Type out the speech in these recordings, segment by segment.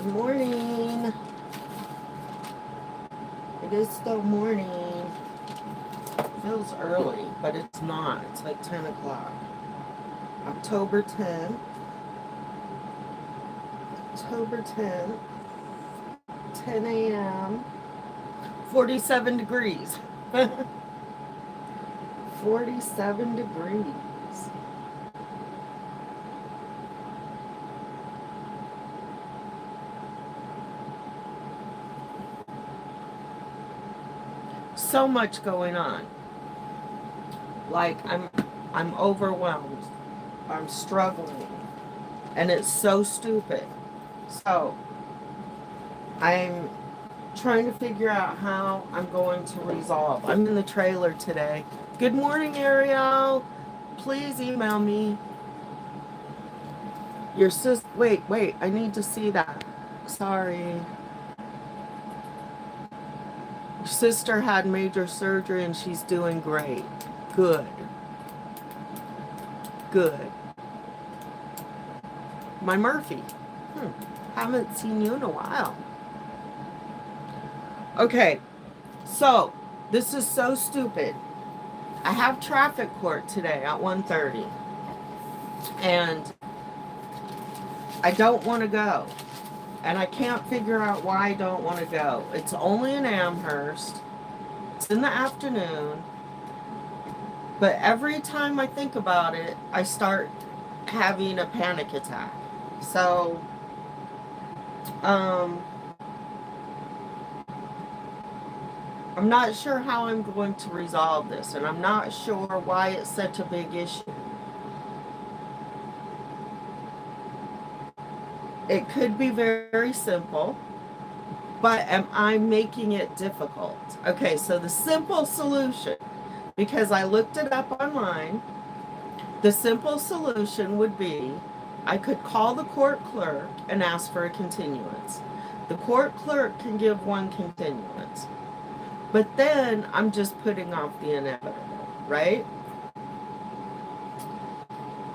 Good morning. It is still morning. Feels early, but it's not. It's like 10 o'clock. October 10th. October 10th. 10 a.m. 47 degrees. 47 degrees. So much going on. Like I'm overwhelmed. I'm struggling. And it's so stupid. So I'm trying to figure out how I'm going to resolve. I'm in the trailer today. Good morning, Ariel. Please email me. Your sis. Wait. I need to see that. Sorry. Your sister had major surgery and she's doing great. Good. Good. My Murphy. Haven't seen you in a while. Okay. So, this is so stupid. I have traffic court today at 1:30. And I don't want to go. And I can't figure out why I don't want to go. It's only in Amherst. It's in the afternoon. But every time I think about it, I start having a panic attack. So, I'm not sure how I'm going to resolve this. And I'm not sure why it's such a big issue. It could be very simple, but am I making it difficult? Okay, so the simple solution, because I looked it up online, the simple solution would be I could call the court clerk and ask for a continuance. The court clerk can give one continuance, but then I'm just putting off the inevitable, right?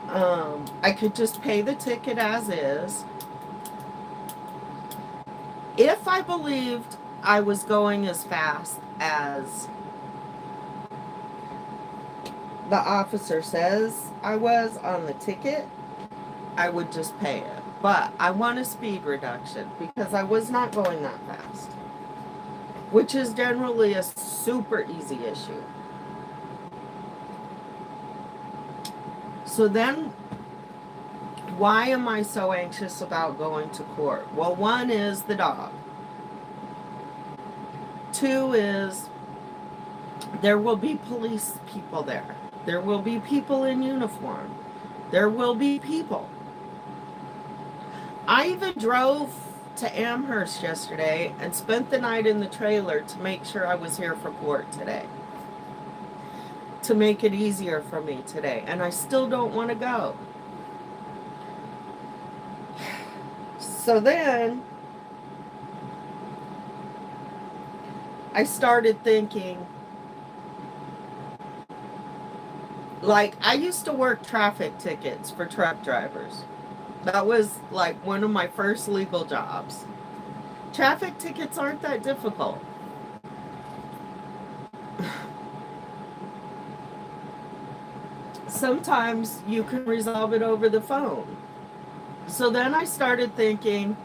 I could just pay the ticket as is. If I believed I was going as fast as the officer says I was on the ticket, I would just pay it. But I want a speed reduction because I was not going that fast, which is generally a super easy issue. So then, why am I so anxious about going to court? Well, one is the dog. Two is there will be police people there. There will be people in uniform. There will be people. I even drove to Amherst yesterday and spent the night in the trailer to make sure I was here for court today. To make it easier for me today. And I still don't want to go. So then I started thinking, like, I used to work traffic tickets for truck drivers. That was like one of my first legal jobs. Traffic tickets aren't that difficult. Sometimes you can resolve it over the phone. So then I started thinking,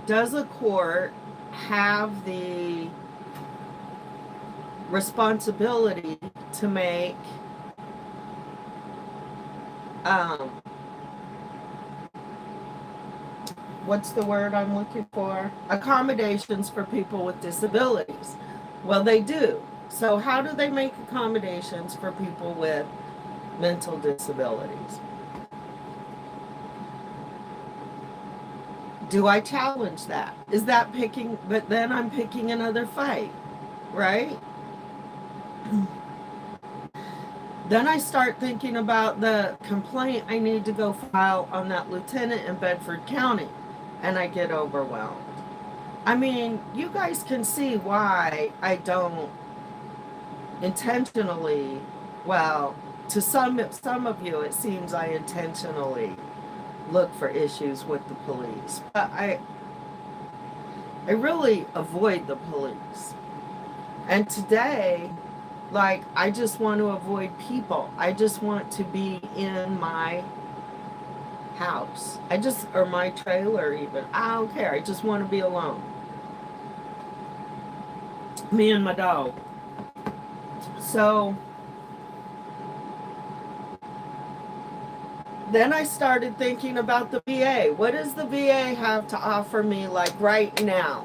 does a court have the responsibility to make what's the word I'm looking for? Accommodations for people with disabilities. Well, they do. So how do they make accommodations for people with mental disabilities? Do I challenge that? Is that picking, but then I'm picking another fight, right? Then I start thinking about the complaint I need to go file on that lieutenant in Bedford County, and I get overwhelmed. I mean, you guys can see why I don't intentionally, well, to some of you, it seems I intentionally look for issues with the police. But I really avoid the police. And today, like, I just want to avoid people. I just want to be in my house. Or my trailer even. I don't care. I just want to be alone. Me and my dog. So then I started thinking about the VA. What does the VA have to offer me, like, right now,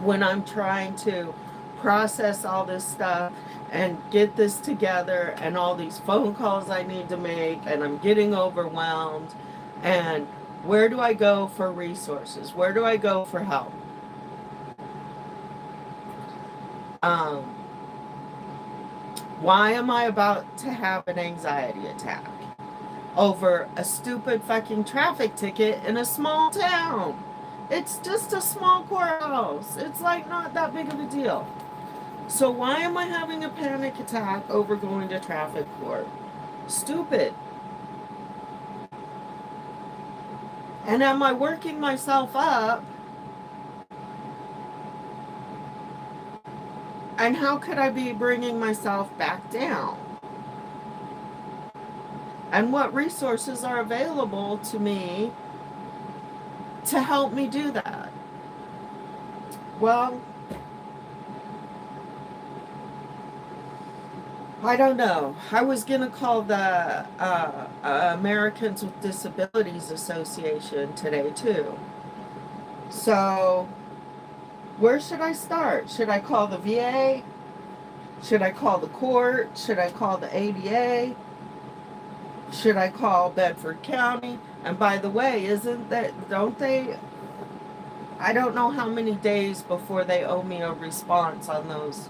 when I'm trying to process all this stuff and get this together, and all these phone calls I need to make, and I'm getting overwhelmed? And where do I go for resources? Where do I go for help? Um, why am I about to have an anxiety attack over a stupid fucking traffic ticket in a small town? It's just a small courthouse. It's like not that big of a deal. So why am I having a panic attack over going to traffic court? Stupid. And am I working myself up? And how could I be bringing myself back down? And what resources are available to me to help me do that? Well, I don't know. I was going to call the Americans with Disabilities Association today, too. So, where should I start? Should I call the VA? Should I call the court? Should I call the ADA? Should I call Bedford County? And by the way, I don't know how many days before they owe me a response on those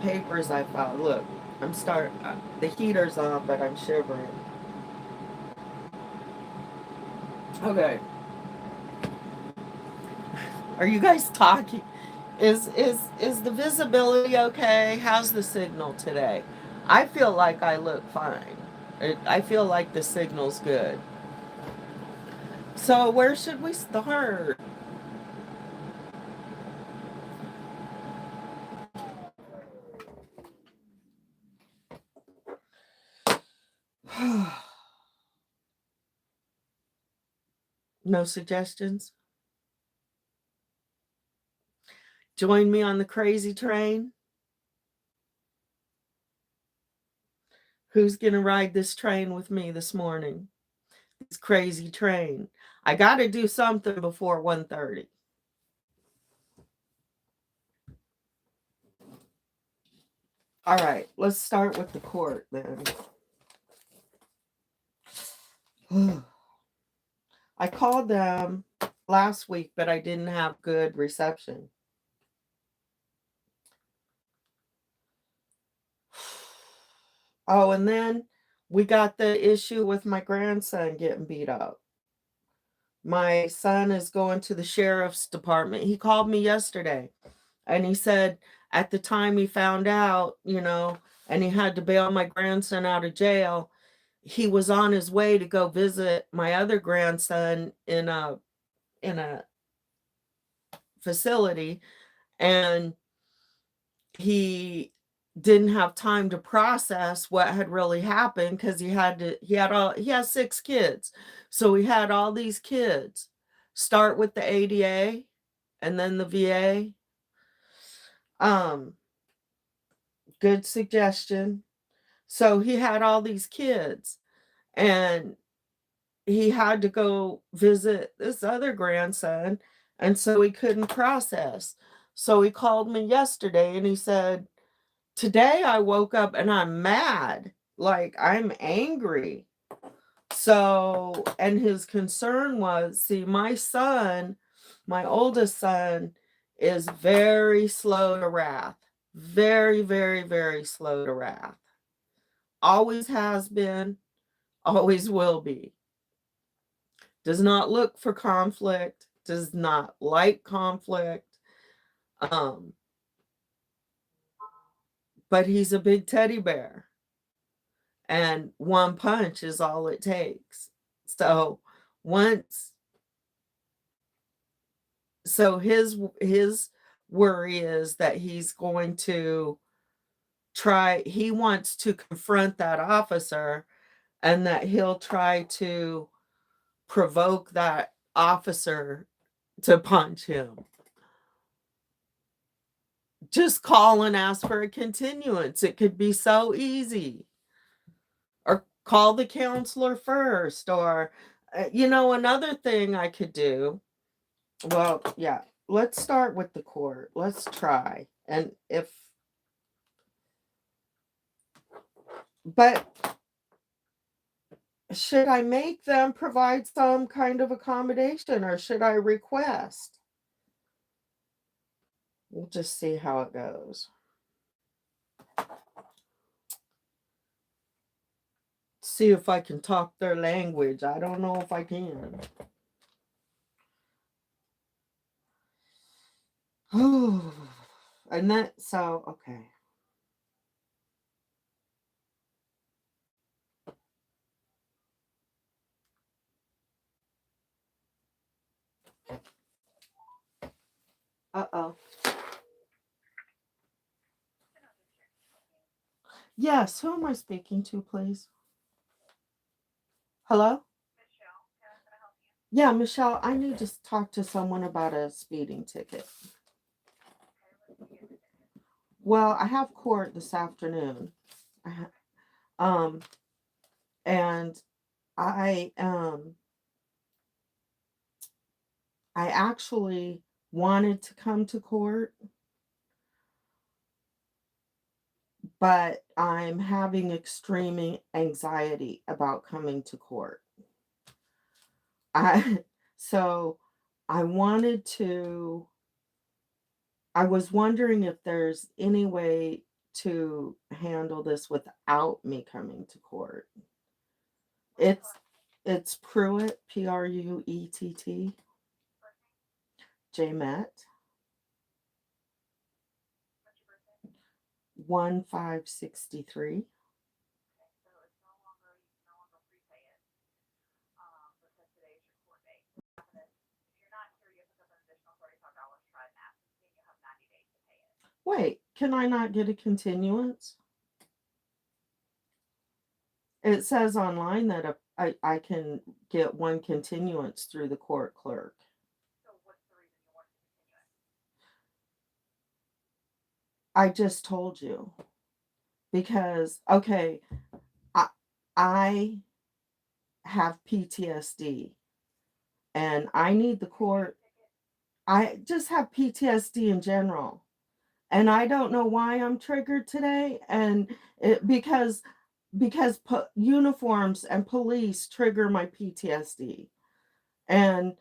papers I filed. Look, the heater's on, but I'm shivering. Okay. Are you guys talking? Is the visibility okay? How's the signal today? I feel like I look fine. I feel like the signal's good. So where should we start? No suggestions? Join me on the crazy train? Who's going to ride this train with me this morning? This crazy train. I got to do something before 1:30. All right, let's start with the court then. I called them last week, but I didn't have good reception. Oh, and then we got the issue with my grandson getting beat up. My son is going to the sheriff's department. He called me yesterday and he said at the time he found out, and he had to bail my grandson out of jail, he was on his way to go visit my other grandson in a facility, and he didn't have time to process what had really happened because he has 6 kids. So he had all these kids start with the ADA and then the VA. Good suggestion. So he had all these kids and he had to go visit this other grandson, and so he couldn't process. So he called me yesterday and he said, "Today I woke up and I'm mad, like I'm angry." So, and his concern was, see, my oldest son, is very slow to wrath. Very, very, very slow to wrath. Always has been, always will be. Does not look for conflict, does not like conflict. But he's a big teddy bear. And one punch is all it takes. So once, so his worry is that he's going to he wants to confront that officer, and that he'll try to provoke that officer to punch him. Just call and ask for a continuance. It could be so easy. Or call the counselor first. Or, another thing I could do. Well, yeah, let's start with the court. Let's try. But should I make them provide some kind of accommodation, or should I request? We'll just see how it goes. See if I can talk their language. I don't know if I can. Oh, and okay. Uh-oh. Yes, who am I speaking to, please? Hello? Yeah, Michelle, I need to talk to someone about a speeding ticket. Well, I have court this afternoon. And I actually wanted to come to court, but I'm having extreme anxiety about coming to court. So I was wondering if there's any way to handle this without me coming to court. It's Pruitt, Pruett, Jamet, 1563. Wait, can I not get a continuance? It says online that I can get one continuance through the court clerk. So what's the reason you want to continue it? I just told you. Because, okay, I have PTSD, and I need the court. I just have PTSD in general. And I don't know why I'm triggered today. And because uniforms and police trigger my PTSD. And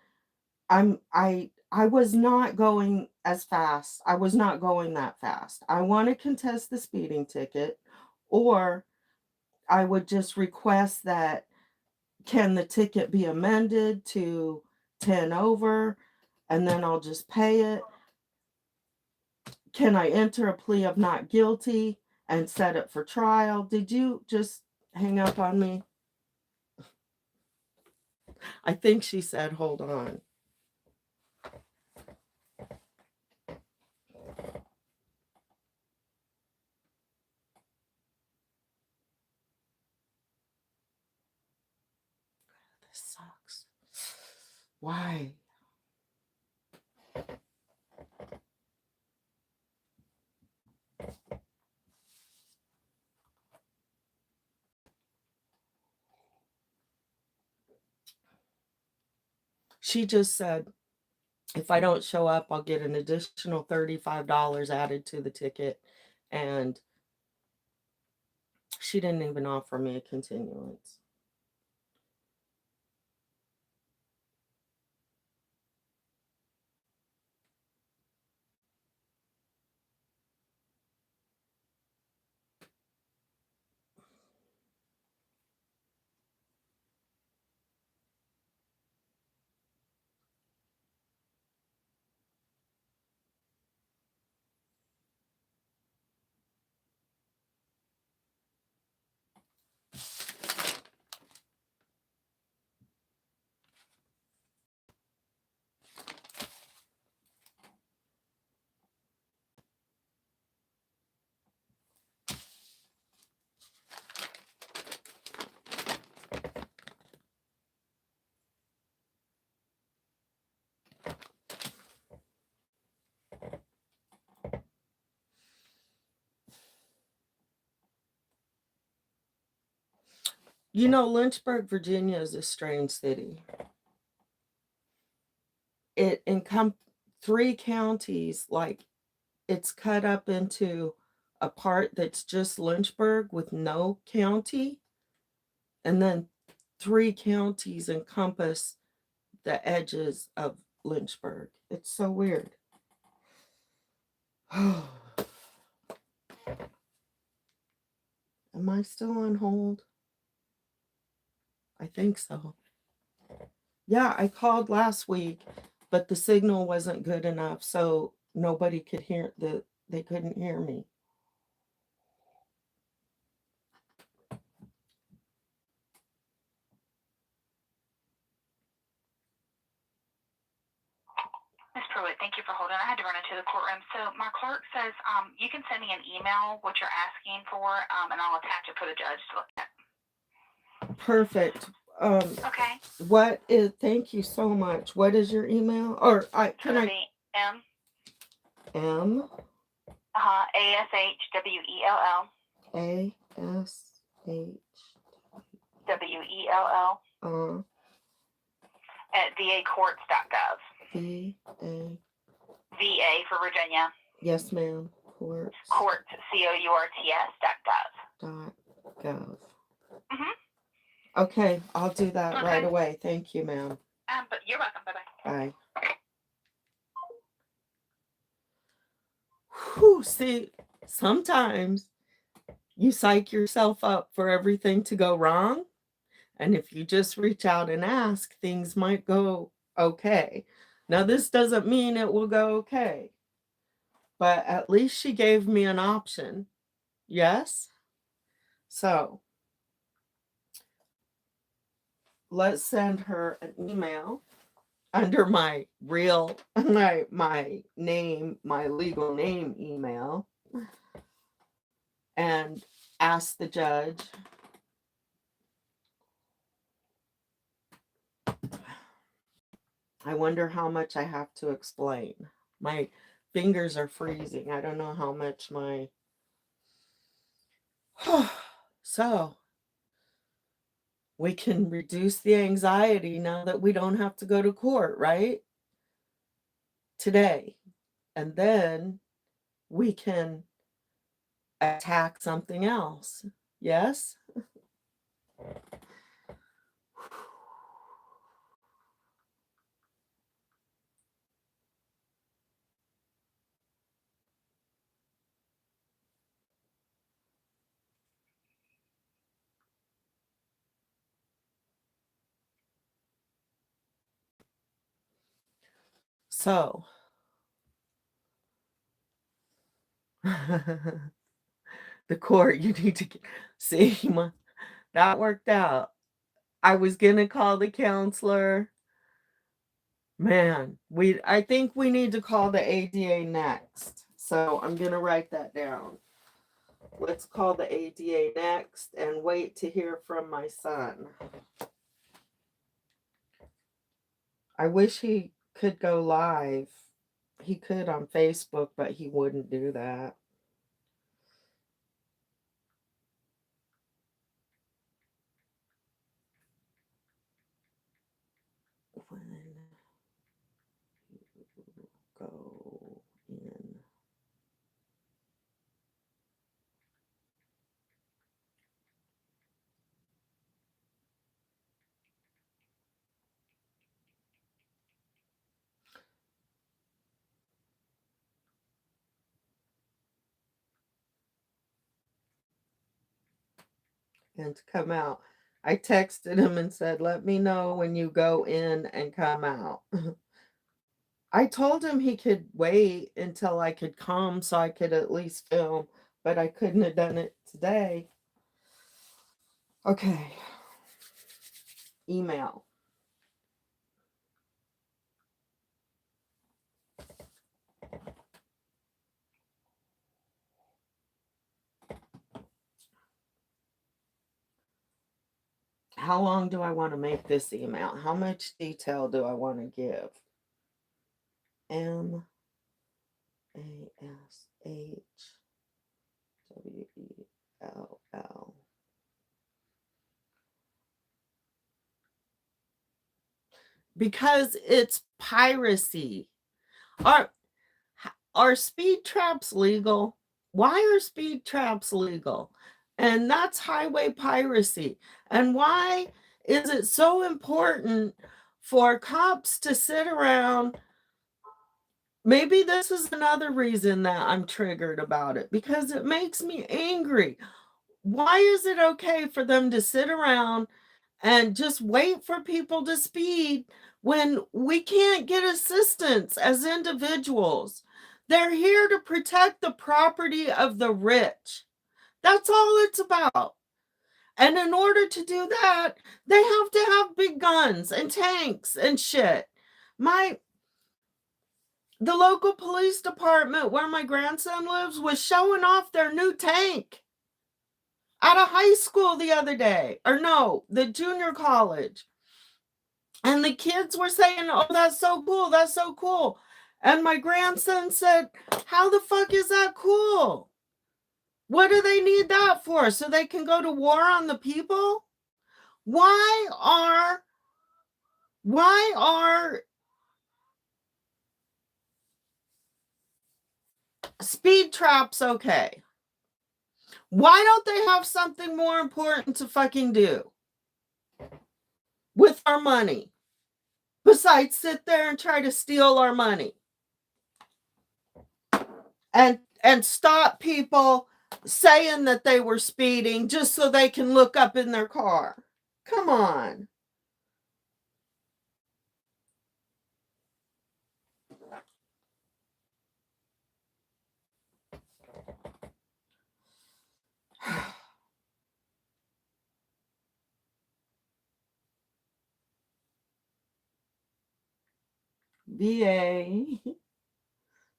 I was not going as fast. I was not going that fast. I want to contest the speeding ticket, or I would just request that, can the ticket be amended to 10 over, and then I'll just pay it? Can I enter a plea of not guilty and set it for trial? Did you just hang up on me? I think she said, hold on. This sucks. Why? She just said, if I don't show up, I'll get an additional $35 added to the ticket. And she didn't even offer me a continuance. You know, Lynchburg, Virginia is a strange city. It encompasses 3 counties, like it's cut up into a part that's just Lynchburg with no county, and then 3 counties encompass the edges of Lynchburg. It's so weird. Am I still on hold? I think so. Yeah, I called last week, but the signal wasn't good enough, so nobody could hear they couldn't hear me. Ms. Pruitt, thank you for holding. I had to run into the courtroom. So my clerk says you can send me an email what you're asking for, and I'll attach it for the judge to look at. Perfect. Okay. What is? Thank you so much. What is your email? Or can I? M. M. ASHWELL. ASH. WELL. At vacourts.gov. VA. VA for Virginia. Yes, ma'am. Courts. Courts. COURTS.gov. .gov. Mhm. Okay, I'll do that right away. Thank you, ma'am. But you're welcome. Bye-bye. Bye. Whew, see, sometimes you psych yourself up for everything to go wrong. And if you just reach out and ask, things might go okay. Now, this doesn't mean it will go okay, but at least she gave me an option. Yes? So, let's send her an email under my real, my name, my legal name email, and ask the judge. I wonder how much I have to explain. My fingers are freezing. I don't know how much my... So, we can reduce the anxiety now that we don't have to go to court, right? Today. And then we can attack something else. Yes? So, the court, you need to see, that worked out. I was going to call the counselor. Man, I think we need to call the ADA next. So I'm going to write that down. Let's call the ADA next and wait to hear from my son. I wish he could go live. He could on Facebook, but he wouldn't do that. When you go in. And to come out. I texted him and said, let me know when you go in and come out. I told him he could wait until I could come so I could at least film, but I couldn't have done it today. Okay. Email. How long do I want to make this email? How much detail do I want to give? MASHWELL. because it's piracy. Are speed traps legal? Why are speed traps legal? And that's highway piracy. And why is it so important for cops to sit around? Maybe this is another reason that I'm triggered about it, because it makes me angry. Why is it okay for them to sit around and just wait for people to speed when we can't get assistance as individuals? They're here to protect the property of the rich. That's all it's about. And in order to do that, they have to have big guns and tanks and shit. The local police department where my grandson lives was showing off their new tank at a high school the other day. Or no, the junior college. And the kids were saying, "Oh, that's so cool. That's so cool." And my grandson said, "How the fuck is that cool? What do they need that for? So they can go to war on the people? Why are speed traps okay? Why don't they have something more important to fucking do with our money besides sit there and try to steal our money and stop people saying that they were speeding just so they can look up in their car? Come on." VA.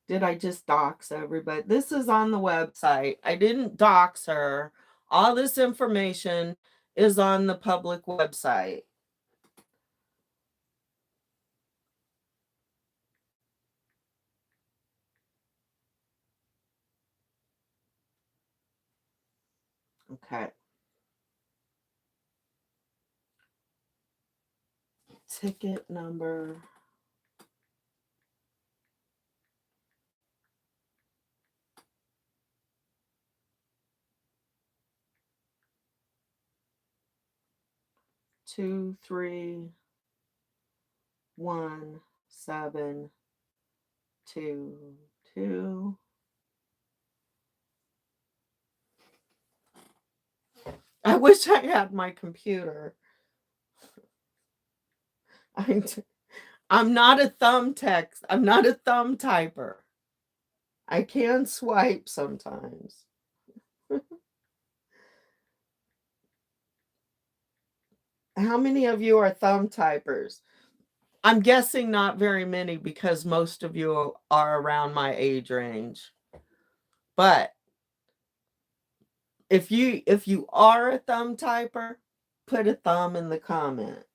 Did I just dox everybody? This is on the website. I didn't dox her. All this information is on the public website. Okay. Ticket number. Two, 3, 1, 7, 2, 2. I wish I had my computer. I'm not a thumb text. I'm not a thumb typer. I can swipe sometimes. How many of you are thumb typers? I'm guessing not very many, because most of you are around my age range. But if you are a thumb typer, put a thumb in the comment.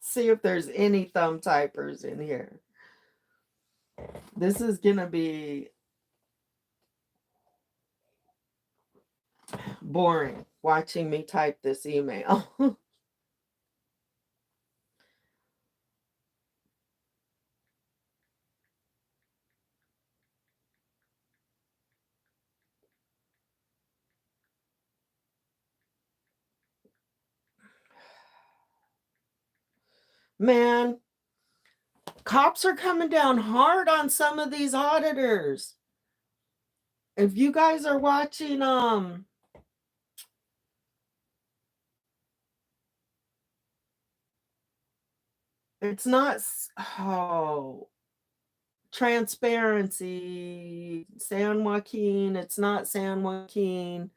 See if there's any thumb typers in here. This is gonna be boring watching me type this email. Man, cops are coming down hard on some of these auditors. If you guys are watching, it's not, Transparency, San Joaquin, it's not San Joaquin.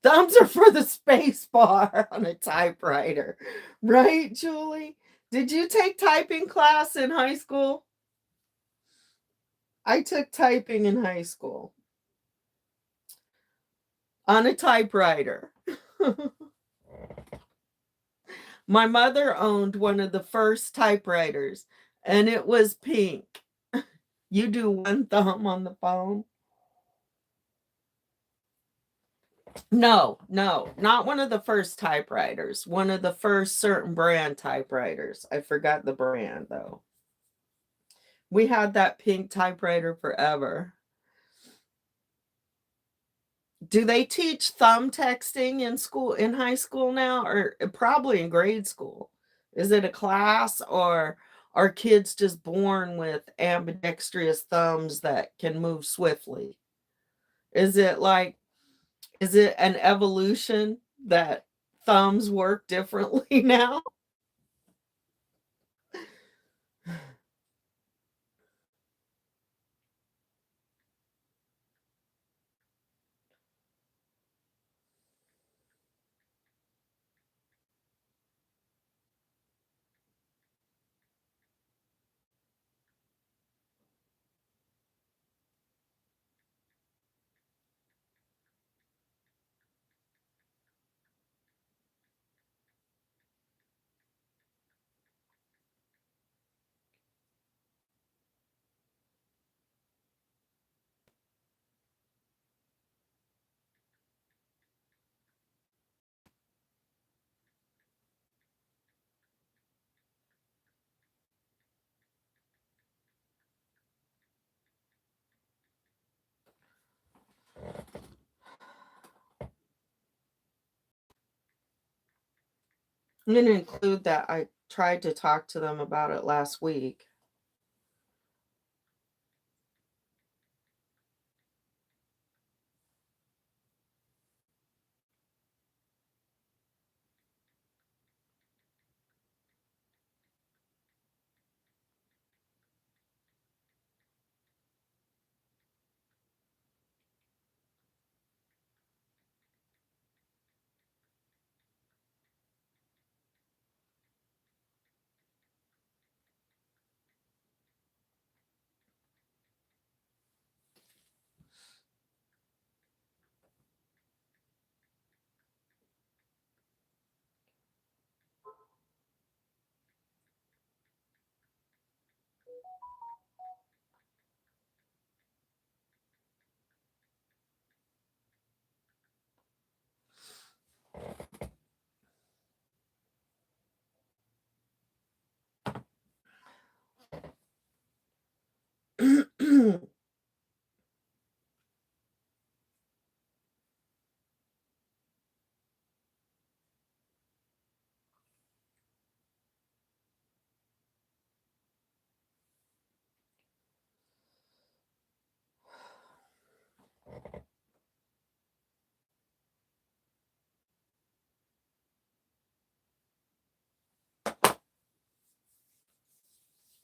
Thumbs are for the space bar on a typewriter. Right, Julie? Did you take typing class in high school? I took typing in high school on a typewriter. My mother owned one of the first typewriters, and it was pink. You do one thumb on the phone. No, not one of the first typewriters. One of the first certain brand typewriters. I forgot the brand though. We had that pink typewriter forever. Do they teach thumb texting in school, in high school now, or probably in grade school? Is it a class, or are kids just born with ambidextrous thumbs that can move swiftly? Is it like, is it an evolution that thumbs work differently now? I'm going to include that. I tried to talk to them about it last week.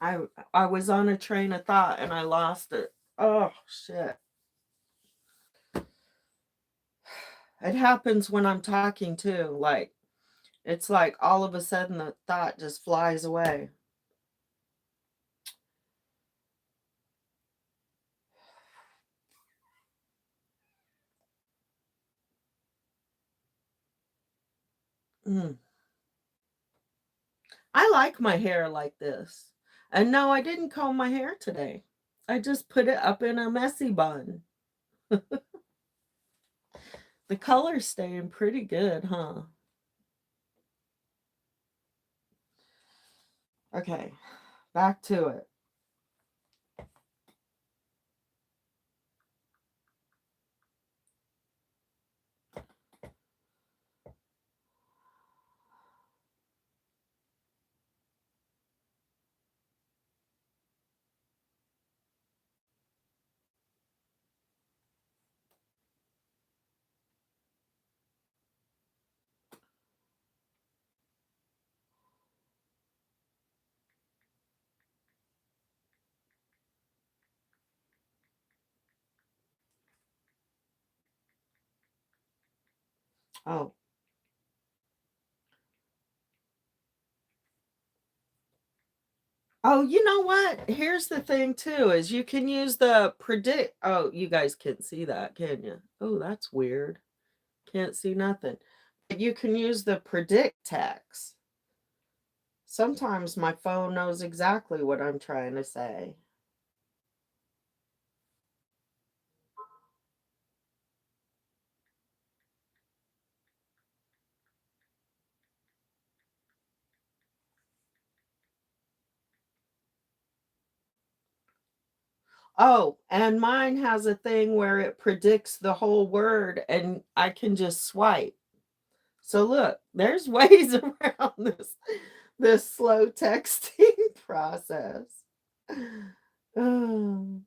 I was on a train of thought and I lost it. Oh shit. It happens when I'm talking too. Like, it's like all of a sudden the thought just flies away. Mm. I like my hair like this. And no, I didn't comb my hair today. I just put it up in a messy bun. The color's staying pretty good, huh? Okay, back to it. Oh. Oh, you know what? Here's the thing too, is you can use the predict. Oh, you guys can't see that, can you? Oh, that's weird. Can't see nothing. But you can use the predict text. Sometimes my phone knows exactly what I'm trying to say. Oh, and mine has a thing where it predicts the whole word and I can just swipe. So look, there's ways around this slow texting process. Oh,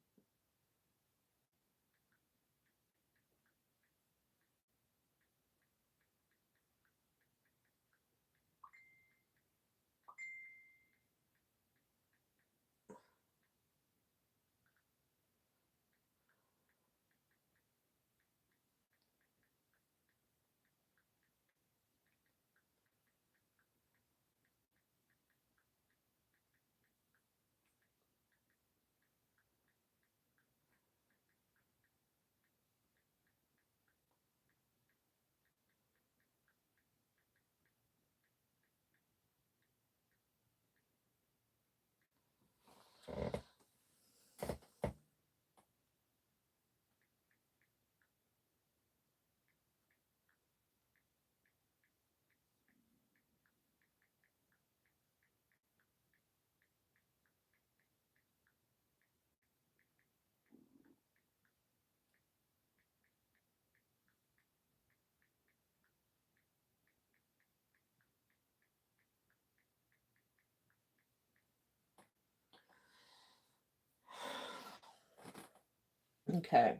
okay.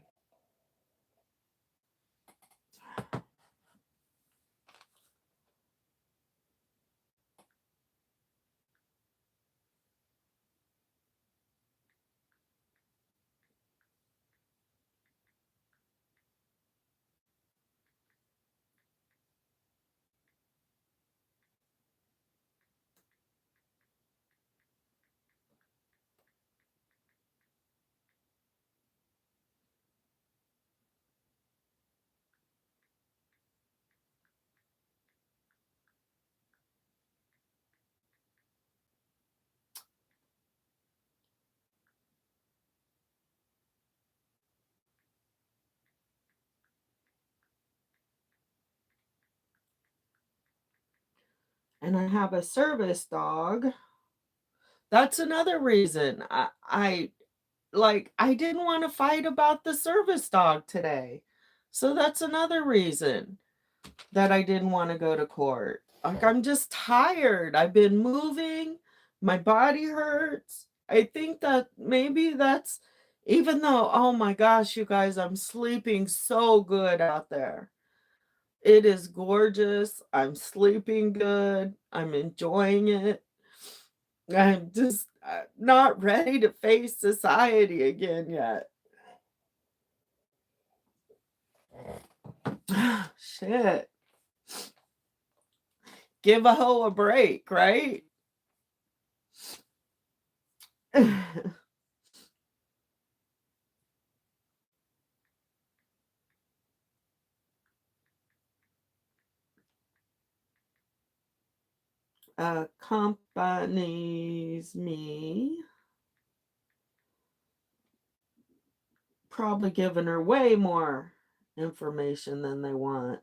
And I have a service dog. That's another reason I didn't want to fight about the service dog today. So that's another reason that I didn't want to go to court. Like, I'm just tired. I've been moving. My body hurts. I think that maybe that's, even though, oh my gosh, you guys, I'm sleeping so good out there. It is gorgeous. I'm sleeping good. I'm enjoying it. I'm just not ready to face society again yet. Shit. Give a hoe a break, right? Accompanies me. Probably giving her way more information than they want.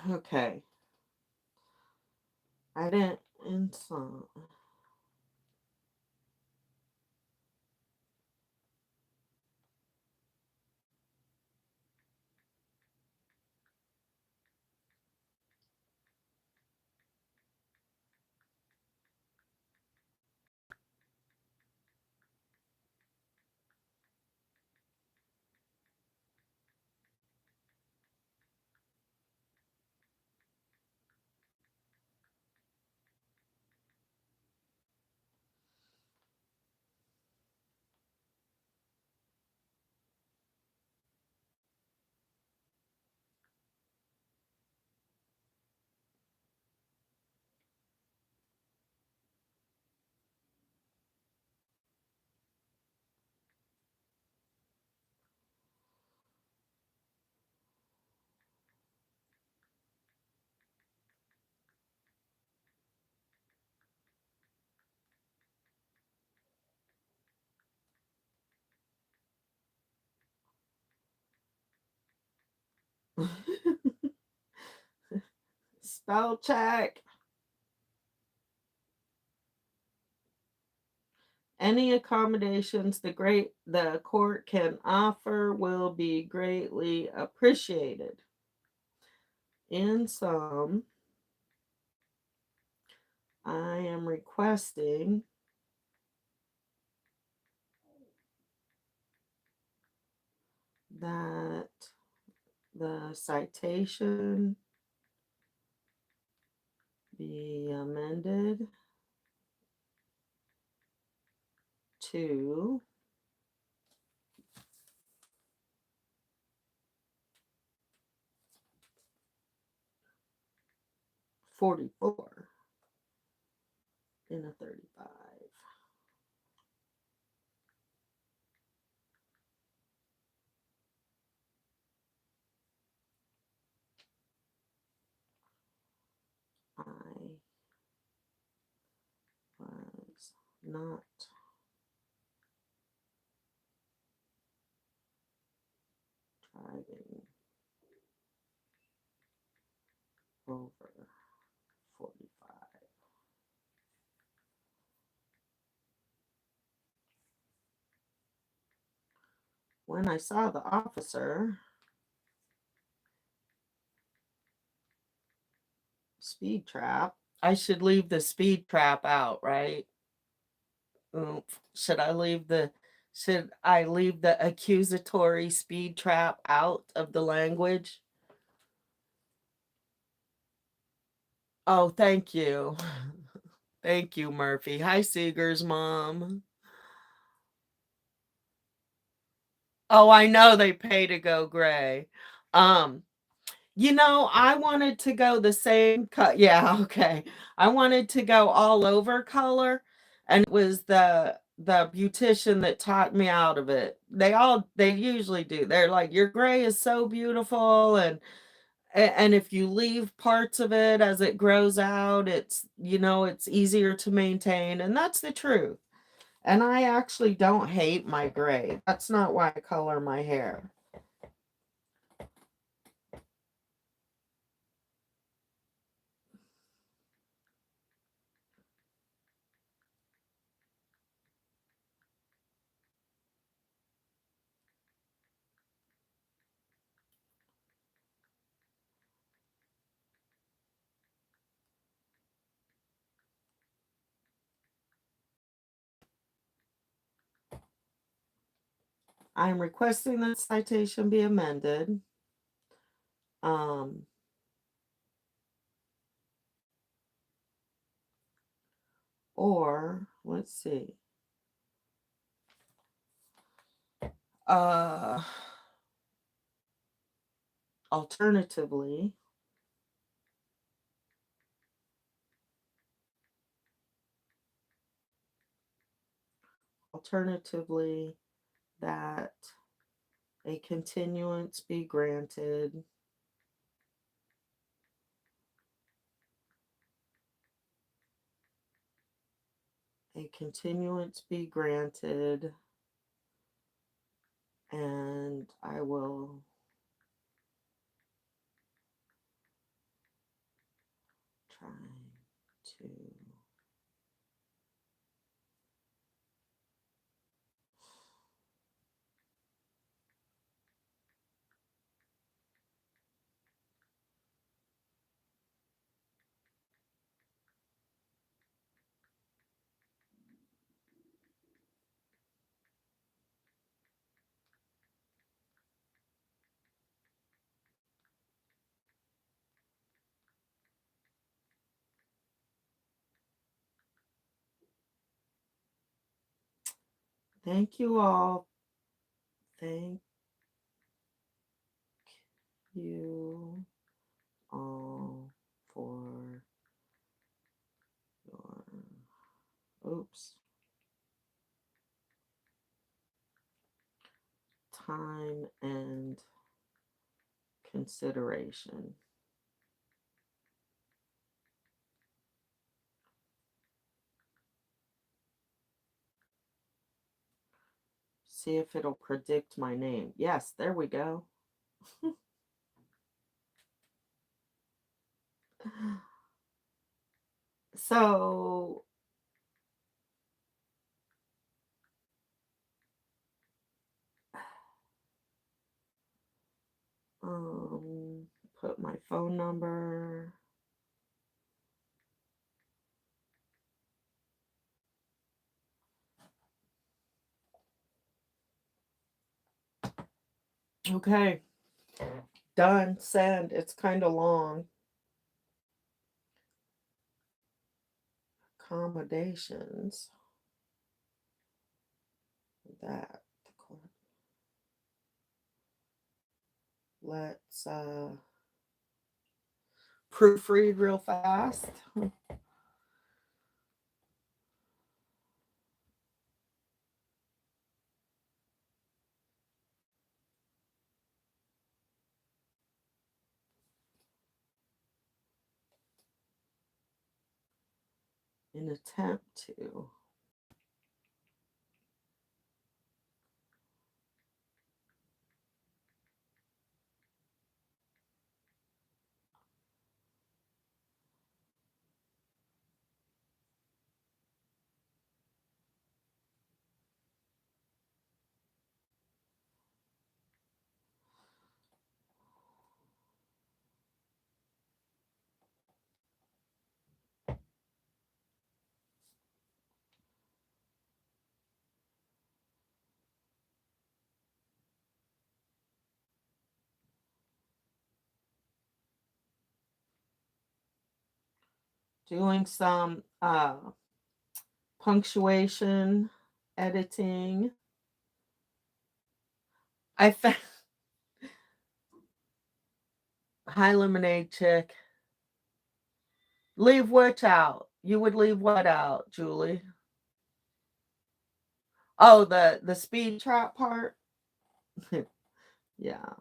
Okay. I didn't insult. Spell check. Any accommodations the court can offer will be greatly appreciated. In sum, I am requesting that the citation be amended to $44 in a $35. I was not driving over 45. When I saw the officer, speed trap. I should leave the speed trap out, right? Should I leave the accusatory speed trap out of the language? Oh, thank you. Thank you, Murphy. Hi, Seeger's mom. Oh, I know they pay to go gray. Um, I wanted to go the same cut. Yeah, okay. I wanted to go all over color, and it was the beautician that talked me out of it. They usually do. They're like, your gray is so beautiful, and if you leave parts of it as it grows out, it's easier to maintain, and that's the truth. And I actually don't hate my gray. That's not why I color my hair. I am requesting that citation be amended. Or let's see. Uh, alternatively, that a continuance be granted and I will trying to thank you all. Thank you all for your time and consideration. See if it'll predict my name. Yes, there we go. So put my phone number. Okay. Done. Send. It's kind of long. Accommodations. That. Let's proofread real fast. An attempt to. Doing some punctuation editing. I found High Lemonade Chick. Leave which out? You would leave what out, Julie? Oh, the speed trap part. Yeah.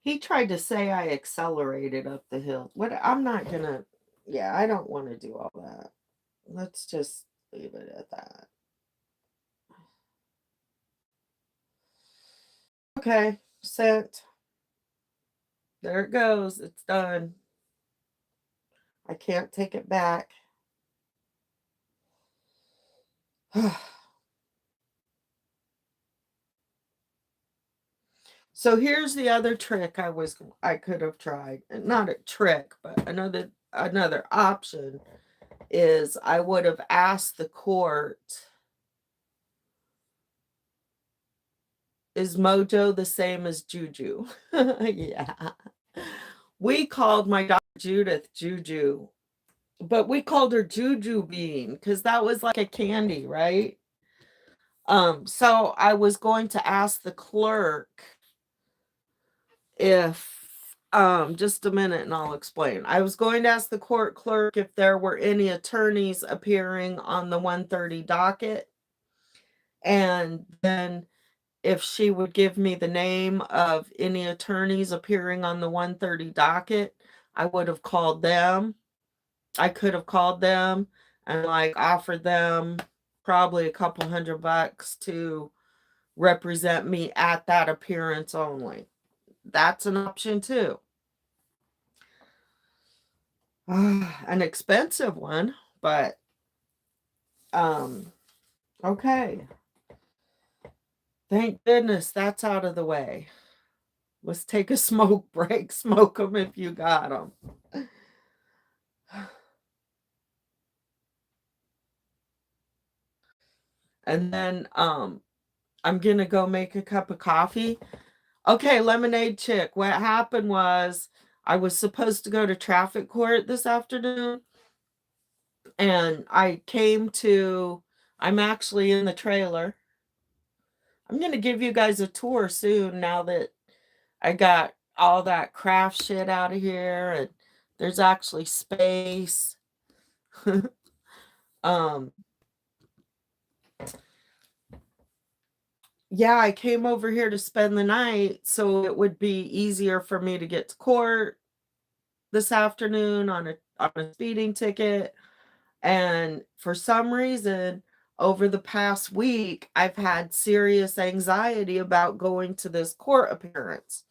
He tried to say I accelerated up the hill. What? I'm not gonna. Yeah, I don't want to do all that. Let's just leave it at that. Okay, sent. There it goes. It's done. I can't take it back. So here's the other trick I could have tried. Not a trick, but another option is I would have asked the court, is Mojo the same as Juju? Yeah. We called my daughter Judith Juju, but we called her Juju Bean because that was like a candy, right? So I was going to ask the clerk if just a minute and I'll explain. I was going to ask the court clerk if there were any attorneys appearing on the 1:30 docket, and then if she would give me the name of any attorneys appearing on the 1:30 docket, I would have called them. I could have called them and like offered them probably a couple $100 to represent me at that appearance only. That's an option too. An expensive one, but okay. Thank goodness that's out of the way. Let's take a smoke break. Smoke them if you got them. And then I'm gonna go make a cup of coffee. Okay, Lemonade Chick. What happened was I was supposed to go to traffic court this afternoon, and I'm actually in the trailer. I'm gonna give you guys a tour soon now that I got all that craft shit out of here and there's actually space. Yeah, I came over here to spend the night so it would be easier for me to get to court this afternoon on a speeding ticket. And for some reason, over the past week, I've had serious anxiety about going to this court appearance.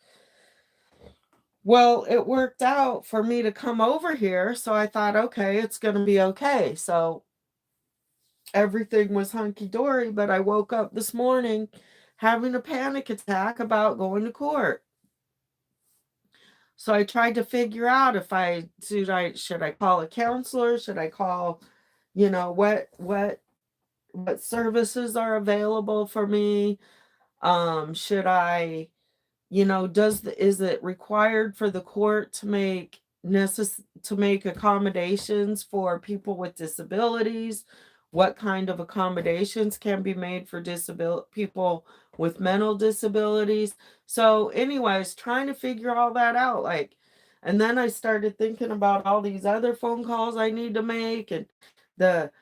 Well, it worked out for me to come over here, so I thought, okay, it's going to be okay. So everything was hunky dory, but I woke up this morning having a panic attack about going to court. So I tried to figure out if should I call a counselor? Should I call, what services are available for me? Should I, is it required for the court to make accommodations for people with disabilities? What kind of accommodations can be made for people with mental disabilities? So anyways, trying to figure all that out, and then I started thinking about all these other phone calls I need to make and the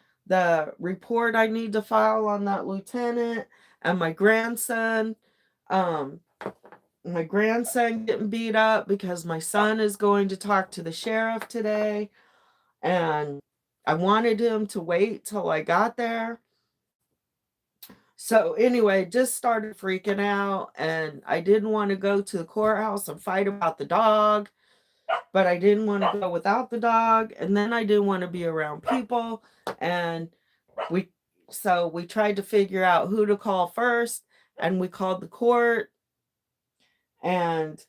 report I need to file on that lieutenant and my grandson getting beat up because my son is going to talk to the sheriff today, and I wanted him to wait till I got there. So anyway, just started freaking out, and I didn't want to go to the courthouse and fight about the dog, but I didn't want to go without the dog, and then I didn't want to be around people, and we tried to figure out who to call first, and we called the court, and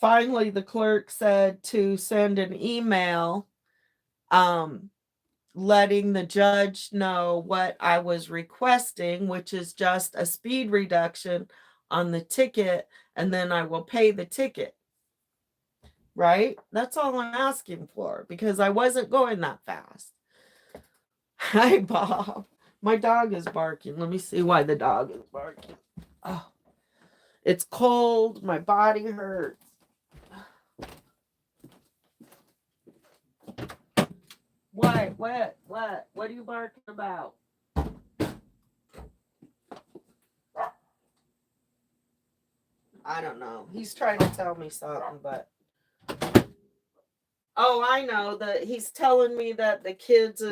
finally the clerk said to send an email letting the judge know what I was requesting, which is just a speed reduction on the ticket, and then I will pay the ticket. Right? That's all I'm asking for because I wasn't going that fast. Hi, Bob. My dog is barking. Let me see why the dog is barking. Oh, it's cold. My body hurts. What? What are you barking about? I don't know. He's trying to tell me something, but oh, I know that he's telling me that the kids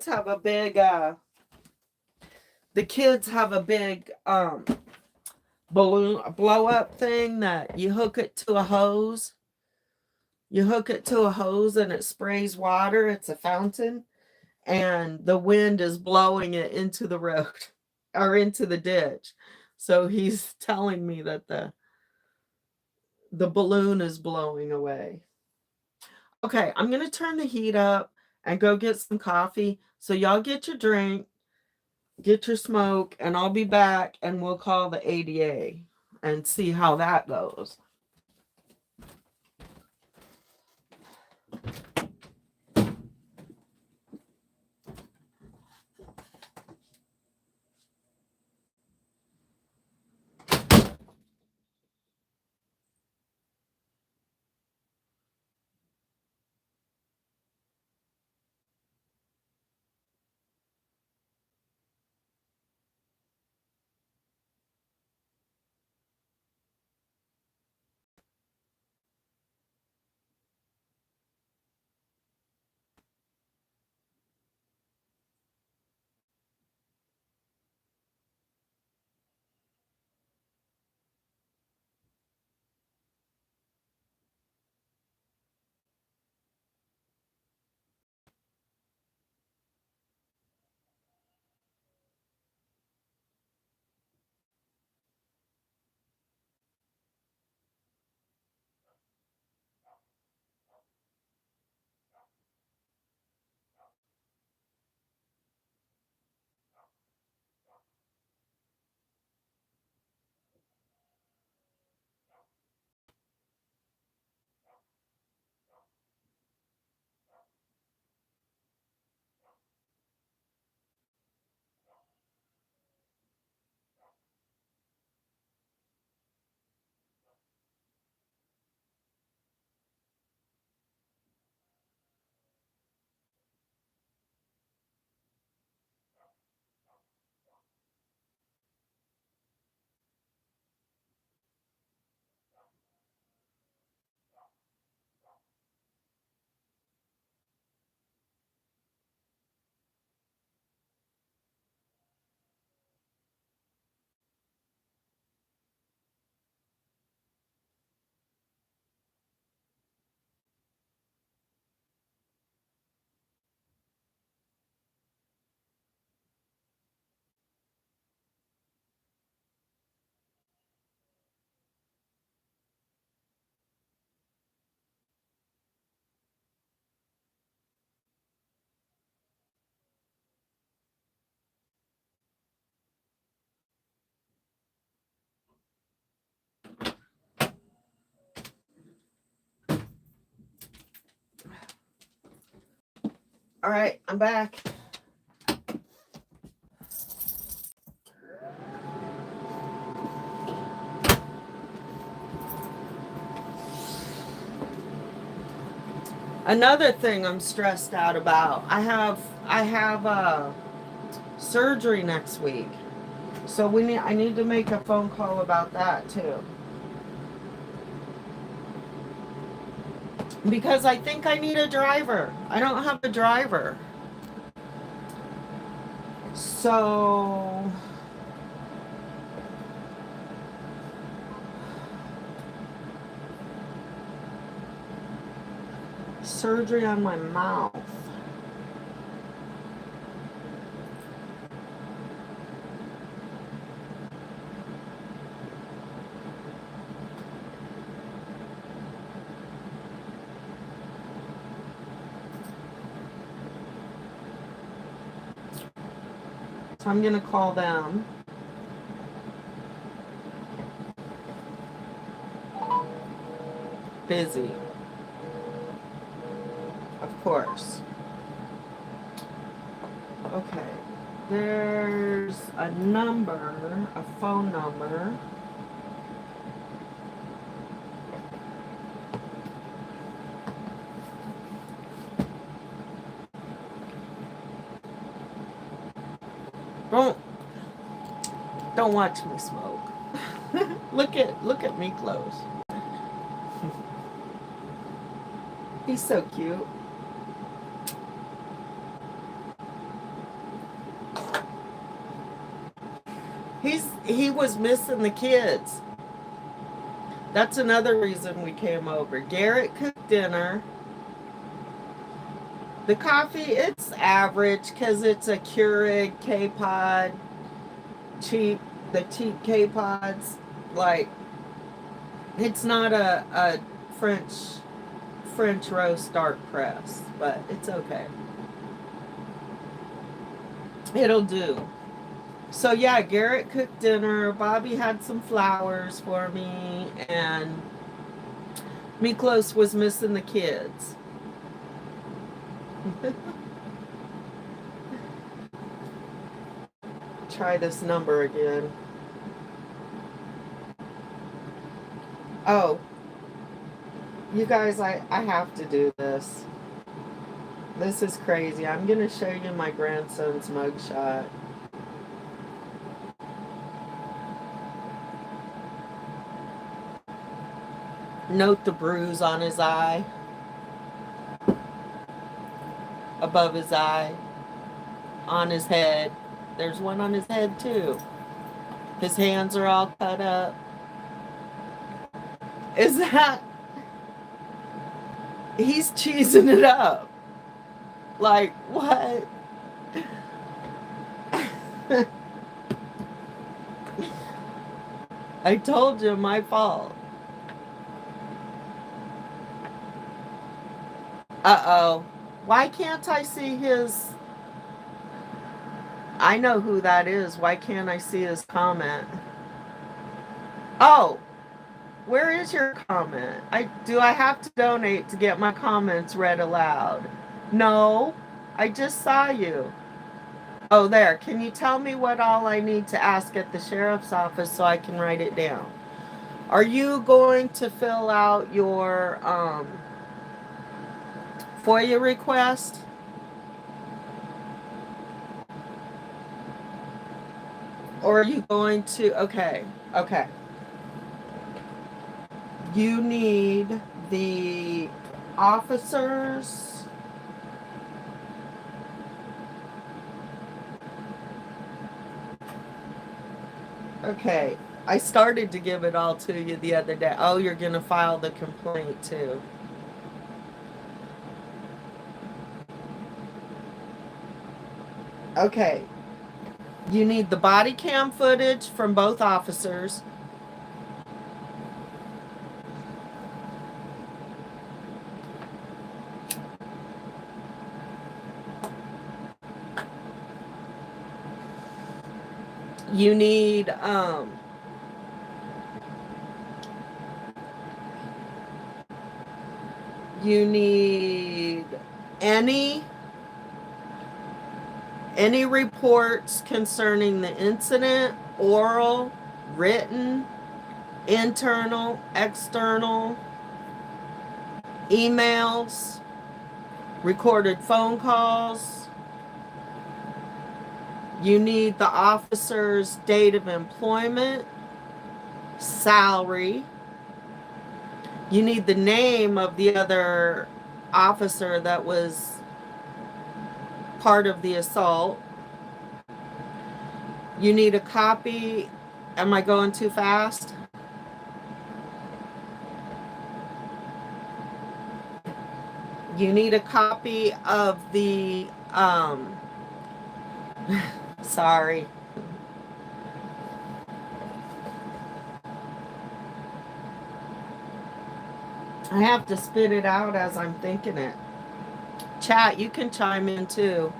have a big balloon blow up thing that you hook it to a hose. You hook it to a hose and it sprays water. It's a fountain, and the wind is blowing it into the road. or into the ditch. So he's telling me that the balloon is blowing away. Okay, I'm going to turn the heat up and go get some coffee. So y'all get your drink, get your smoke, and I'll be back and we'll call the ADA and see how that goes. All right, I'm back. Another thing I'm stressed out about. I have surgery next week. So I need to make a phone call about that too. Because I think I need a driver. I don't have a driver. So surgery on my mouth. So I'm going to call them. Busy. Of course. Okay. There's a number, a phone number. Don't watch me smoke. look at me close. He's so cute. He was missing the kids. That's another reason we came over. Garrett cooked dinner. The coffee, it's average because it's a Keurig K-Pod. cheap, the cheap K-Pods. Like, it's not a French roast dark press, but it's okay. It'll do. So yeah, Garrett cooked dinner. Bobby had some flowers for me, and Miklos was missing the kids. Try this number again. Oh, you guys, I have to do this. This is crazy. I'm going to show you my grandson's mugshot. Note the bruise on his eye. Above his eye. On his head. There's one on his head too. His hands are all cut up. Is that... He's cheesing it up. Like, what? I told you, my fault. Uh-oh. Why can't I see his... I know who that is. Why can't I see his comment? Oh. Where is your comment? Do I have to donate to get my comments read aloud? No. I just saw you. Oh, there. Can you tell me what all I need to ask at the sheriff's office so I can write it down? Are you going to fill out your FOIA request? Or are you going to... Okay. You need the officers. Okay. I started to give it all to you the other day. Oh, you're going to file the complaint too. Okay. You need the body cam footage from both officers. You need any reports concerning the incident, oral, written, internal, external, emails, recorded phone calls. You need the officer's date of employment, salary. You need the name of the other officer that was part of the assault. You need a copy. Am I going too fast? You need a copy of the sorry. I have to spit it out as I'm thinking it. Chat, you can chime in too.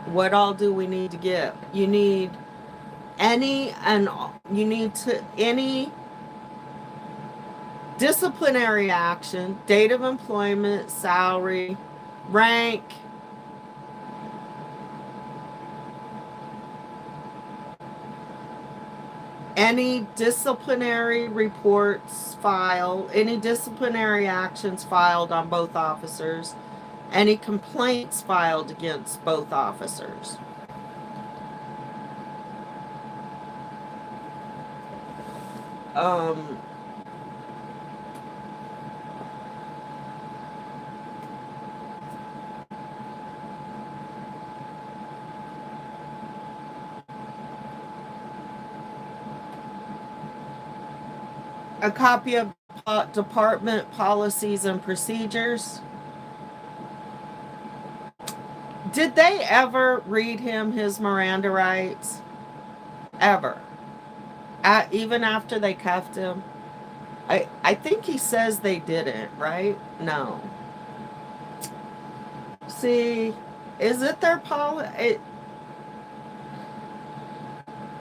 What all do we need to get? You need any disciplinary action, date of employment, salary, rank, any disciplinary reports filed, any disciplinary actions filed on both officers, any complaints filed against both officers. A copy of department policies and procedures. Did they ever read him his Miranda rights? Ever? Even after they cuffed him? I think he says they didn't, right? No. See, is it their policy?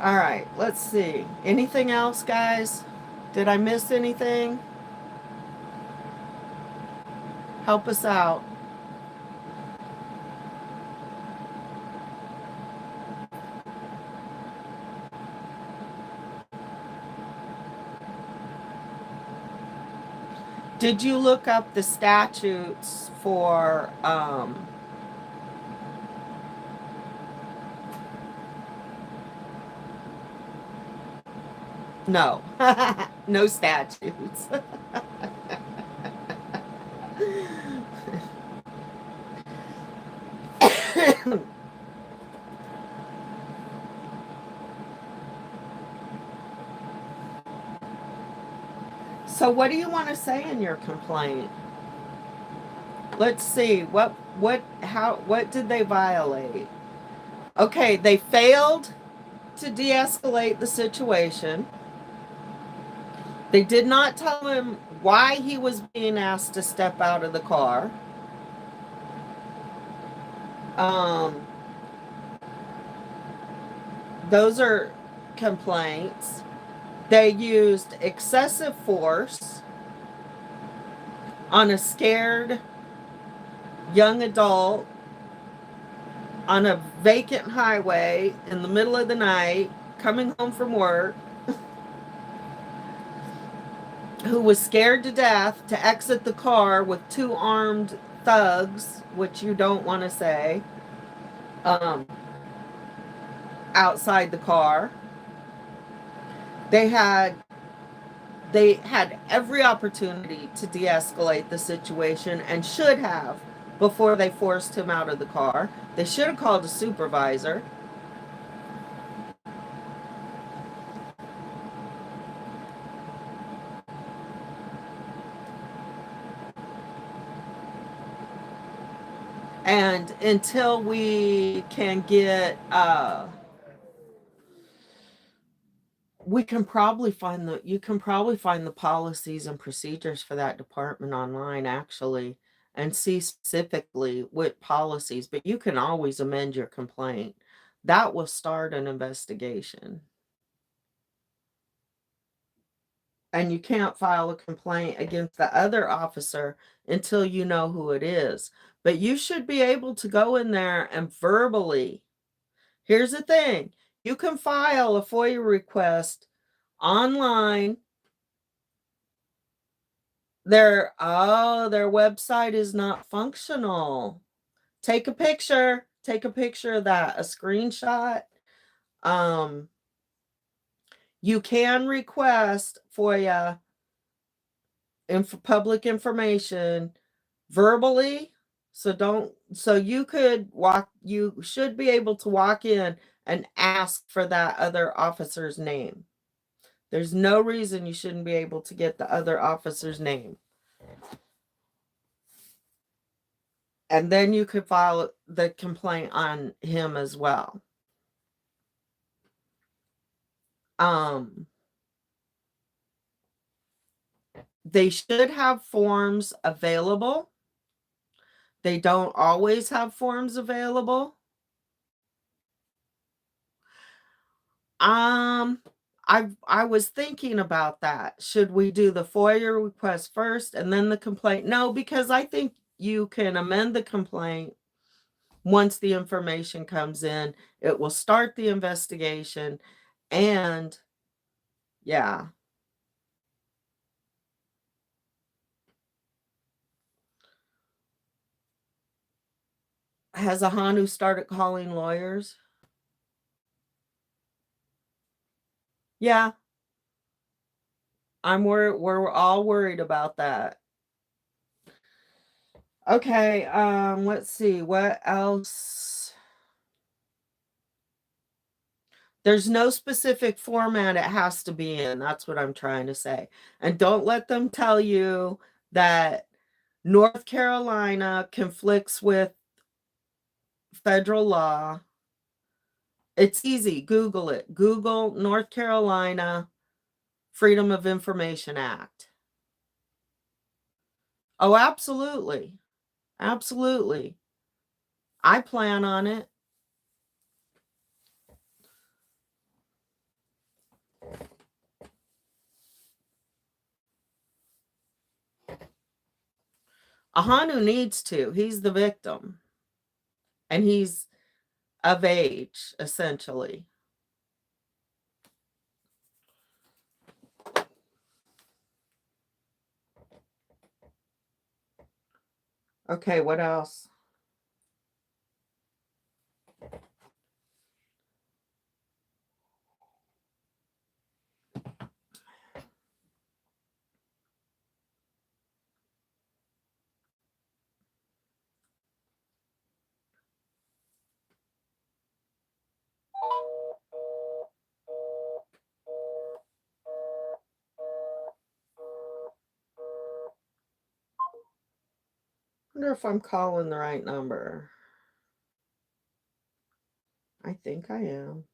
All right, let's see. Anything else, guys? Did I miss anything? Help us out. Did you look up the statutes for no. No statutes. So what do you want to say in your complaint? Let's see. What did they violate? Okay, they failed to de-escalate the situation. They did not tell him why he was being asked to step out of the car. Those are complaints. They used excessive force on a scared young adult on a vacant highway in the middle of the night, coming home from work, who was scared to death to exit the car with two armed thugs, which you don't want to say, outside the car. They had every opportunity to de-escalate the situation and should have before they forced him out of the car. They should have called a supervisor. And until we can get you can probably find the policies and procedures for that department online, actually, and see specifically what policies, but you can always amend your complaint. That will start an investigation. And you can't file a complaint against the other officer until you know who it is. But you should be able to go in there and verbally. Here's the thing. You can file a FOIA request online. Their website is not functional. Take a picture of that, a screenshot. You can request FOIA public information verbally. So you should be able to walk in and ask for that other officer's name. There's no reason you shouldn't be able to get the other officer's name. And then you could file the complaint on him as well. They should have forms available. They don't always have forms available. I was thinking about that. Should we do the FOIA request first and then the complaint? No, because I think you can amend the complaint once the information comes in. It will start the investigation, and yeah. Has Ahanu started calling lawyers? Yeah. We're all worried about that. Okay, let's see. What else? There's no specific format it has to be in. That's what I'm trying to say. And don't let them tell you that North Carolina conflicts with federal law. It's easy. Google it. Google North Carolina Freedom of Information Act. Oh, absolutely. Absolutely. I plan on it. Ahanu needs to. He's the victim. And he's of age, essentially. Okay, what else? I wonder if I'm calling the right number. I think I am.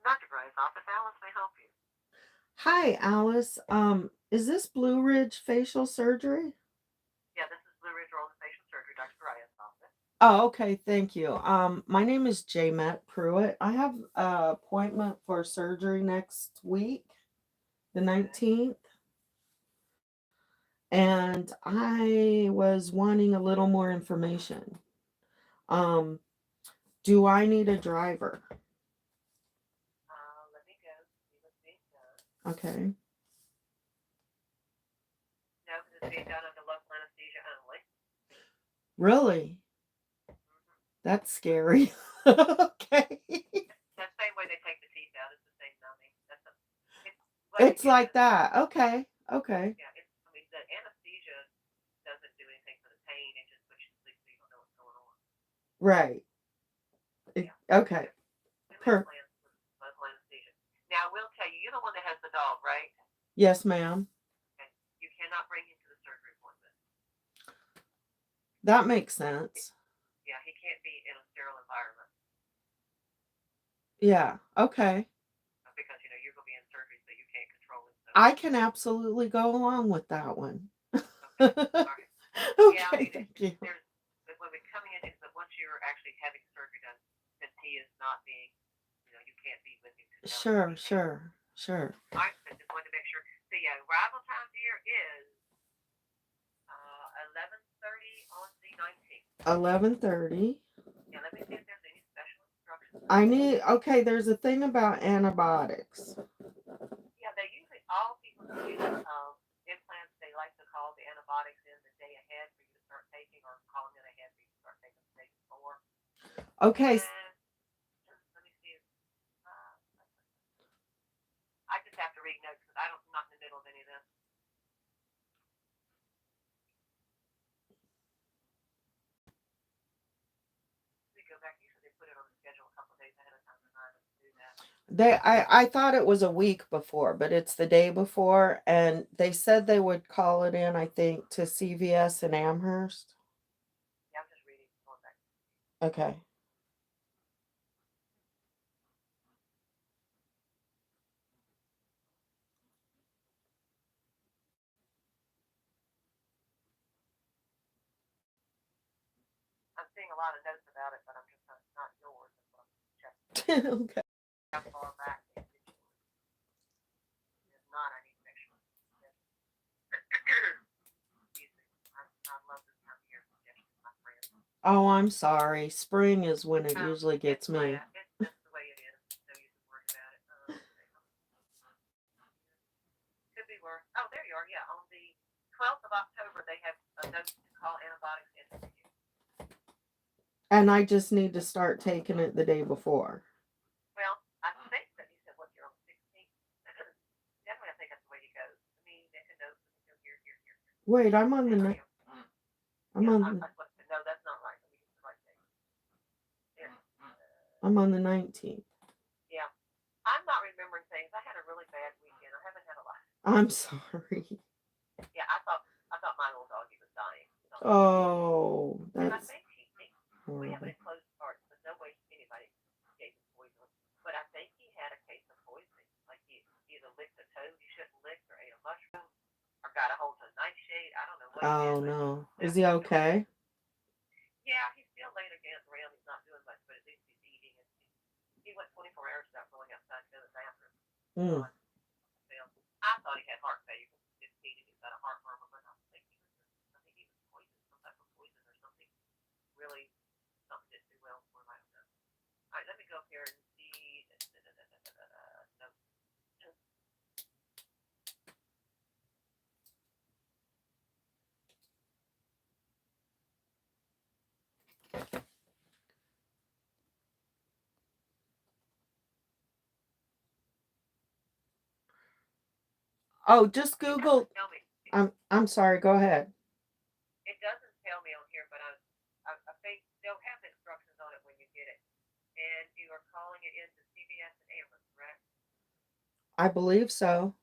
Dr. Bray's office, Alice may help you. Hi, Alice. Is this Blue Ridge Facial Surgery? Yeah, this is Blue Ridge Oral and Facial Surgery, Dr. Bray's office. Oh, okay, thank you. My name is Jamet Pruitt. I have an appointment for surgery next week, the 19th. And I was wanting a little more information. Do I need a driver? Let me go see what's being done. Okay. No, because it's being done under local anesthesia only. Really? That's scary. Okay. That same way they take the teeth out, it's the same numbing. It's like that. Okay. Okay. Yeah, I mean, the anesthesia doesn't do anything for the pain. It just puts you to sleep so you don't know what's going on. Right. Okay. Local anesthesia. Now, I will tell you, you're the one that has the dog, right? Yes, ma'am. Okay. You cannot bring him to the surgery appointment. That makes sense. Yeah, he can't be in a sterile environment. Yeah. Okay. Because, you're going to be in surgery, so you can't control him. So. I can absolutely go along with that one. Okay. All right. Okay, Yeah, I mean, thank you. When we're coming in, is that once you're actually having surgery done, since he is not being, you can't be with him. Sure. All right, so just wanted to make sure. So yeah, arrival time here is 11:30 on the 19th. 11:30. Yeah, let me see if there's any special instructions. Okay, there's a thing about antibiotics. Yeah, they usually, all people who use implants, they like to call the antibiotics in the day ahead for you to start taking, or call them in ahead for you to start taking the day before. Okay. Let me see if, I just have to read notes because I'm not in the middle of any of this. Go back. Usually they put it on the schedule a couple of days ahead of time, and I don't do that. I thought it was a week before, but it's the day before, and they said they would call it in, I think, to CVS in Amherst. Yeah, I'm just reading. Going back. Okay. I'm seeing a lot of notes about it, but I'm just not yours. Okay. How far back is it? If not, I need to make sure. Excuse me. I love this time of year suggestions, my friend. Oh, I'm sorry. Spring is when it usually gets me. It's just the way it is. No use in worrying about it. Could be worse. Oh, there you are. Yeah, on the 12th of October, they have a note to call antibiotics in for you. And I just need to start taking it the day before. Well, I think that you said, what, you're on the 16th? Definitely, I think that's the way it goes. I mean, they can note, here. Wait, I'm on the I'm Yeah, on. no, that's not right. Let me get the right date. Here. I'm on the 19th. Yeah, I'm not remembering things. I had a really bad weekend. I haven't had a lot. I'm sorry. Yeah, I thought my little doggy was dying. So, Oh, and I that's think we have horrible. it in closed parts, but no way anybody gave him poison. But I think he had a case of poisoning. Like he either licked a toad he shouldn't lick, or ate a mushroom, or got a hold of a nightshade. I don't know what he did. Oh But no. Is he okay? yeah, he's still laying again around. He's not doing much, but at least he's eating. And he went 24 hours without going outside to go to the bathroom. Mm. I thought he had heart failure. Just eating. He's got a heart murmur, but I think he was poisoned, some type of poison or something. Really, something didn't do well for him. I don't know. All right, let me go up here and see. No. Oh, just Google. Tell me. I'm sorry. Go ahead. It doesn't tell me on here, but I think they'll have the instructions on it when you get it. And you are calling it into CVS and Amherst, correct? I believe so.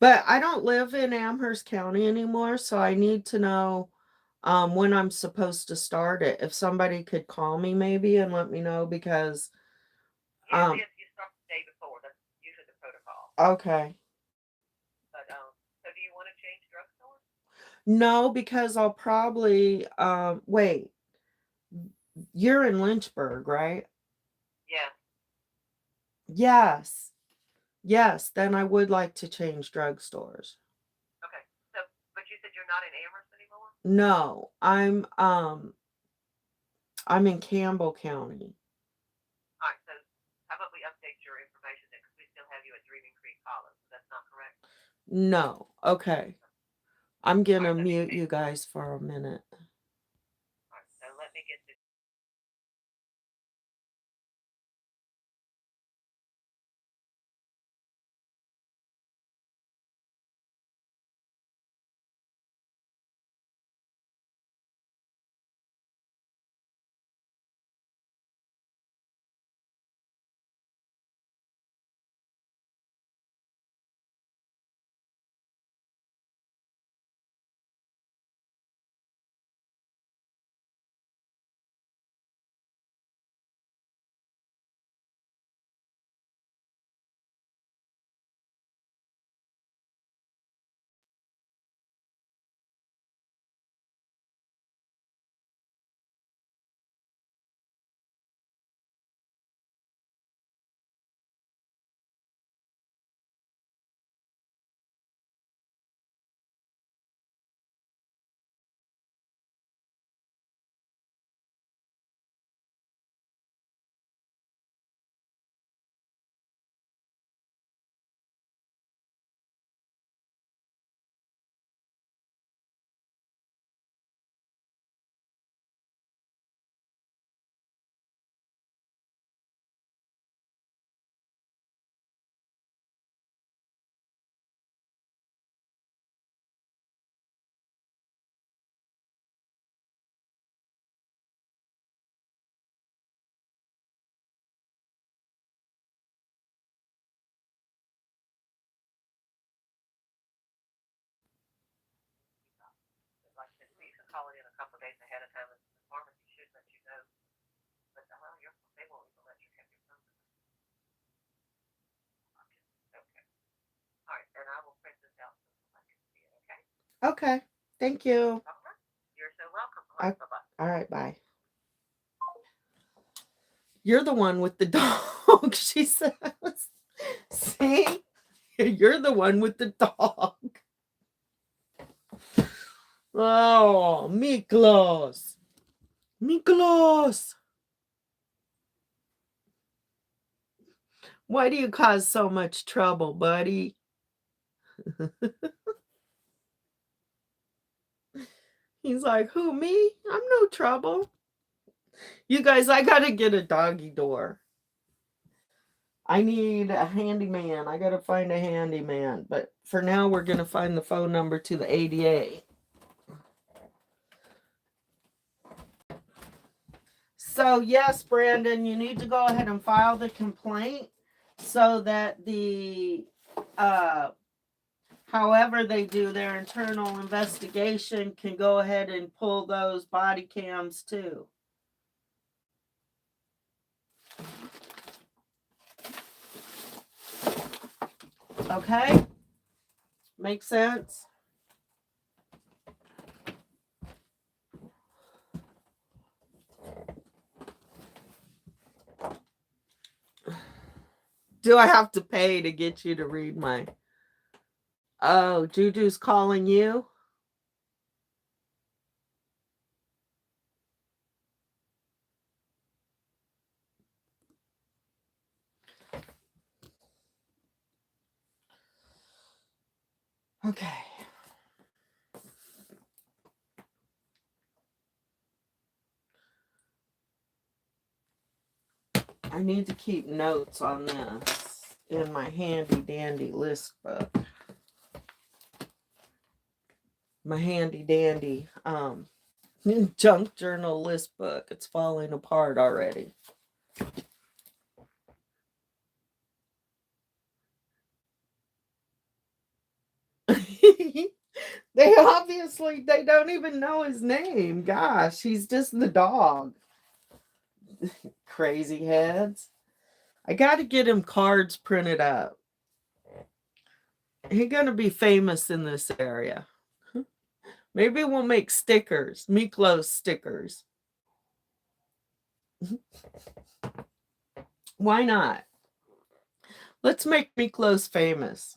But I don't live in Amherst County anymore, so I need to know when I'm supposed to start it. If somebody could call me maybe and let me know, because Yes, you start the day before. That's usually the protocol. okay. But so do you want to change drugstores? No, because I'll probably wait. You're in Lynchburg, right? Yeah. Yes. Yes, then I would like to change drugstores. Okay. So, but you said you're not in Amherst anymore? No, I'm in Campbell County. All right. So, how about we update your information then, because we still have you at Dreaming Creek Hollow. So that's not correct. No. Okay. I'm gonna Alright, mute you guys for a minute. All right. So let me get this. Like I said, we can call it in a couple of days ahead of time, and the pharmacy should let you know. But they won't even let you have your phone number. Okay. All right, and I will print this out so I can see it. Okay. Okay. Thank you. All right. You're so welcome. All right, bye-bye. All right, bye. You're the one with the dog, she says. See? You're the one with the dog. Oh, Miklos. Miklos. Why do you cause so much trouble, buddy? He's like, who, me? I'm no trouble. You guys, I gotta get a doggy door. I need a handyman. I gotta find a handyman. But for now, we're gonna find the phone number to the ADA. So yes, Brandon, you need to go ahead and file the complaint so that the however they do their internal investigation can go ahead and pull those body cams too. Okay? Make sense? Do I have to pay to get you to read my... Oh, Juju's calling you? Okay. I need to keep notes on this in my handy dandy list book. My handy dandy junk journal list book. It's falling apart already. They don't even know his name. Gosh, he's just the dog. Crazy heads. I got to get him cards printed up. He's gonna be famous in this area. Maybe we'll make stickers, Miklos stickers. Why not? Let's make Miklos famous.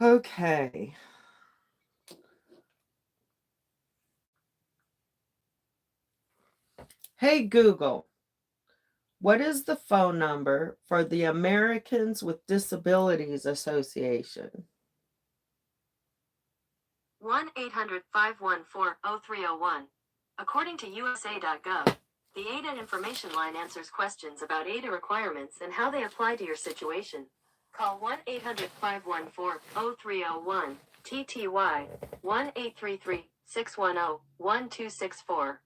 Okay. Hey Google, what is the phone number for the Americans with Disabilities Association? 1-800-514-0301. According to USA.gov, the ADA information line answers questions about ADA requirements and how they apply to your situation. Call 1-800-514-0301, TTY, 1-833-610-1264.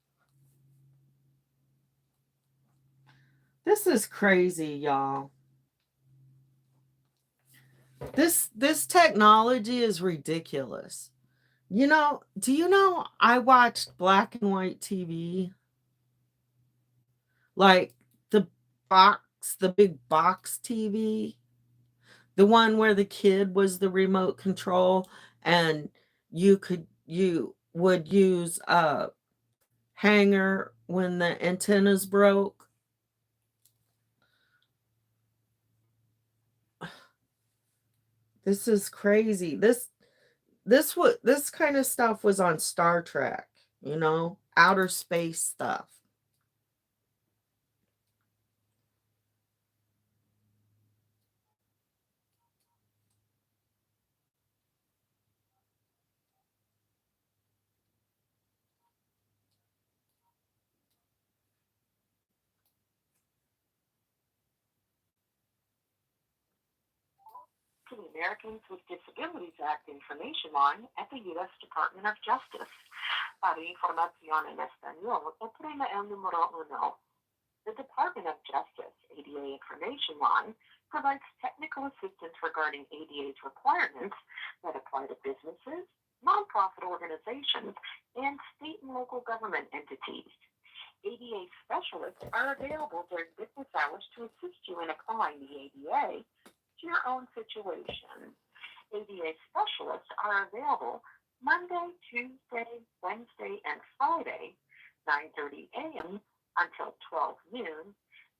This is crazy, y'all. This technology is ridiculous. You know, do you know I watched black and white TV? Like the big box TV. The one where the kid was the remote control and you would use a hanger when the antennas broke. This is crazy. This kind of stuff was on Star Trek, you know, outer space stuff. To the Americans with Disabilities Act information line at the U.S. Department of Justice. Para información en español, oprima el número 1. The Department of Justice ADA information line provides technical assistance regarding ADA's requirements that apply to businesses, nonprofit organizations, and state and local government entities. ADA specialists are available during business hours to assist you in applying the ADA to your own situation. ADA specialists are available Monday, Tuesday, Wednesday, and Friday, 9:30 a.m. until 12 noon,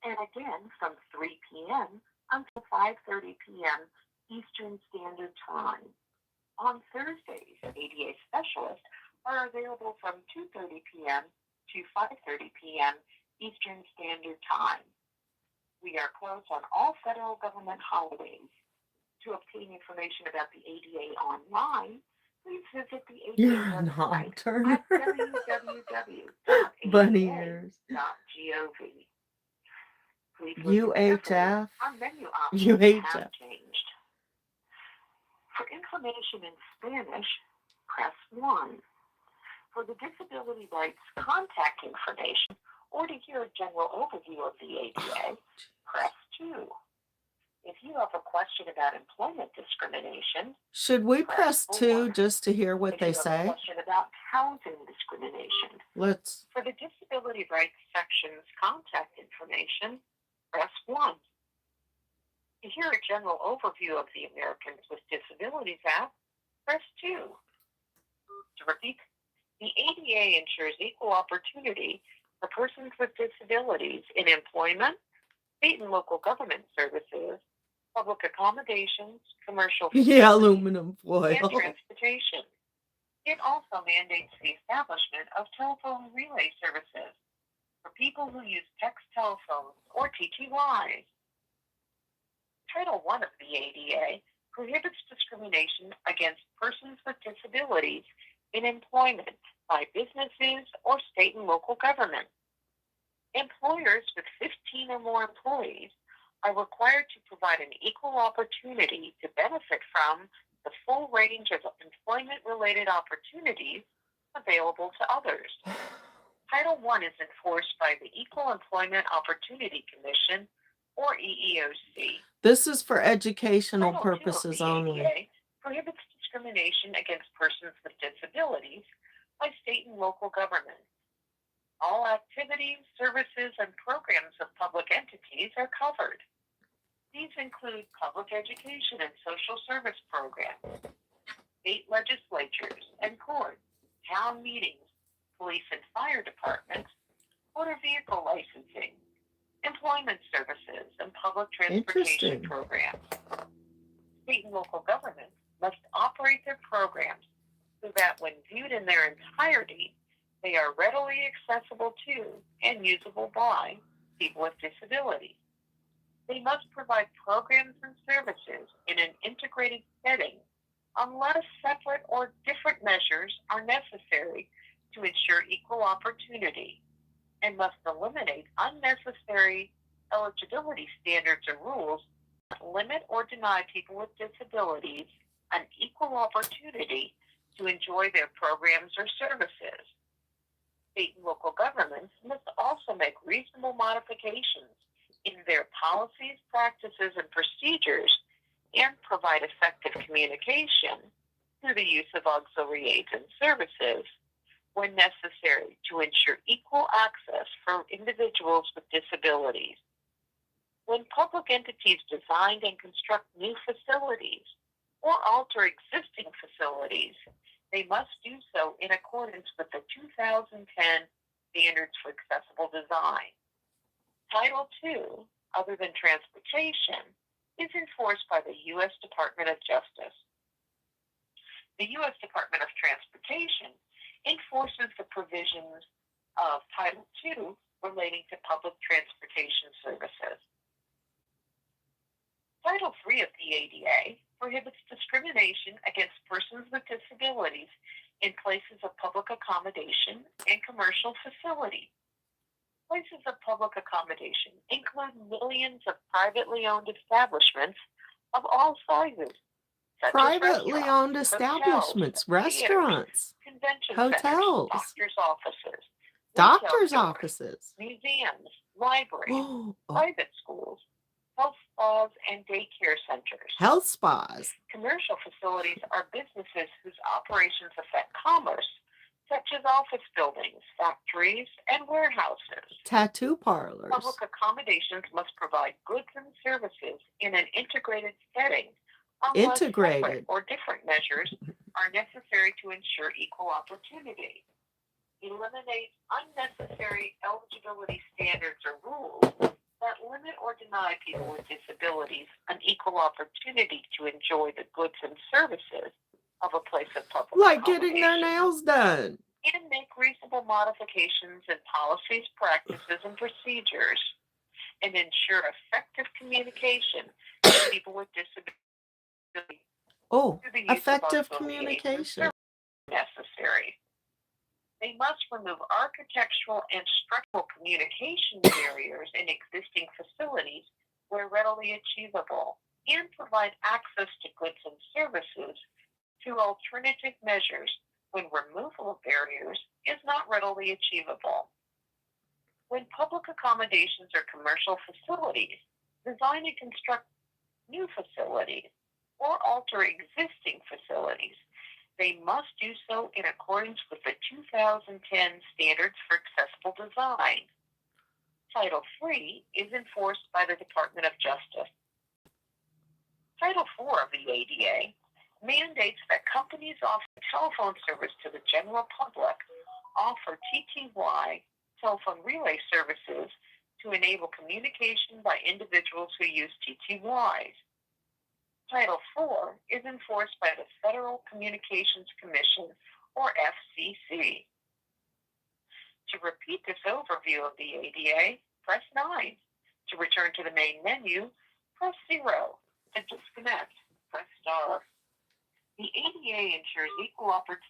and again from 3 p.m. until 5:30 p.m. Eastern Standard Time. On Thursdays, ADA specialists are available from 2:30 p.m. to 5:30 p.m. Eastern Standard Time. We are closed on all federal government holidays. To obtain information about the ADA online, please visit the ADA You're website not Turner. at www.ada.gov. Bunny ears. Please listen carefully. UHF. Our menu options have UHF. changed. For information in Spanish, press 1. For the disability rights contact information or to hear a general overview of the ADA, press 2. If you have a question about employment discrimination, Should we press press 2 4. just to hear what If they you have a say? question about housing discrimination, Let's. for the disability rights section's contact information, press 1. To hear a general overview of the Americans with Disabilities Act, press 2. To repeat, the ADA ensures equal opportunity for persons with disabilities in employment, state and local government services, public accommodations, commercial Yeah, facilities, aluminum and foil. transportation. It also mandates the establishment of telephone relay services for people who use text telephones or TTYs. Title I of the ADA prohibits discrimination against persons with disabilities in employment by businesses or state and local government. Employers with 15 or more employees are required to provide an equal opportunity to benefit from the full range of employment-related opportunities available to others. Title I is enforced by the Equal Employment Opportunity Commission, or EEOC. This is for educational Title II of purposes the only. ADA prohibits discrimination against persons with disabilities by state and local government. All activities, services, and programs of public entities are covered. These include public education and social service programs, state legislatures and courts, town meetings, police and fire departments, motor vehicle licensing, employment services, and public transportation Interesting. programs. State and local governments must operate their programs so that when viewed in their entirety, they are readily accessible to and usable by people with disabilities. They must provide programs and services in an integrated setting unless separate or different measures are necessary to ensure equal opportunity, and must eliminate unnecessary eligibility standards or rules that limit or deny people with disabilities an equal opportunity to enjoy their programs or services. State and local governments must also make reasonable modifications in their policies, practices, and procedures, and provide effective communication through the use of auxiliary aids and services when necessary to ensure equal access for individuals with disabilities. When public entities design and construct new facilities or alter existing facilities, they must do so in accordance with the 2010 Standards for Accessible Design. Title II, other than transportation, is enforced by the U.S. Department of Justice. The U.S. Department of Transportation enforces the provisions of Title II relating to public transportation services. Title III of the ADA prohibits discrimination against persons with disabilities in places of public accommodation and commercial facilities. Places of public accommodation include millions of privately owned establishments of all sizes, such Privately as owned hotels, establishments, theaters, restaurants, convention hotels, centers, doctors' offices, doctors' retail stores, offices. museums, libraries, Oh, private schools, health spas, and daycare centers. health spas, Commercial facilities are businesses whose operations affect commerce, such as office buildings, factories, and warehouses. tattoo parlors. Public accommodations must provide goods and services in an integrated setting unless separate Integrated. or different measures are necessary to ensure equal opportunity. Eliminate unnecessary eligibility standards or rules that limit or deny people with disabilities an equal opportunity to enjoy the goods and services of a place of public Like getting their accommodation. nails done. And make reasonable modifications in policies, practices, and procedures, and ensure effective communication to people with disabilities Oh, through the use effective of auxiliary aids and communication. services necessary. They must remove architectural and structural communication barriers in existing facilities where readily achievable, and provide access to goods and services through alternative measures when removal of barriers is not readily achievable. When public accommodations or commercial facilities design and construct new facilities or alter existing facilities, they must do so in accordance with the 2010 Standards for Accessible Design. Title III is enforced by the Department of Justice. Title IV of the ADA mandates that companies offering telephone service to the general public offer TTY telephone relay services to enable communication by individuals who use TTYs. Title IV is enforced by the Federal Communications Commission, or FCC. To repeat this overview of the ADA, press 9. To return to the main menu, press 0. To disconnect, press star. The ADA ensures equal opportunity.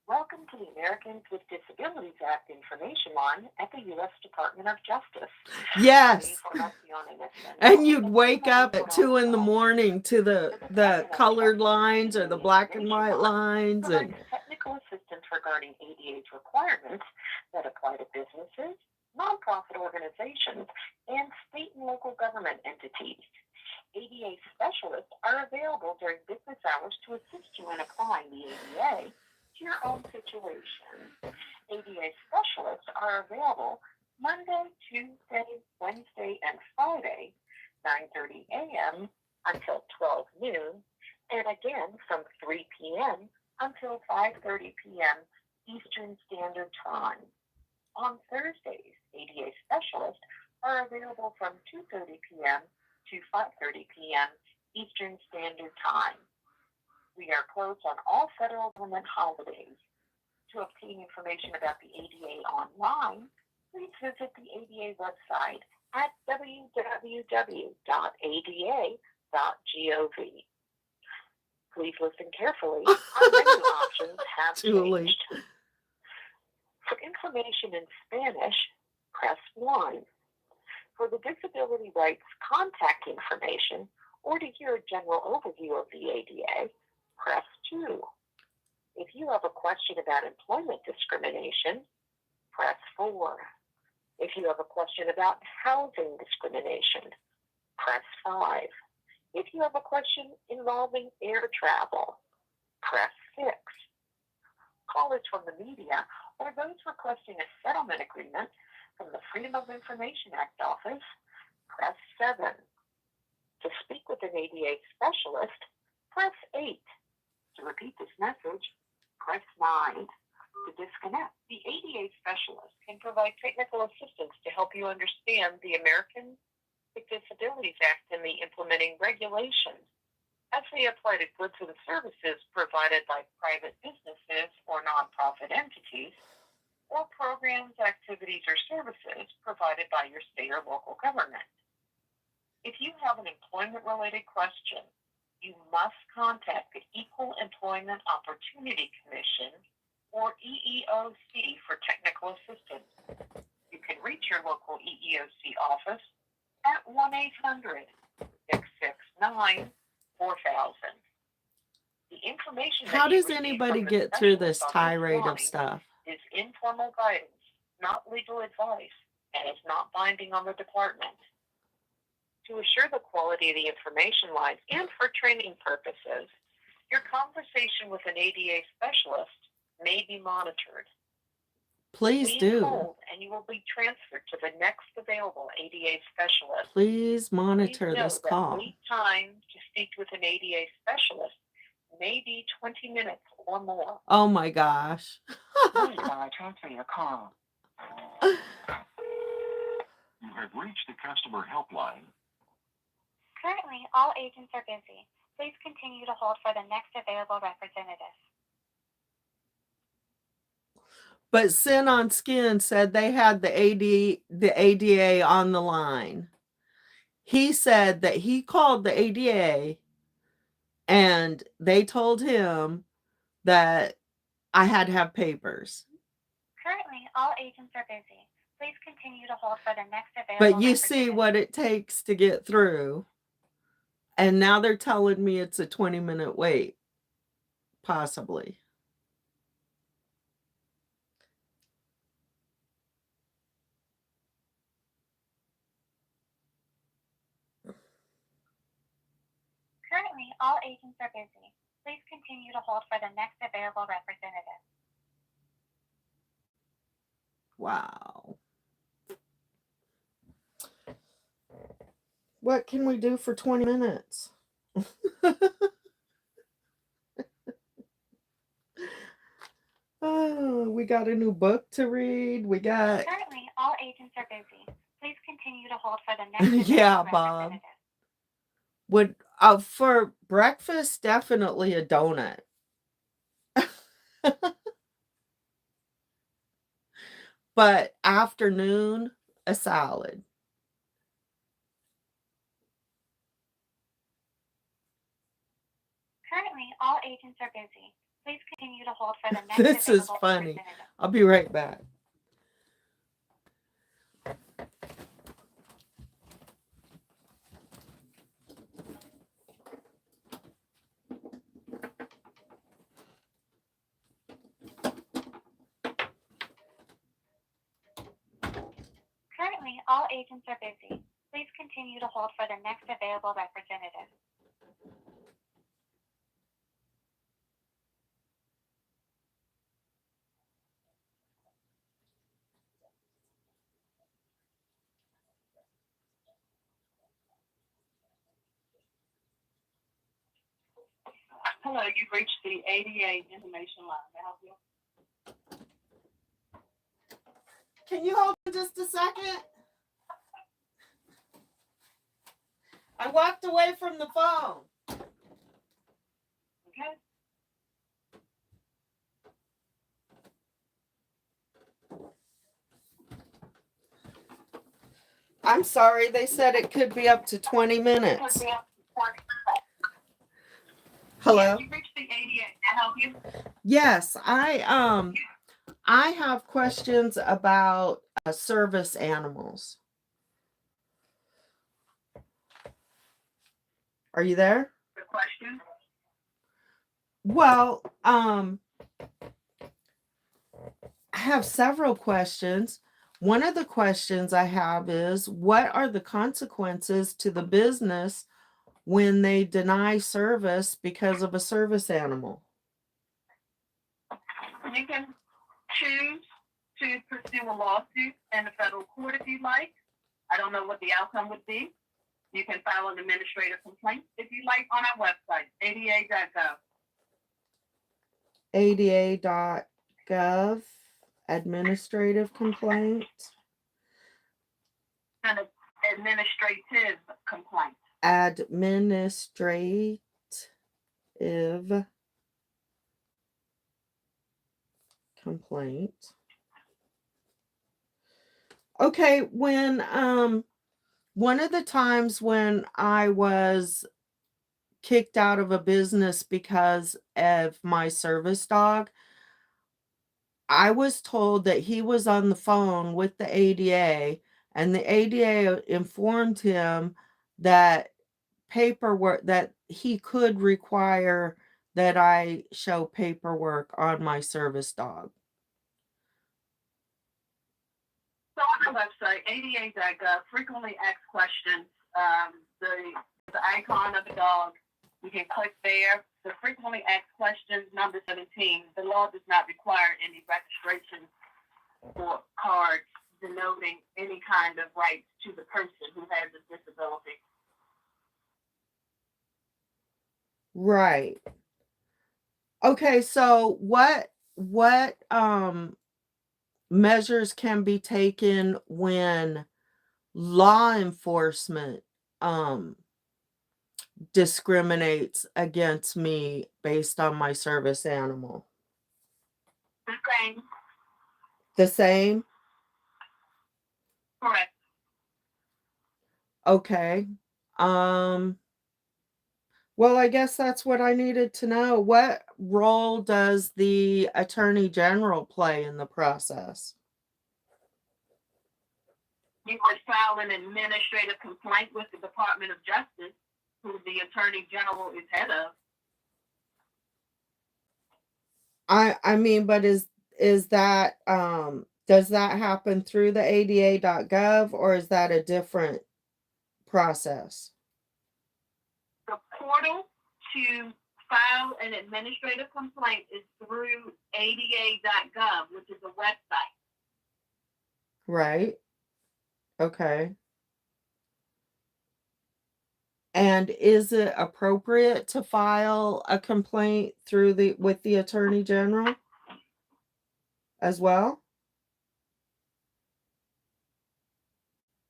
Welcome to the Americans with Disabilities Act information line at the U.S. Department of Justice. Yes. And you'd wake up at 2 a.m. to the colored lines or the black and white lines. And technical assistance regarding ADA's requirements that apply to businesses, nonprofit organizations, and state and local government entities. ADA specialists are available during business hours to assist you in applying the ADA to your own situation. ADA specialists are available Monday, Tuesday, Wednesday, and Friday, 9:30 a.m. until 12 noon, and again from 3 p.m. until 5:30 p.m. Eastern Standard Time. On Thursdays, ADA specialists are available from 2:30 p.m. to 5:30 p.m. Eastern Standard Time. We are closed on all federal government holidays. To obtain information about the ADA online, please visit the ADA website at www.ada.gov. Please listen carefully. Our menu options have Julie. changed. For information in Spanish, press 1. For the disability rights contact information or to hear a general overview of the ADA, press 2. If you have a question about employment discrimination, press 4. If you have a question about housing discrimination, press 5. If you have a question involving air travel, press 6. Callers from the media or those requesting a settlement agreement from the Freedom of Information Act office, press 7. To speak with an ADA specialist, press 8. To repeat this message, press 9. To disconnect, the ADA specialist can provide technical assistance to help you understand the Americans with Disabilities Act and the implementing regulations as they apply to goods and services provided by private businesses or nonprofit entities, or programs, activities, or services provided by your state or local government. If you have an employment-related question, you must contact the Equal Employment Opportunity Commission, or EEOC, for technical assistance. You can reach your local EEOC office at 1-800-669-4000. The information how that you does receive anybody from the get through this specialist on tirade of line stuff? is informal guidance, not legal advice, and is not binding on the department. To assure the quality of the information lines and for training purposes, your conversation with an ADA specialist may be monitored. Please do. Hold, and you will be transferred to the next available ADA specialist. Please monitor Please this know call. that wait time to speak with an ADA specialist may be 20 minutes or more. Oh my gosh. Please transfer your call. You have reached the customer helpline. Currently, all agents are busy. Please continue to hold for the next available representative. But Sin on Skin said they had the ADA on the line. He said that he called the ADA and they told him that I had to have papers. Currently, all agents are busy. Please continue to hold for the next available But you see what it takes to get through. And now they're telling me it's a 20-minute wait. Possibly. all agents are busy. Please continue to hold for the next available representative. Wow. What can we do for 20 minutes? Oh, we got a new book to read. We got Currently, all agents are busy. Please continue to hold for the next available yeah, Bob. representative. Would for breakfast definitely a donut. But afternoon a salad. Currently, all agents are busy. Please continue to hold for the next This is available funny. representative. I'll be right back. Currently, all agents are busy. Please continue to hold for the next available representative. Hello, you've reached the ADA information line. May I help you? Can you hold on just a second? I walked away from the phone. Okay. I'm sorry, they said it could be up to 20 minutes. Hello? You've reached the ADA. May I help you? Yes, I have questions about service animals. Are you there? The question? Well, I have several questions. One of the questions I have is, what are the consequences to the business when they deny service because of a service animal? You can choose to pursue a lawsuit in the federal court if you'd like. I don't know what the outcome would be. You can file an administrative complaint if you'd like on our website, ada.gov. ADA.gov, administrative complaint. An administrative complaint. Administrative complaint. Okay, when one of the times when I was kicked out of a business because of my service dog, I was told that he was on the phone with the ADA, and the ADA informed him that paperwork, that he could require that I show paperwork on my service dog. So on the website, ada.gov, frequently asked questions, the icon of the dog, you can click there. The frequently asked questions, number 17, the law does not require any registration or cards denoting any kind of rights to the person who has a disability. Right. Okay, so what measures can be taken when law enforcement discriminates against me based on my service animal? Okay, The same? correct. Okay. Well, I guess that's what I needed to know. What role does the Attorney General play in the process? You would file an administrative complaint with the Department of Justice, who the Attorney General is head of. I mean, but is that does that happen through the ada.gov, or is that a different process? The portal to file an administrative complaint is through ada.gov, which is a website. Right. Okay. And is it appropriate to file a complaint with the Attorney General as well?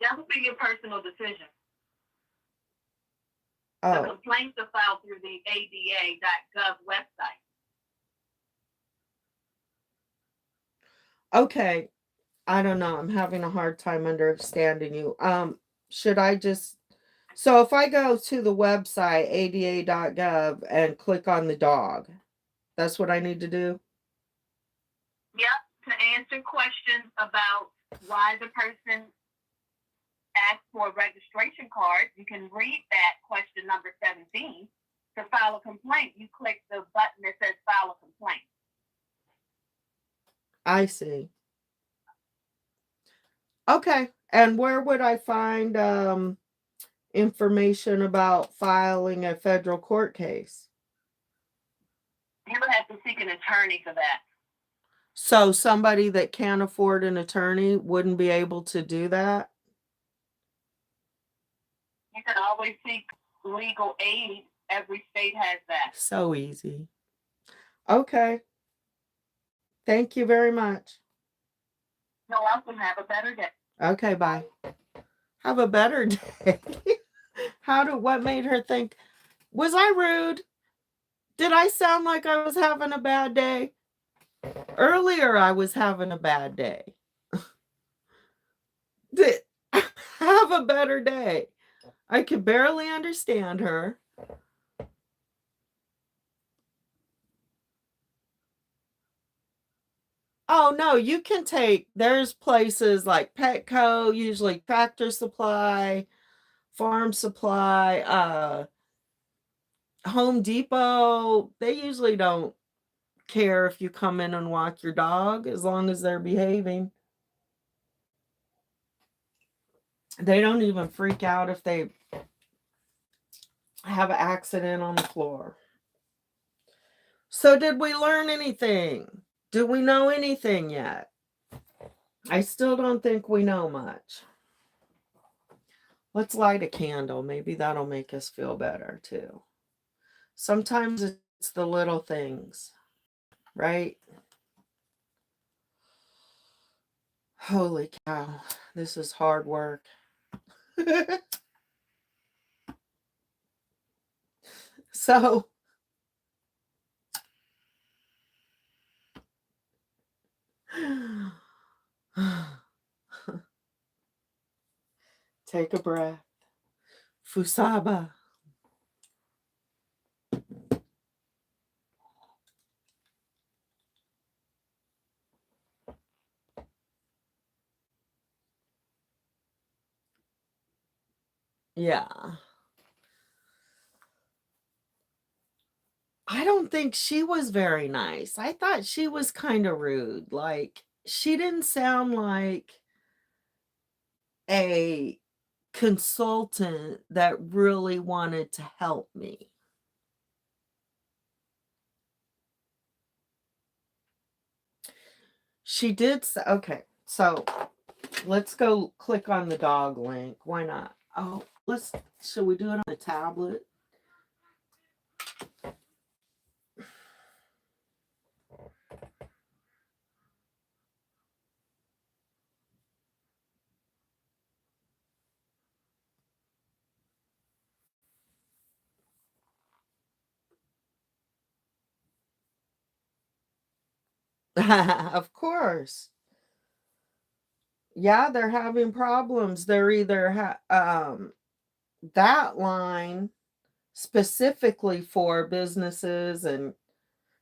That would be your personal decision. The Oh, complaints are filed through the ada.gov website. okay. I don't know. I'm having a hard time understanding you. Should I just, so if I go to the website, ada.gov, and click on the dog, that's what I need to do? Yep, to answer questions about why the person asked for a registration card, you can read that question number 17. To file a complaint, you click the button that says file a complaint. I see. Okay. And where would I find information about filing a federal court case? You would have to seek an attorney for that. So somebody that can't afford an attorney wouldn't be able to do that? You can always seek legal aid. Every state has that. So easy. Okay. Thank you very much. You're welcome. Have a better day. Okay, bye. Have a better day. What made her think, was I rude? Did I sound like I was having a bad day? Earlier, I was having a bad day. Have a better day. I could barely understand her. Oh, no, you can there's places like Petco, usually Tractor Supply, Farm Supply, Home Depot. They usually don't care if you come in and walk your dog as long as they're behaving. They don't even freak out if they have an accident on the floor. So did we learn anything? Do we know anything yet? I still don't think we know much. Let's light a candle. Maybe that'll make us feel better too. Sometimes it's the little things, right? Holy cow, this is hard work. So, take a breath. Fusaba. Yeah. I don't think she was very nice. I thought she was kind of rude. Like, she didn't sound like a consultant that really wanted to help me. She did say, okay, so let's go click on the dog link. Why not? Oh, should we do it on the tablet? Of course. Yeah, they're having problems. They're either that line specifically for businesses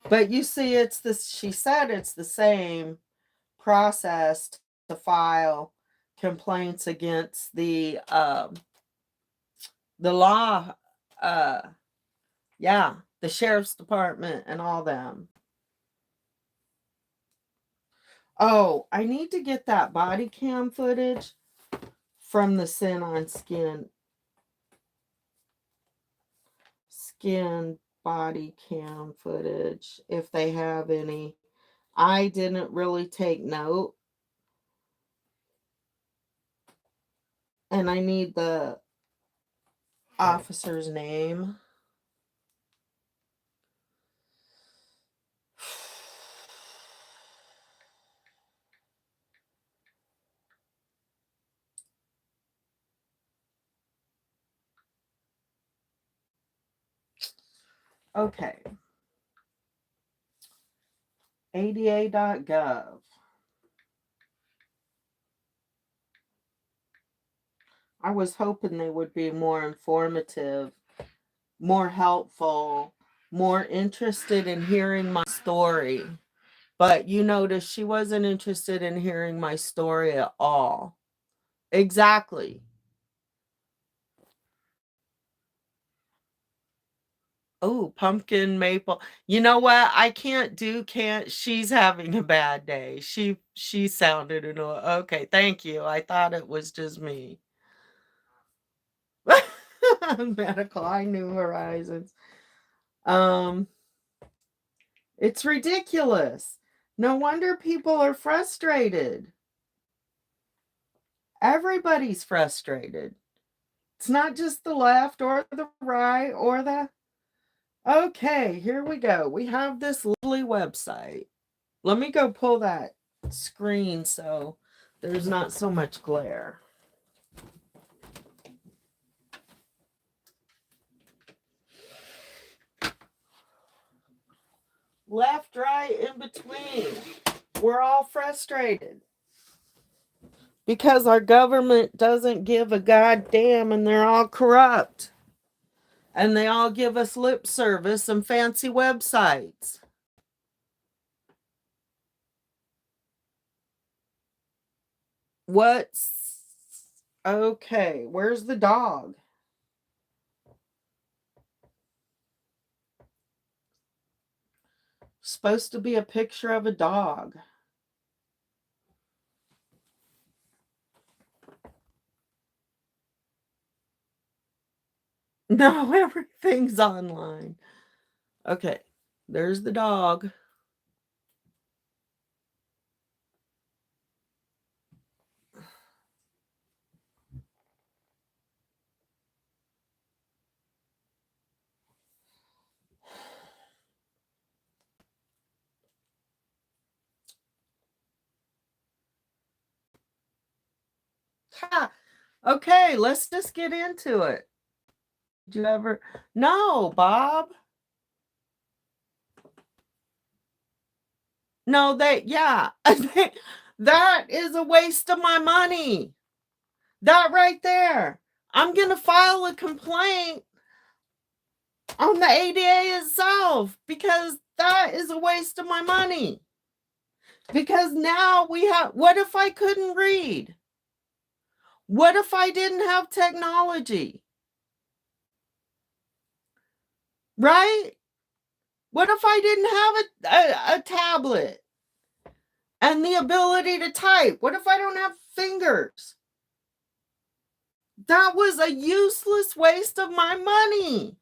but you see she said it's the same process to file complaints against the law, the sheriff's department and all them. Oh, I need to get that body cam footage from the Sin on Skin body cam footage if they have any. I didn't really take note. And I need the officer's name. Okay. ADA.gov. I was hoping they would be more informative, more helpful, more interested in hearing my story. But you notice she wasn't interested in hearing my story at all. Exactly. Oh, pumpkin maple. You know what? I can't. She's having a bad day. She sounded annoying. Okay, thank you. I thought it was just me. Medical, I New Horizons. It's ridiculous. No wonder people are frustrated. Everybody's frustrated. It's not just the left or the right or the... Okay, here we go. We have this lovely website. Let me go pull that screen so there's not so much glare. Left, right, in between. We're all frustrated because our government doesn't give a goddamn and they're all corrupt. And they all give us lip service and fancy websites. What's... Okay, where's the dog? Supposed to be a picture of a dog. No, everything's online. Okay, there's the dog. Ha! Okay, let's just get into it. Did you ever... No, Bob. No, yeah. That is a waste of my money. That right there. I'm going to file a complaint on the ADA itself because that is a waste of my money. Because now we have... What if I couldn't read? What if I didn't have technology? Right? What if I didn't have a tablet and the ability to type? What if I don't have fingers? That was a useless waste of my money.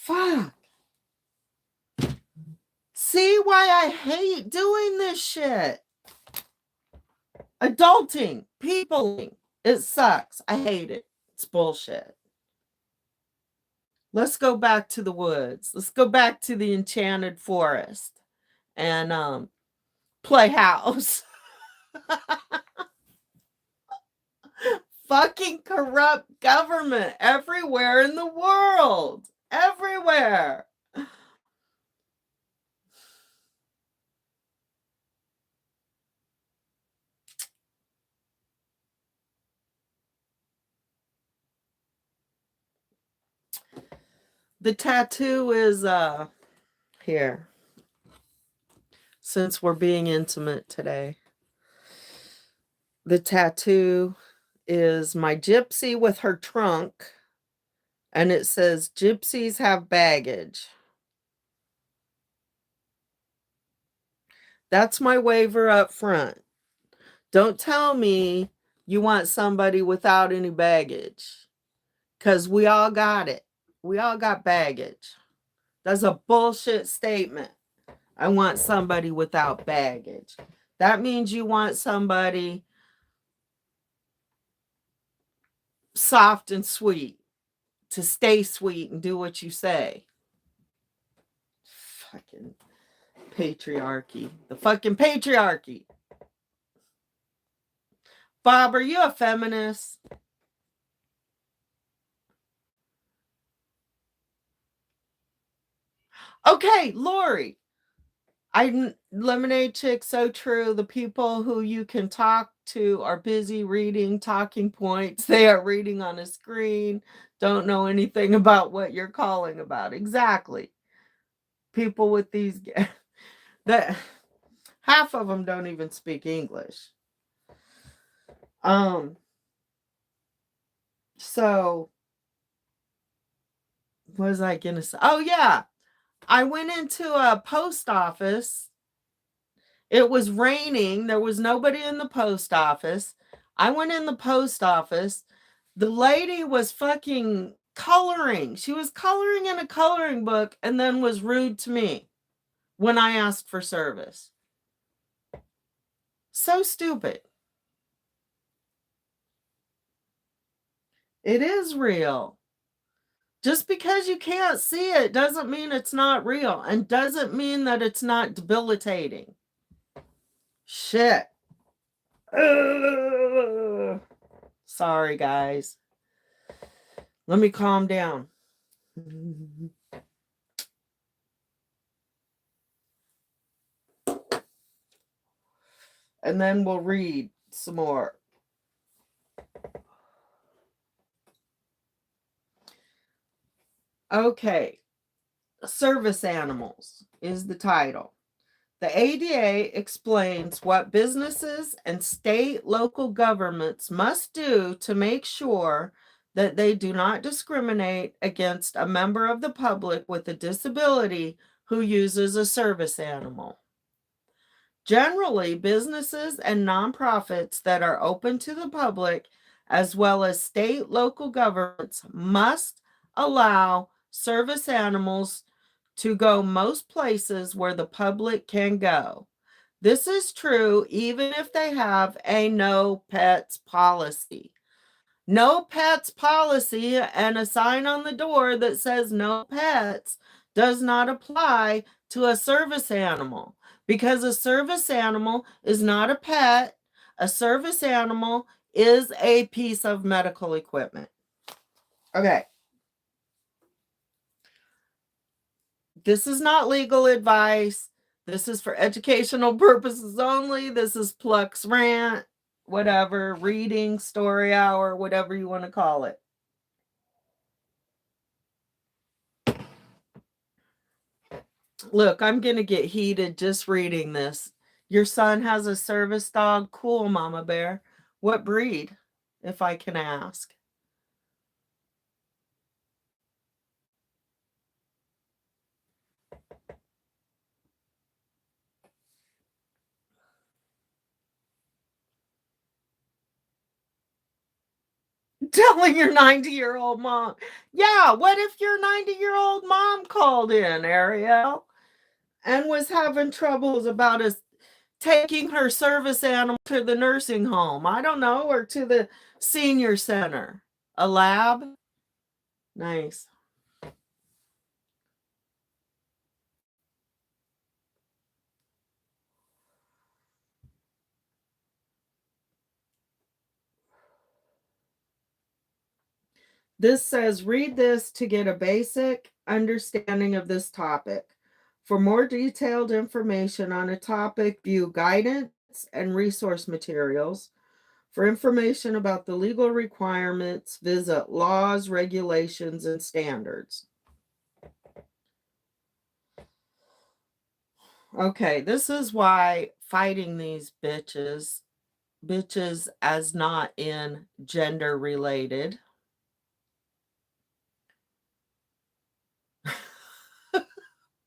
Fuck. See why I hate doing this shit? Adulting, peopling, it sucks. I hate it. It's bullshit. Let's go back to the woods. Let's go back to the enchanted forest and play house. Fucking corrupt government everywhere in the world. Everywhere. The tattoo is here. Since we're being intimate today. The tattoo is my gypsy with her trunk. And it says, gypsies have baggage. That's my waiver up front. Don't tell me you want somebody without any baggage. Because we all got it. We all got baggage. That's a bullshit statement. I want somebody without baggage. That means you want somebody soft and sweet, to stay sweet and do what you say. Fucking patriarchy. The fucking patriarchy. Bob, are you a feminist? Okay, Lori. Lemonade Chick, so true. The people who you can talk to are busy reading talking points. They are reading on a screen, don't know anything about what you're calling about. Exactly. People with these that half of them don't even speak English. So what was I gonna say? Oh yeah. I went into a post office. It was raining. There was nobody in the post office. I went in the post office. The lady was fucking coloring. She was coloring in a coloring book and then was rude to me when I asked for service. So stupid. It is real. Just because you can't see it doesn't mean it's not real and doesn't mean that it's not debilitating. Shit. Ugh. Sorry, guys. Let me calm down. And then we'll read some more. Okay. Service animals is the title. The ADA explains what businesses and state local governments must do to make sure that they do not discriminate against a member of the public with a disability who uses a service animal. Generally, businesses and nonprofits that are open to the public, as well as state local governments, must allow service animals to go most places where the public can go. This is true even if they have a no pets policy. No pets policy and a sign on the door that says no pets does not apply to a service animal, because a service animal is not a pet. A service animal is a piece of medical equipment. Okay. This is not legal advice. This is for educational purposes only. This is Pluck's rant, whatever, reading, story hour, whatever you want to call it. Look, I'm going to get heated just reading this. Your son has a service dog? Cool, Mama Bear. What breed, if I can ask? Telling your 90-year-old mom. Yeah, what if your 90-year-old mom called in, Ariel, and was having troubles about us taking her service animal to the nursing home? I don't know, or to the senior center. A lab? Nice. This says, read this to get a basic understanding of this topic. For more detailed information on a topic, view guidance and resource materials. For information about the legal requirements, visit laws, regulations, and standards. Okay, this is why fighting these bitches as not in gender related.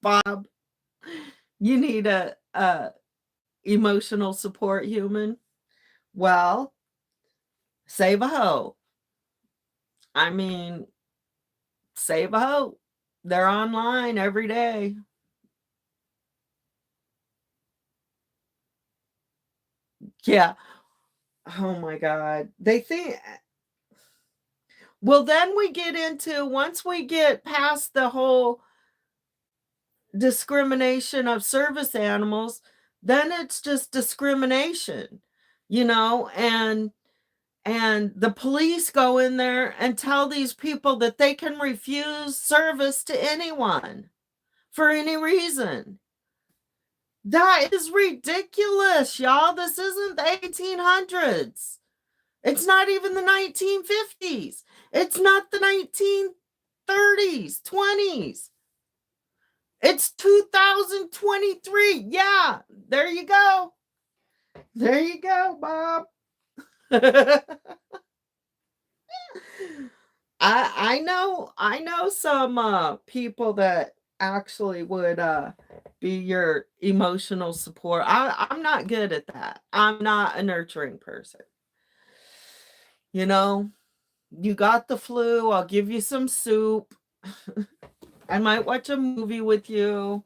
Bob, you need a emotional support human? Well, save a hoe. I mean, Save a Hope. They're online every day. Yeah. Oh my God. They think, well, then we get into, once we get past the whole discrimination of service animals, then it's just discrimination, and the police go in there and tell these people that they can refuse service to anyone for any reason. That is ridiculous, y'all. This isn't the 1800s. It's not even the 1950s. It's not the 1930s, 20s. It's 2023. Yeah, there you go. There you go, Bob. I know some people that actually would be your emotional support. I'm not good at that. I'm not a nurturing person. You got the flu, I'll give you some soup. I might watch a movie with you.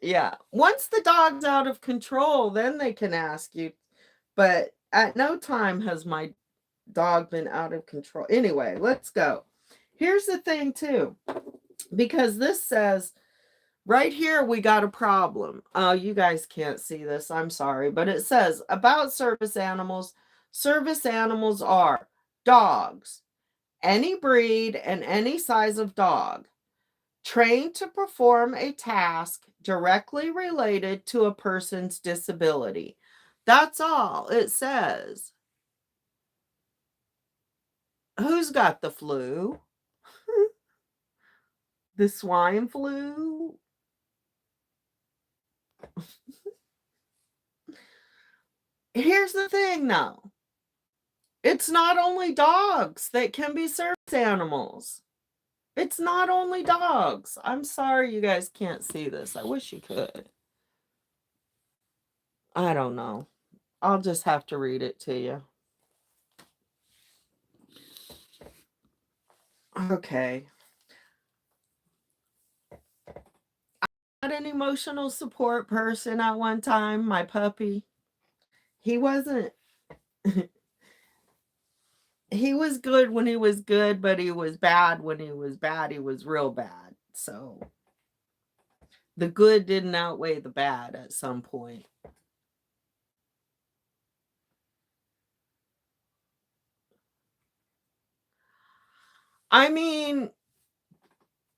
Yeah. Once the dog's out of control, then they can ask you. But at no time has my dog been out of control. Anyway, let's go. Here's the thing, too, because this says right here we got a problem. Oh, you guys can't see this. I'm sorry. But it says about service animals. Service animals are dogs, any breed and any size of dog, trained to perform a task directly related to a person's disability. That's all it says. Who's got the flu? The swine flu? Here's the thing, though. It's not only dogs that can be service animals. It's not only dogs. I'm sorry you guys can't see this. I wish you could. I don't know. I'll just have to read it to you. Okay. I had an emotional support person at one time, my puppy. He wasn't he was good when he was good, but he was bad when he was bad. He was real bad. So the good didn't outweigh the bad at some point. I mean,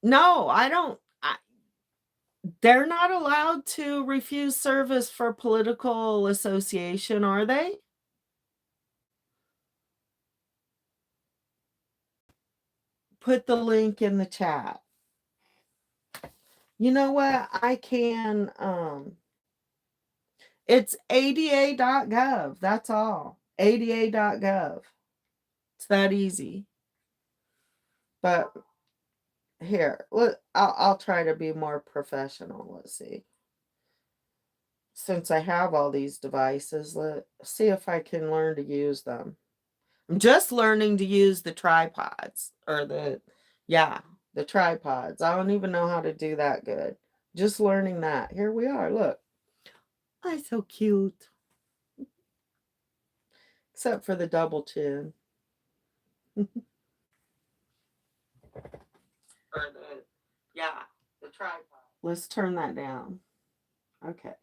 no, I don't. They're not allowed to refuse service for political association, are they? Put the link in the chat. You know what? I can, it's ada.gov. That's all. ada.gov. It's that easy. But here, I'll try to be more professional. Let's see. Since I have all these devices, let's see if I can learn to use them. I'm just learning to use the tripods or the tripods. I don't even know how to do that good. Just learning that. Here we are. Look. Oh, so cute. Except for the double chin. Or the tripod. Let's turn that down. Okay.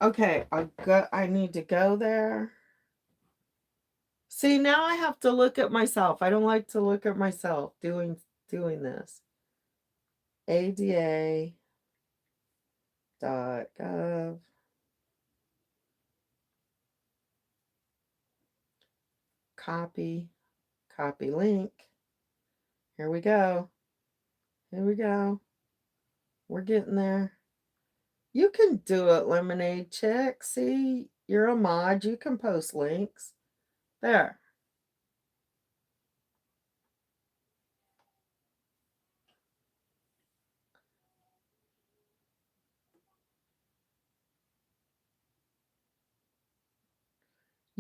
Okay, I need to go there. See, now I have to look at myself. I don't like to look at myself doing this. ada.gov. Copy link. Here we go. We're getting there. You can do it, Lemonade Chick. See, you're a mod. You can post links. There.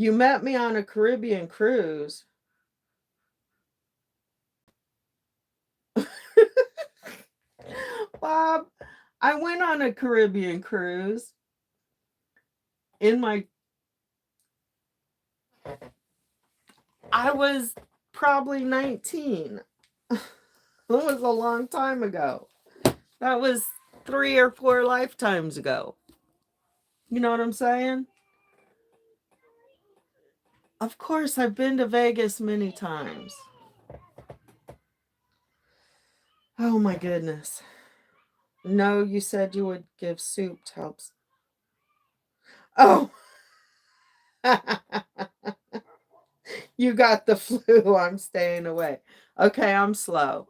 You met me on a Caribbean cruise. Bob, I went on a Caribbean cruise I was probably 19. That was a long time ago. That was 3 or 4 lifetimes ago. You know what I'm saying? Of course, I've been to Vegas many times. Oh my goodness. No, you said you would give soup to help. Oh. You got the flu. I'm staying away. Okay, I'm slow.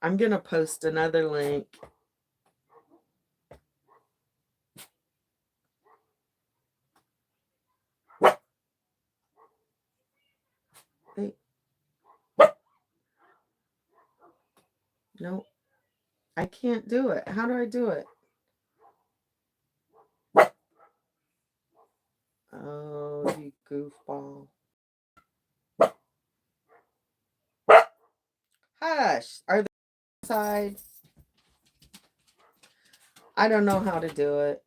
I'm gonna post another link. Wait. No, I can't do it. How do I do it? Oh, you goofball. Hush. Are they outside? I don't know how to do it.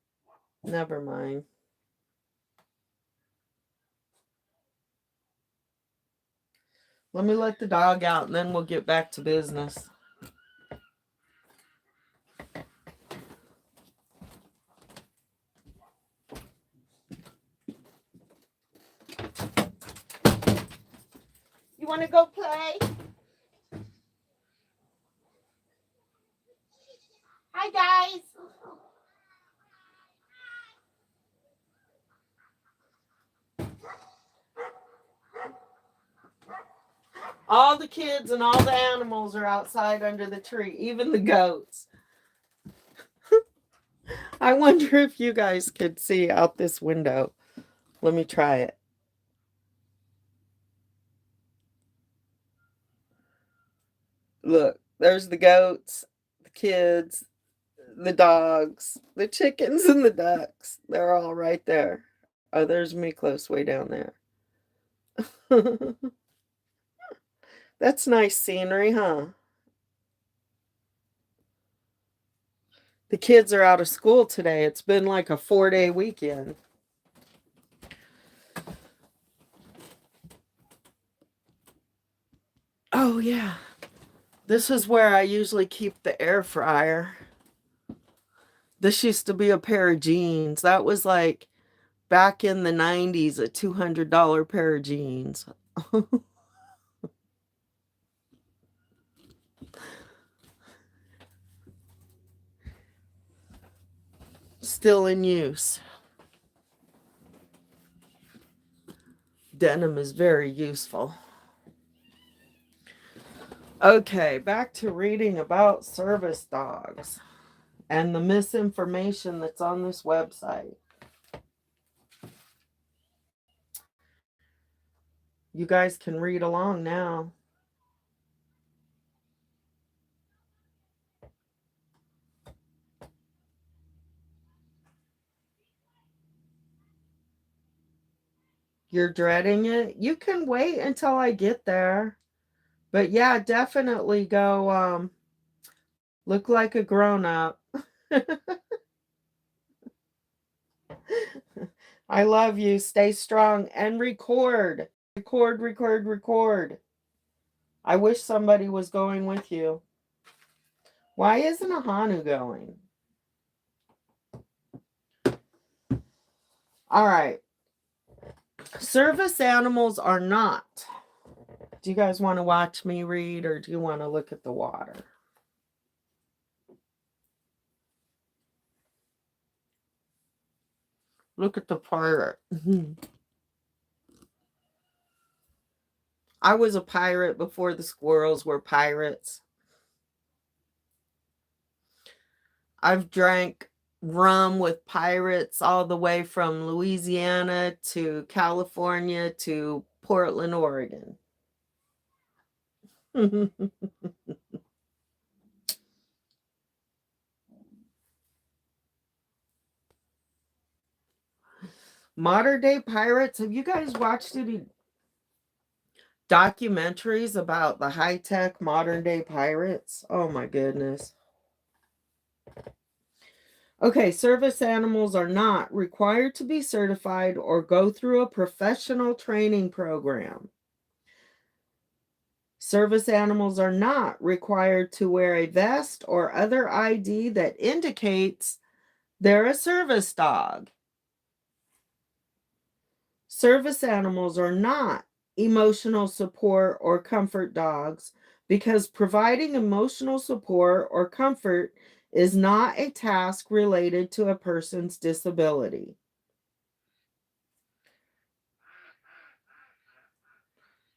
Never mind. Let me let the dog out and then we'll get back to business. You want to go play? Hi, guys. All the kids and all the animals are outside under the tree, even the goats. I wonder if you guys could see out this window. Let me try it. Look, there's the goats, the kids, the dogs, the chickens, and the ducks. They're all right there. Oh, there's me close way down there. That's nice scenery, huh? The kids are out of school today. It's been like a 4-day weekend. Oh, yeah. This is where I usually keep the air fryer. This used to be a pair of jeans. That was like back in the 90s, a $200 pair of jeans. Still in use. Denim is very useful. Okay, back to reading about service dogs and the misinformation that's on this website. You guys can read along now. You're dreading it? You can wait until I get there. But yeah, definitely go look like a grown-up. I love you. Stay strong and record. Record. I wish somebody was going with you. Why isn't a Hanu going? All right. Service animals are not. Do you guys want to watch me read or do you want to look at the water? Look at the pirate. I was a pirate before the squirrels were pirates. I've drank rum with pirates all the way from Louisiana to California to Portland, Oregon. Modern day pirates. Have you guys watched any documentaries about the high-tech modern day pirates? Oh my goodness. Okay, service animals are not required to be certified or go through a professional training program. Service animals are not required to wear a vest or other ID that indicates they're a service dog. Service animals are not emotional support or comfort dogs because providing emotional support or comfort is not a task related to a person's disability.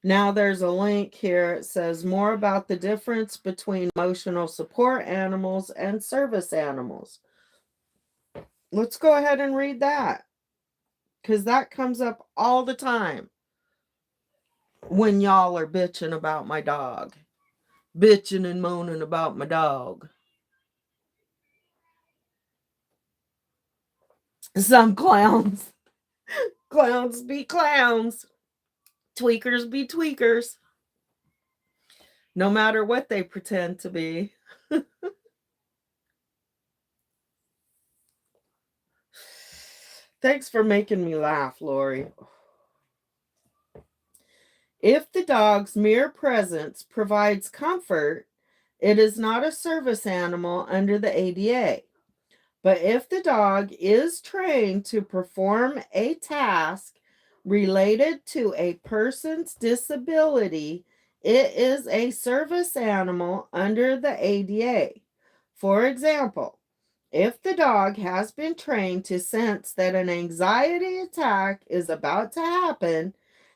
Now there's a link here. It says more about the difference between emotional support animals and service animals. Let's go ahead and read that, because that comes up all the time when y'all are bitching about my dog. Bitching and moaning about my dog. Some clowns. Clowns be clowns. Tweakers be tweakers. No matter what they pretend to be. Thanks for making me laugh, Lori. If the dog's mere presence provides comfort, it is not a service animal under the ADA. But if the dog is trained to perform a task related to a person's disability, it is a service animal under the ADA. For example, if the dog has been trained to sense that an anxiety attack is about to happen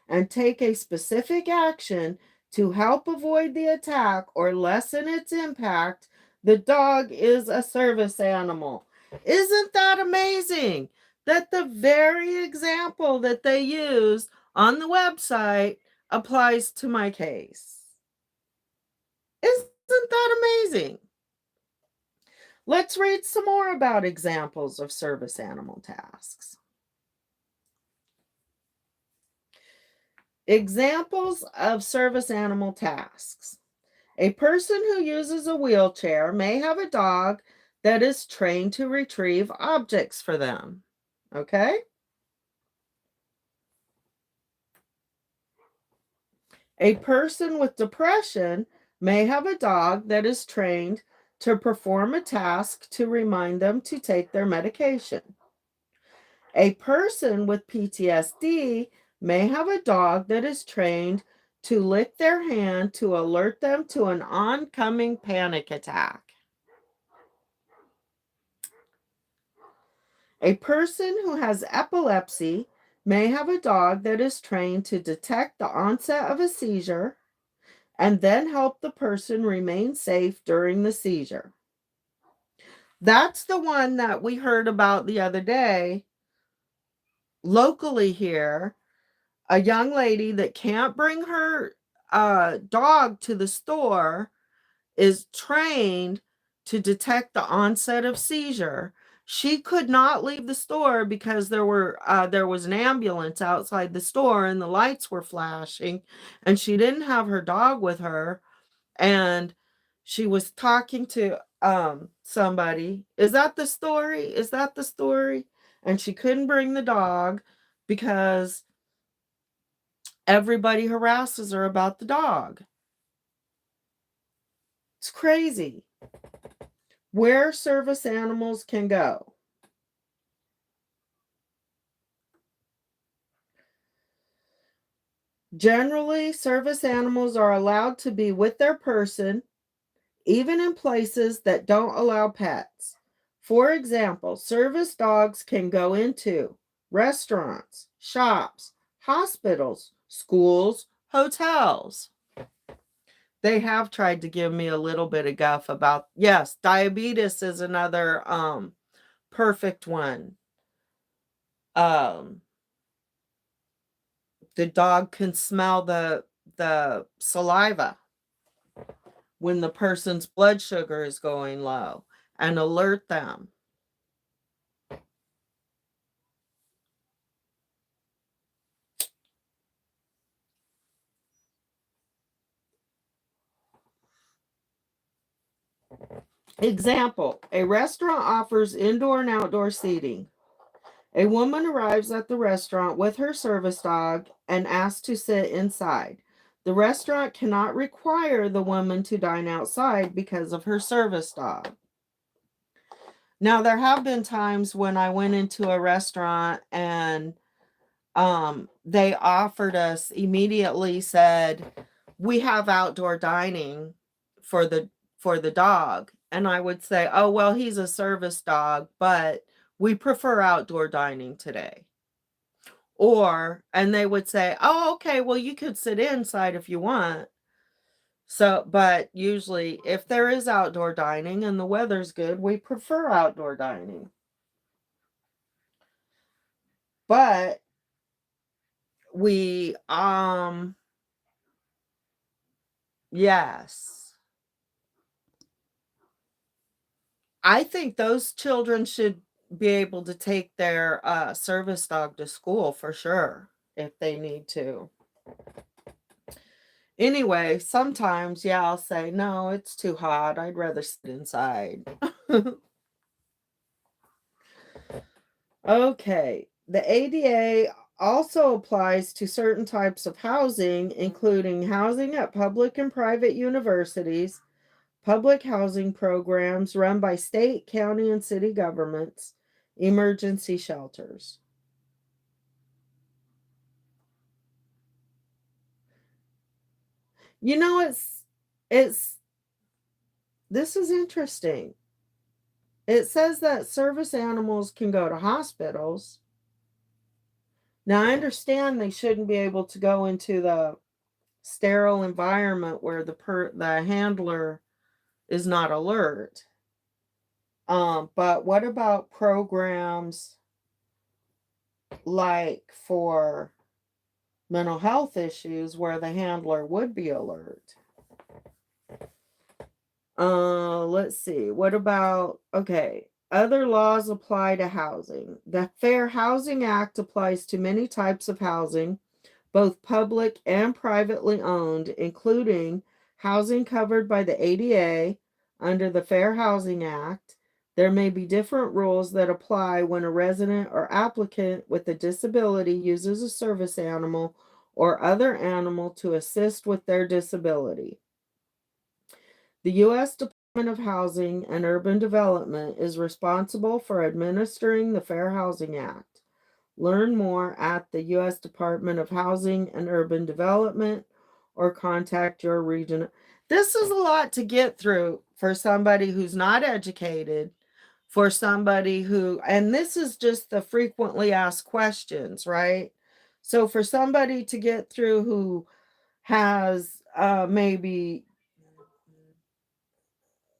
and take a specific action to help avoid the attack or lessen its impact, the dog is a service animal. Isn't that amazing? That the very example that they use on the website applies to my case. Isn't that amazing? Let's read some more about examples of service animal tasks. Examples of service animal tasks. A person who uses a wheelchair may have a dog that is trained to retrieve objects for them. Okay? A person with depression may have a dog that is trained to perform a task to remind them to take their medication. A person with PTSD may have a dog that is trained to lick their hand to alert them to an oncoming panic attack. A person who has epilepsy may have a dog that is trained to detect the onset of a seizure and then help the person remain safe during the seizure. That's the one that we heard about the other day locally here. A young lady that can't bring her dog to the store is trained to detect the onset of seizure. She could not leave the store because there was an ambulance outside the store and the lights were flashing, and she didn't have her dog with her, and she was talking to somebody. Is that the story? Is that the story? And she couldn't bring the dog because everybody harasses her about the dog. It's crazy. Where service animals can go. Generally, service animals are allowed to be with their person, even in places that don't allow pets. For example, service dogs can go into restaurants, shops, hospitals, schools, hotels. They have tried to give me a little bit of guff about, yes, diabetes is another perfect one. The dog can smell the saliva when the person's blood sugar is going low and alert them. Example, a restaurant offers indoor and outdoor seating. A woman arrives at the restaurant with her service dog and asks to sit inside. The restaurant cannot require the woman to dine outside because of her service dog. Now, there have been times when I went into a restaurant and they offered us, immediately said, we have outdoor dining for the dog. And I would say, oh, well, he's a service dog, but we prefer outdoor dining today. And they would say, oh, okay, well, you could sit inside if you want. So, but usually if there is outdoor dining and the weather's good, we prefer outdoor dining. But we, yes. I think those children should be able to take their service dog to school for sure if they need to. Anyway, sometimes, yeah, I'll say, no, it's too hot. I'd rather sit inside. Okay. The ADA also applies to certain types of housing, including housing at public and private universities, public housing programs run by state, county, and city governments, emergency shelters. You know, this is interesting. It says that service animals can go to hospitals. Now, I understand they shouldn't be able to go into the sterile environment where the handler is not alert. But what about programs like for mental health issues where the handler would be alert? Let's see. What about, okay, other laws apply to housing. The Fair Housing Act applies to many types of housing, both public and privately owned, including housing covered by the ADA under the Fair Housing Act. There may be different rules that apply when a resident or applicant with a disability uses a service animal or other animal to assist with their disability. The U.S. Department of Housing and Urban Development is responsible for administering the Fair Housing Act. Learn more at the U.S. Department of Housing and Urban Development or contact your region. This is a lot to get through for somebody who's not educated, for somebody who, and this is just the frequently asked questions, right? So for somebody to get through who has maybe,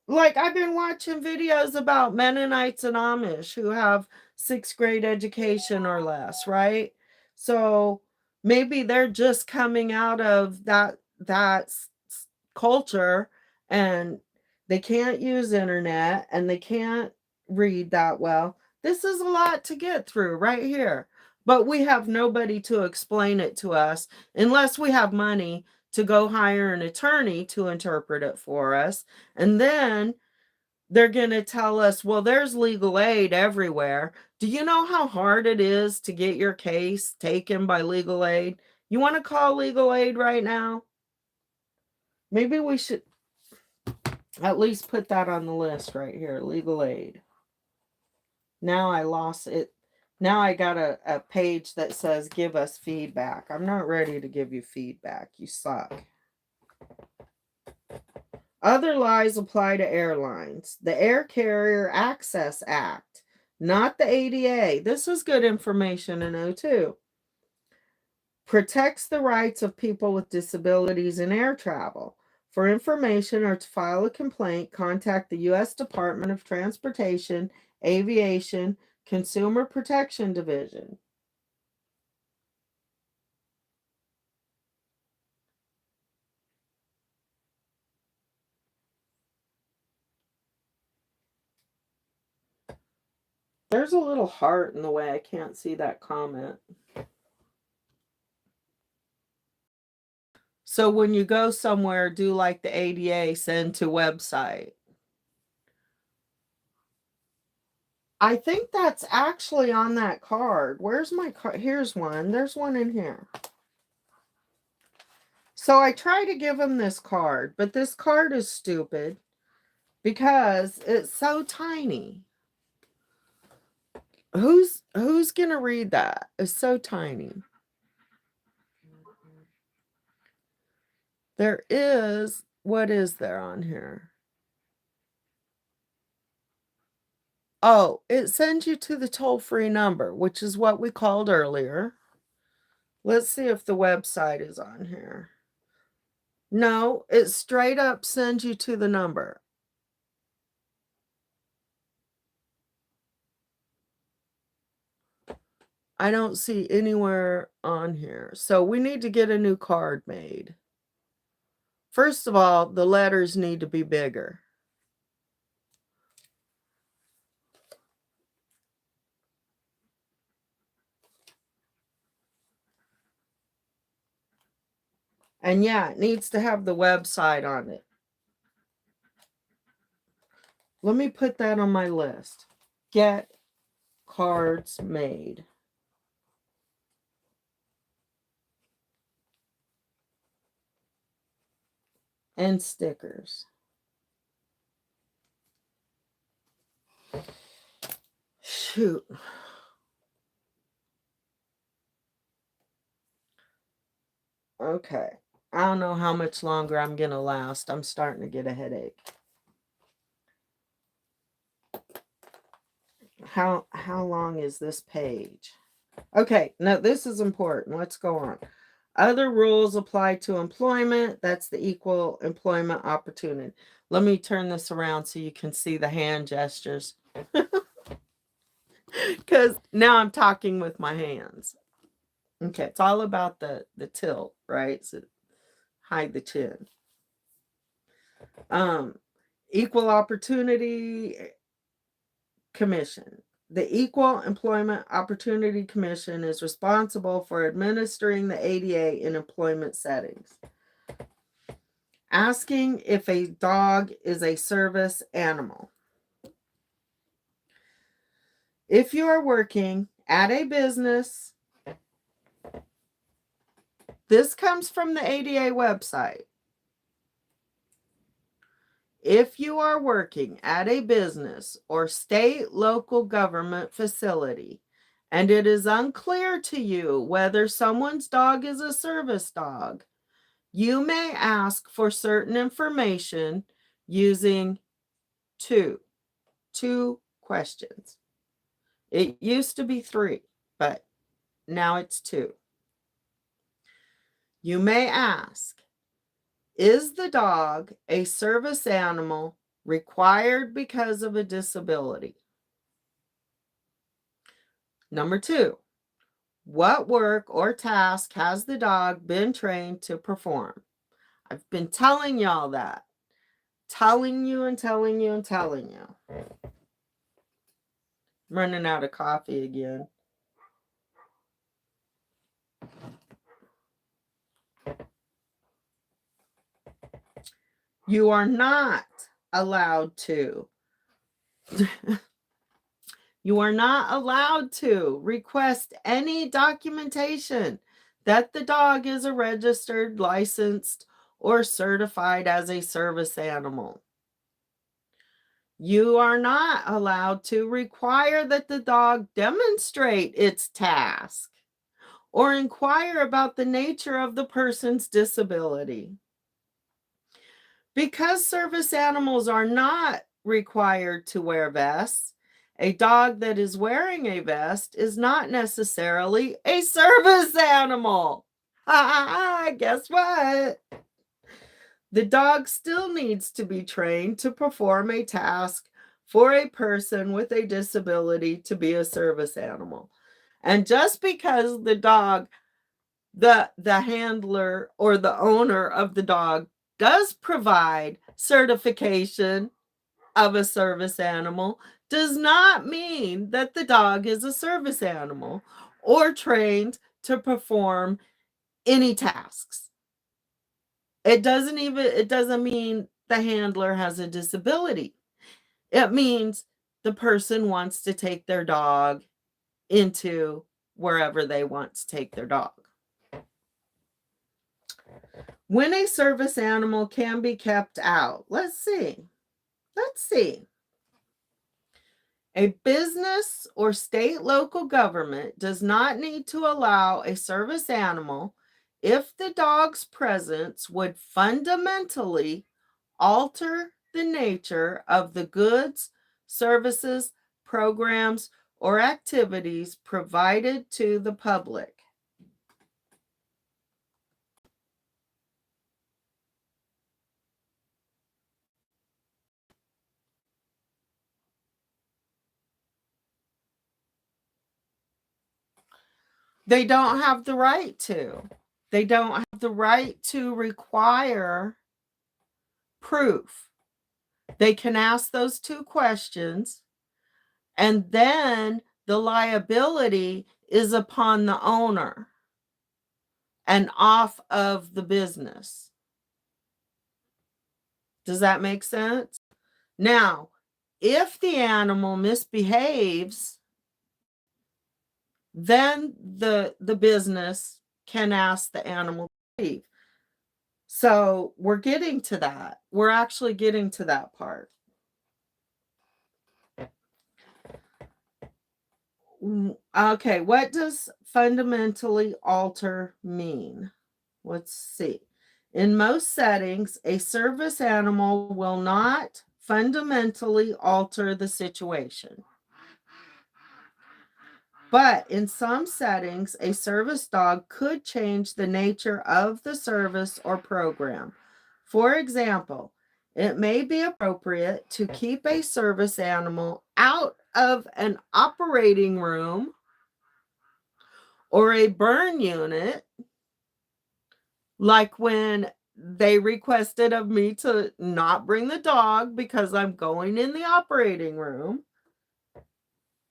like, I've been watching videos about Mennonites and Amish who have 6th grade education or less, right? So maybe they're just coming out of that culture and they can't use internet and they can't read that well. This is a lot to get through right here. But we have nobody to explain it to us unless we have money to go hire an attorney to interpret it for us. And then they're going to tell us, well, there's legal aid everywhere. Do you know how hard it is to get your case taken by legal aid? You want to call legal aid right now? Maybe we should at least put that on the list right here, legal aid. Now I lost it. Now I got a page that says give us feedback. I'm not ready to give you feedback. You suck. Other laws apply to airlines. The Air Carrier Access Act, not the ADA. This is good information to know too. Protects the rights of people with disabilities in air travel. For information or to file a complaint, contact the U.S. Department of Transportation, Aviation, Consumer Protection Division. There's a little heart in the way I can't see that comment. So when you go somewhere, do like the ADA, send to website. I think that's actually on that card. Where's my card? Here's one. There's one in here. So I try to give him this card, but this card is stupid because it's so tiny. Who's gonna read that? It's so tiny. There is, what is there on here? Oh, it sends you to the toll-free number, which is what we called earlier. Let's see if the website is on here. No, it straight up sends you to the number. I don't see anywhere on here. So we need to get a new card made. First of all, the letters need to be bigger. And yeah, it needs to have the website on it. Let me put that on my list. Get cards made. And stickers. Shoot. Okay. I don't know how much longer I'm going to last. I'm starting to get a headache. How long is this page? Okay, now this is important. Let's go on. Other rules apply to employment. That's the equal employment opportunity. Let me turn this around so you can see the hand gestures. Because now I'm talking with my hands. Okay, it's all about the tilt, right? So hide the chin. Equal Opportunity Commission. The Equal Employment Opportunity Commission is responsible for administering the ADA in employment settings. Asking if a dog is a service animal. If you are working at a business, this comes from the ADA website. If you are working at a business or state local government facility and it is unclear to you whether someone's dog is a service dog, you may ask for certain information using two questions. It used to be 3, but now it's 2. You may ask, is the dog a service animal required because of a disability? Number 2, what work or task has the dog been trained to perform? I've been telling y'all that. Telling you and telling you and telling you. I'm running out of coffee again. You are not allowed to. You are not allowed to request any documentation that the dog is a registered, licensed, or certified as a service animal. You are not allowed to require that the dog demonstrate its task or inquire about the nature of the person's disability. Because service animals are not required to wear vests, a dog that is wearing a vest is not necessarily a service animal. Guess what? The dog still needs to be trained to perform a task for a person with a disability to be a service animal. And just because the dog, the handler or the owner of the dog does provide certification of a service animal does not mean that the dog is a service animal or trained to perform any tasks. It doesn't mean the handler has a disability. It means the person wants to take their dog into wherever they want to take their dog. When a service animal can be kept out. Let's see. A business or state local government does not need to allow a service animal if the dog's presence would fundamentally alter the nature of the goods, services, programs, or activities provided to the public. They don't have the right to. They don't have the right to require proof. They can ask those two questions, and then the liability is upon the owner and off of the business. Does that make sense? Now, if the animal misbehaves, then the business can ask the animal to leave. So we're getting to that. We're actually getting to that part. Okay, what does fundamentally alter mean? Let's see. In most settings, a service animal will not fundamentally alter the situation. But in some settings, a service dog could change the nature of the service or program. For example, it may be appropriate to keep a service animal out of an operating room or a burn unit, like when they requested of me to not bring the dog because I'm going in the operating room,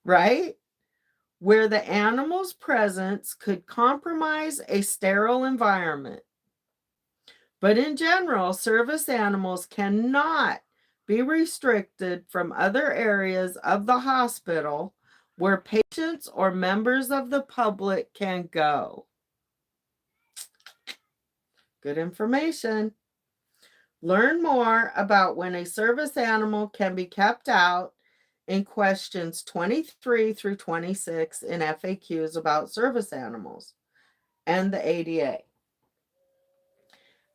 right? Where the animal's presence could compromise a sterile environment. But in general, service animals cannot be restricted from other areas of the hospital where patients or members of the public can go. Good information. Learn more about when a service animal can be kept out in questions 23 through 26 in FAQs about service animals and the ADA.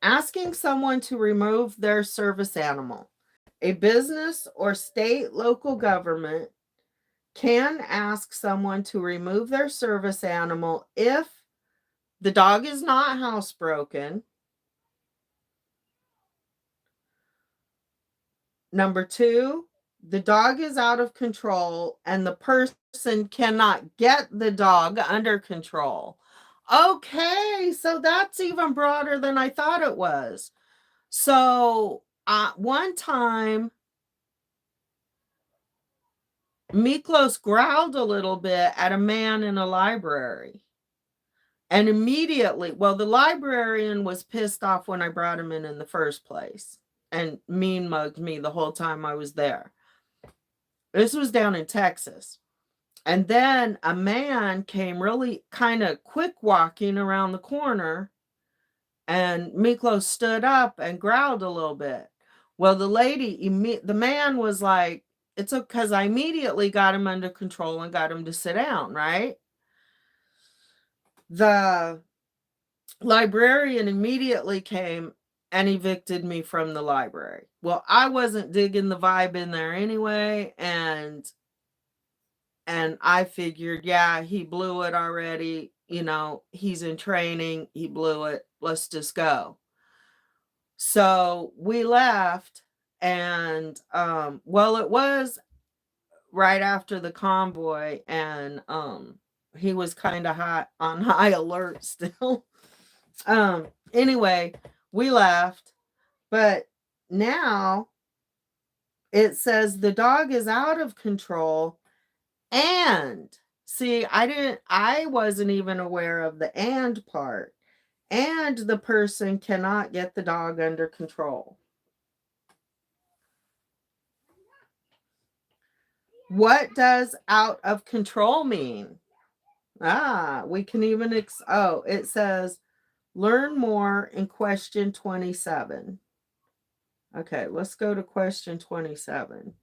Asking someone to remove their service animal. A business or state local government can ask someone to remove their service animal if the dog is not housebroken. Number 2, the dog is out of control and the person cannot get the dog under control. Okay, so that's even broader than I thought it was. So one time, Miklos growled a little bit at a man in a library. And immediately, well, the librarian was pissed off when I brought him in the first place and mean mugged me the whole time I was there. This was down in Texas. And then a man came really kind of quick walking around the corner, and Miklos stood up and growled a little bit. Well, the man was like, it's okay, because I immediately got him under control and got him to sit down, right? The librarian immediately came and evicted me from the library. Well, I wasn't digging the vibe in there anyway, and I figured, yeah, he blew it already. He's in training. He blew it. Let's just go. So we left, and well, it was right after the convoy, and he was kind of on high alert still. Anyway, we left, but now it says the dog is out of control, and see, I wasn't even aware of the and part, and the person cannot get the dog under control. What does out of control mean? We can even, it says learn more in question 27. Okay, let's go to question 27.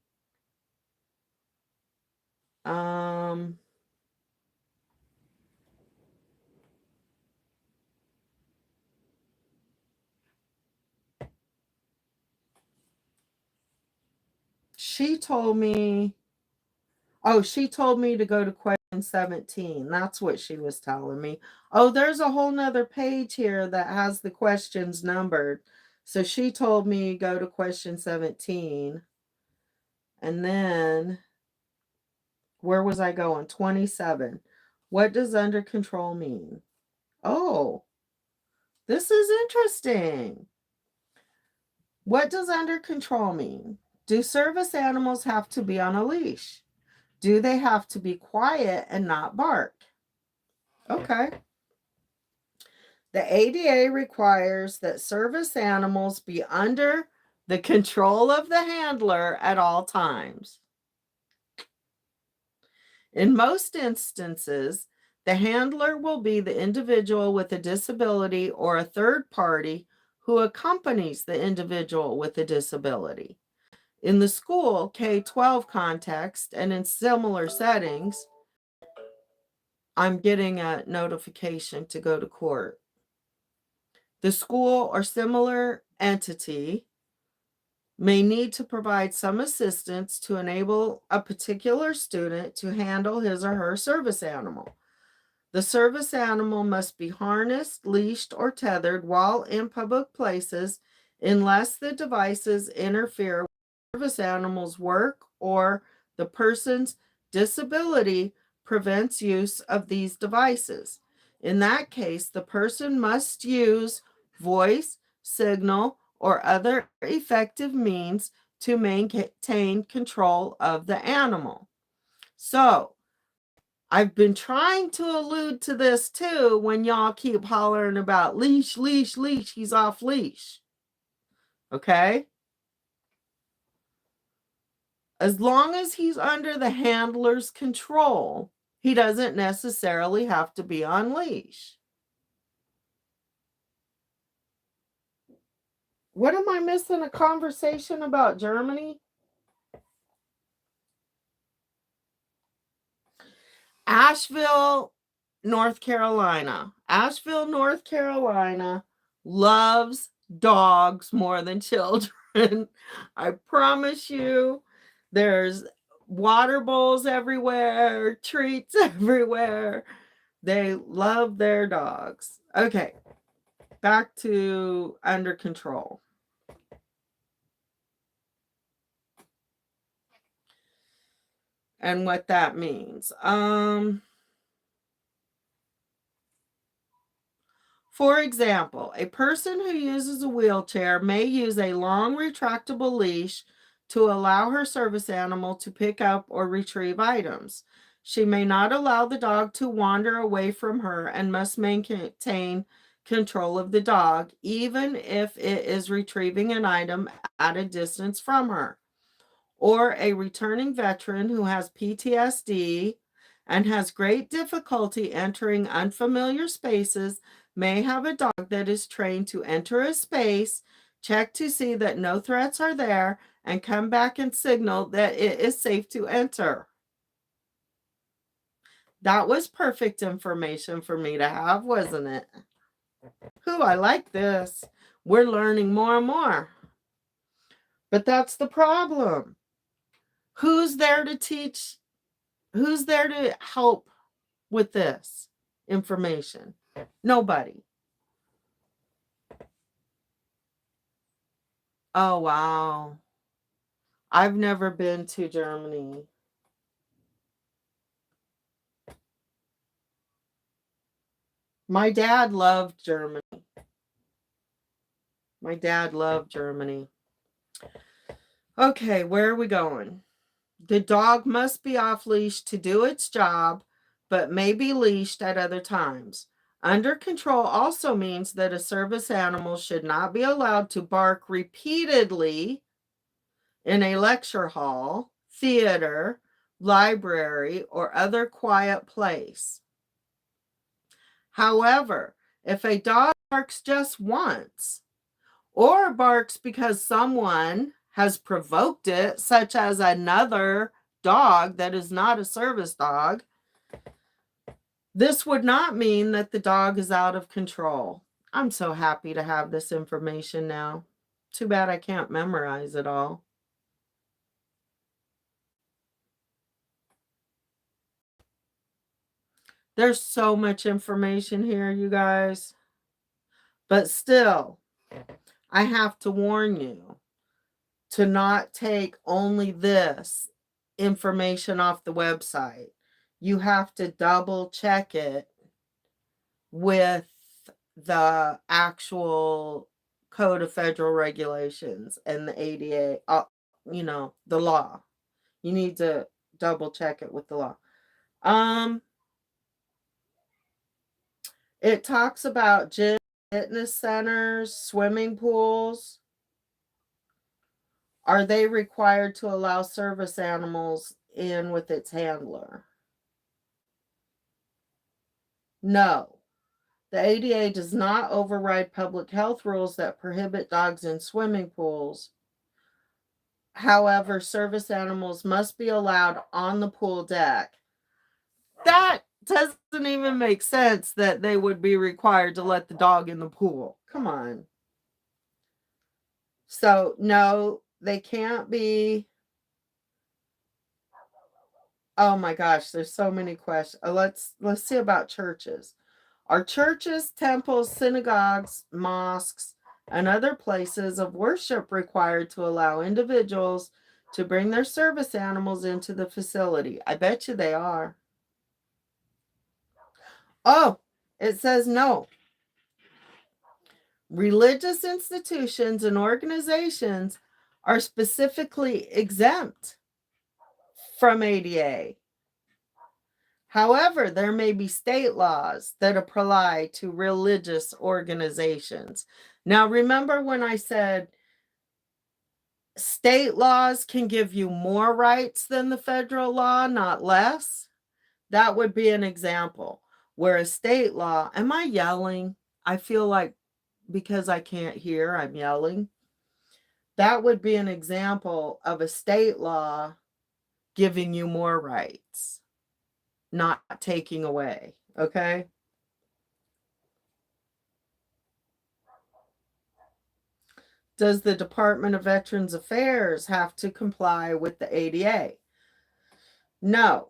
She told me to go to question 17. That's what she was telling me. Oh, there's a whole nother page here that has the questions numbered. So she told me go to question 17. And then, where was I going? 27. What does under control mean? Oh, this is interesting. What does under control mean? Do service animals have to be on a leash? Do they have to be quiet and not bark? Okay. The ADA requires that service animals be under the control of the handler at all times. In most instances, the handler will be the individual with a disability or a third party who accompanies the individual with a disability. In the school K-12 context and in similar settings, I'm getting a notification to go to court. The school or similar entity may need to provide some assistance to enable a particular student to handle his or her service animal. The service animal must be harnessed, leashed, or tethered while in public places unless the devices interfere with the service animal's work or the person's disability prevents use of these devices. In that case, the person must use voice, signal, or other effective means to maintain control of the animal. So, I've been trying to allude to this too when y'all keep hollering about leash, leash, leash. He's off leash. Okay? As long as he's under the handler's control, he doesn't necessarily have to be on leash. What am I missing? A conversation about Germany? Asheville, North Carolina. Asheville, North Carolina loves dogs more than children. I promise you, there's water bowls everywhere, treats everywhere. They love their dogs. Okay, back to under control. And what that means. For example, a person who uses a wheelchair may use a long retractable leash to allow her service animal to pick up or retrieve items. She may not allow the dog to wander away from her and must maintain control of the dog, even if it is retrieving an item at a distance from her. Or a returning veteran who has PTSD and has great difficulty entering unfamiliar spaces may have a dog that is trained to enter a space, check to see that no threats are there, and come back and signal that it is safe to enter. That was perfect information for me to have, wasn't it? I like this. We're learning more and more. But that's the problem. Who's there to teach? Who's there to help with this information? Nobody. Oh, wow. I've never been to Germany. My dad loved Germany. Okay, where are we going? The dog must be off leash to do its job, but may be leashed at other times. Under control also means that a service animal should not be allowed to bark repeatedly in a lecture hall, theater, library, or other quiet place. However, if a dog barks just once, or barks because someone has provoked it, such as another dog that is not a service dog, this would not mean that the dog is out of control. I'm so happy to have this information now. Too bad I can't memorize it all. There's so much information here, you guys. But still, I have to warn you to not take only this information off the website. You have to double check it with the actual Code of Federal Regulations and the ADA, the law. You need to double check it with the law. It talks about gyms, fitness centers, swimming pools. Are they required to allow service animals in with its handler? No. The ADA does not override public health rules that prohibit dogs in swimming pools. However, service animals must be allowed on the pool deck. That doesn't even make sense that they would be required to let the dog in the pool. Come on. So, no, they can't be. Oh my gosh, there's so many questions. Let's see about churches. Are churches, temples, synagogues, mosques, and other places of worship required to allow individuals to bring their service animals into the facility? I bet you they are. Oh, it says no. Religious institutions and organizations are specifically exempt from ADA. However, there may be state laws that apply to religious organizations. Now, remember when I said state laws can give you more rights than the federal law, not less? That would be an example where a state law, am I yelling? I feel like because I can't hear, I'm yelling. That would be an example of a state law giving you more rights, not taking away. Okay? Does the Department of Veterans Affairs have to comply with the ADA? No.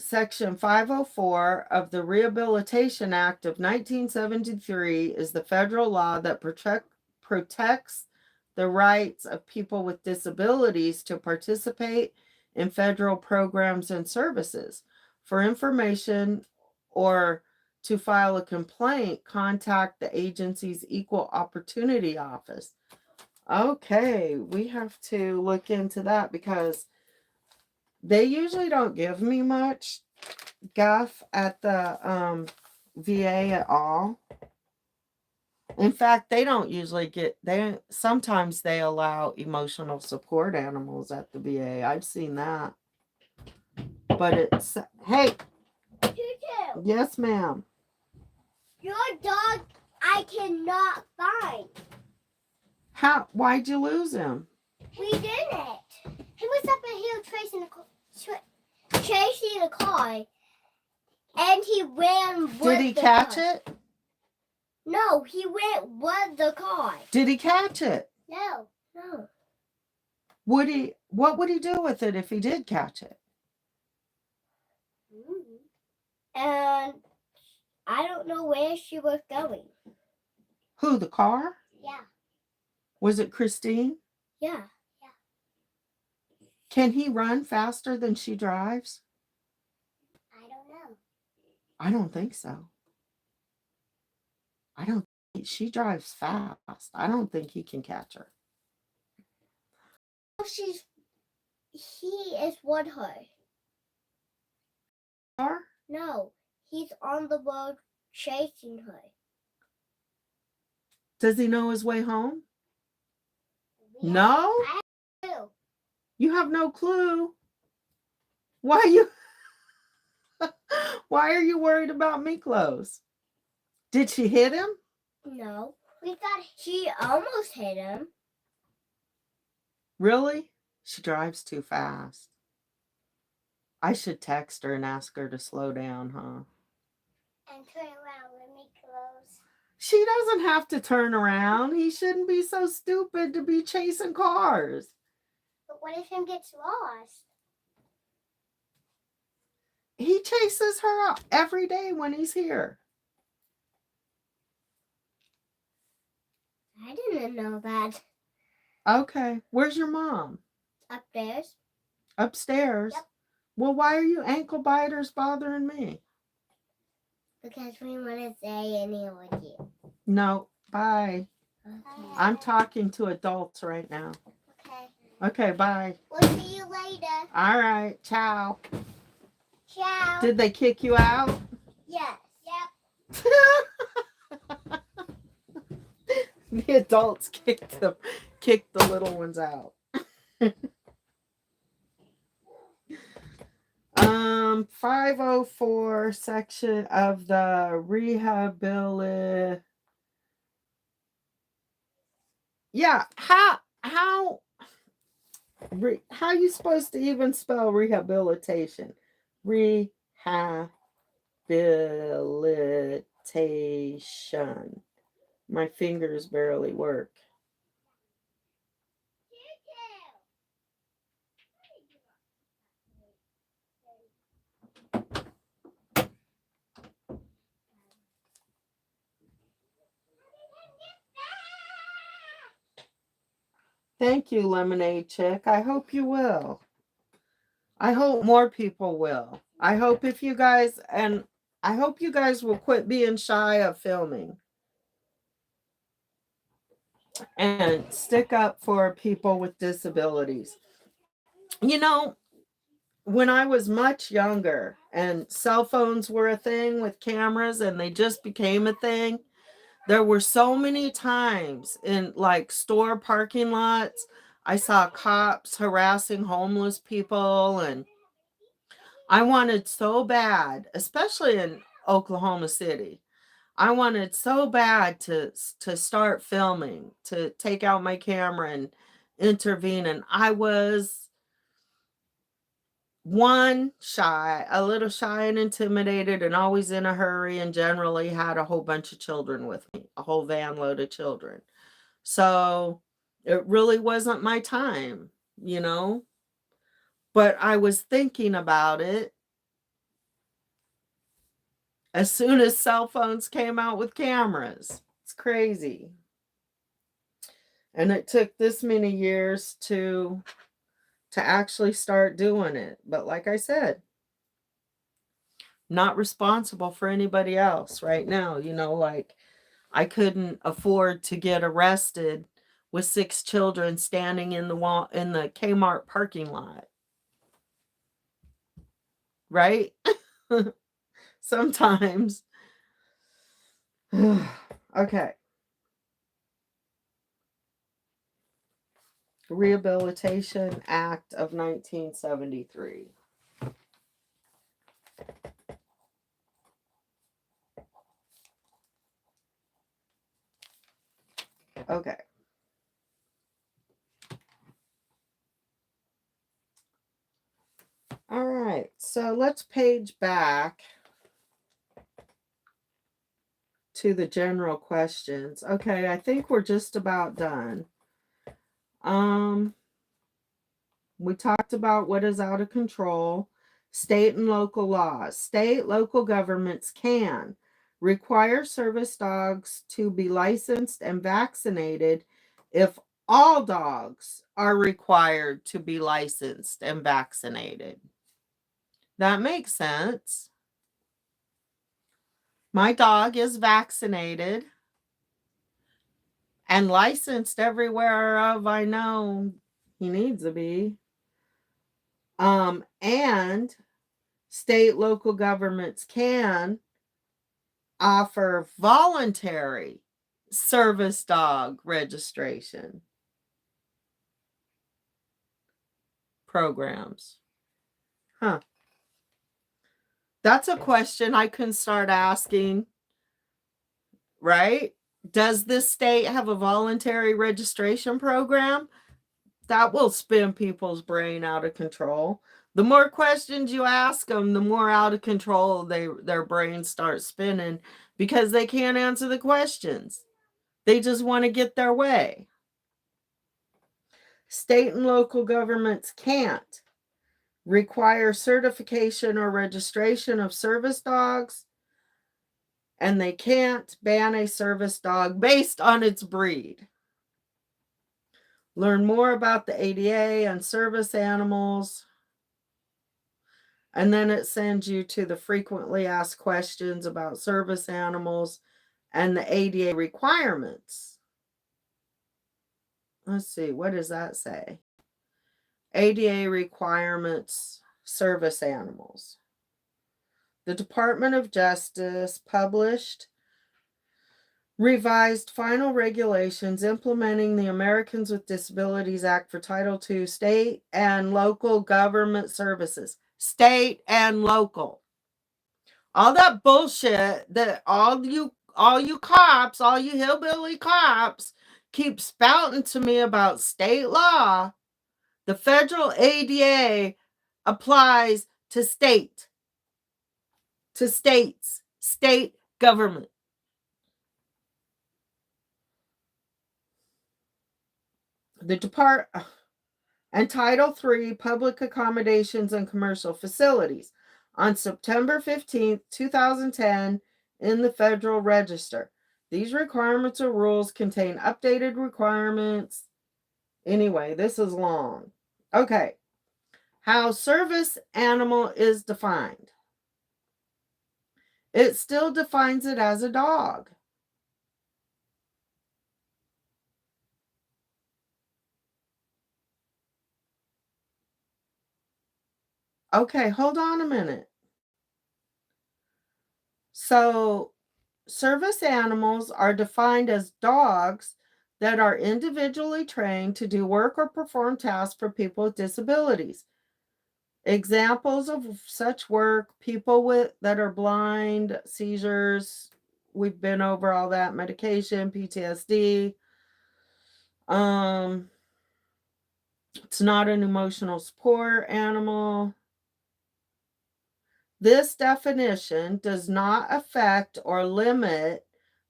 Section 504 of the Rehabilitation Act of 1973 is the federal law that protects the rights of people with disabilities to participate in federal programs and services. For information or to file a complaint, contact the agency's Equal Opportunity Office. Okay, we have to look into that because they usually don't give me much guff at the VA at all. In fact, they don't usually sometimes they allow emotional support animals at the VA. I've seen that. But it's, hey. Choo-choo. Yes, ma'am. Your dog I cannot find. Why'd you lose him? We did it. He was up a hill chasing a car. And he ran with Did he the catch car. it? No, he went with the car. Did he catch it? No. What would he do with it if he did catch it? And I don't know where she was going. Who, the car? Yeah. Was it Christine? Yeah. Can he run faster than she drives? I don't know. I don't think so. She drives fast. I don't think he can catch her. He is with her. Car? No, he's on the road chasing her. Does he know his way home? No? I do. You have no clue. Why you why are you worried about Miklos? Did she hit him? No. We thought she almost hit him. Really? She drives too fast. I should text her and ask her to slow down, huh? And turn around with me close. She doesn't have to turn around. He shouldn't be so stupid to be chasing cars. But what if him gets lost? He chases her every day when he's here. I didn't know that. Okay. Where's your mom? Upstairs. Upstairs? Yep. Well, why are you ankle biters bothering me? Because we want to say any with you. No. Bye. Okay. I'm talking to adults right now. Okay. Okay, bye. We'll see you later. All right. Ciao. Ciao. Did they kick you out? Yes. Yep. The adults kicked the little ones out. 504 section of the Yeah, how you supposed to even spell rehabilitation? Rehabilitation. My fingers barely work. Thank you, Lemonade Chick. I hope you will. I hope more people will. I hope you guys will quit being shy of filming and stick up for people with disabilities. You know, when I was much younger and cell phones were a thing with cameras and they just became a thing, there were so many times in like store parking lots, I saw cops harassing homeless people, and I wanted so bad, especially in Oklahoma City. I wanted so bad to start filming, to take out my camera and intervene, and I was a little shy and intimidated, and always in a hurry, and generally had a whole bunch of children with me, a whole van load of children. So it really wasn't my time, you know, but I was thinking about it as soon as cell phones came out with cameras. It's crazy. And it took this many years to actually start doing it. But like I said, not responsible for anybody else right now. You know, like I couldn't afford to get arrested with 6 children standing in the Kmart parking lot. Right? Sometimes. Okay. Rehabilitation Act of 1973. Okay. All right. So let's page back to the general questions. Okay, I think we're just about done. We talked about what is out of control. State and local laws. State, local governments can require service dogs to be licensed and vaccinated if all dogs are required to be licensed and vaccinated. That makes sense. My dog is vaccinated and licensed everywhere I know he needs to be. And state, local governments can offer voluntary service dog registration programs. Huh. That's a question I can start asking, right? Does this state have a voluntary registration program? That will spin people's brain out of control. The more questions you ask them, the more out of control their brains start spinning because they can't answer the questions. They just want to get their way. State and local governments can't require certification or registration of service dogs, and they can't ban a service dog based on its breed. Learn more about the ADA and service animals. And then it sends you to the frequently asked questions about service animals and the ADA requirements. Let's see, what does that say? ADA requirements, service animals. The Department of Justice published revised final regulations implementing the Americans with Disabilities Act for Title II state and local government services. State and local. All that bullshit that all you cops, all you hillbilly cops keep spouting to me about state law. The federal ADA applies to states, state government. The Department and Title III Public Accommodations and Commercial Facilities on September 15th, 2010 in the Federal Register. These requirements or rules contain updated requirements. Anyway, this is long. Okay. How service animal is defined. It still defines it as a dog. Okay, hold on a minute. So, service animals are defined as dogs that are individually trained to do work or perform tasks for people with disabilities. Examples of such work, people that are blind, seizures, we've been over all that, medication, PTSD. It's not an emotional support animal. This definition does not affect or limit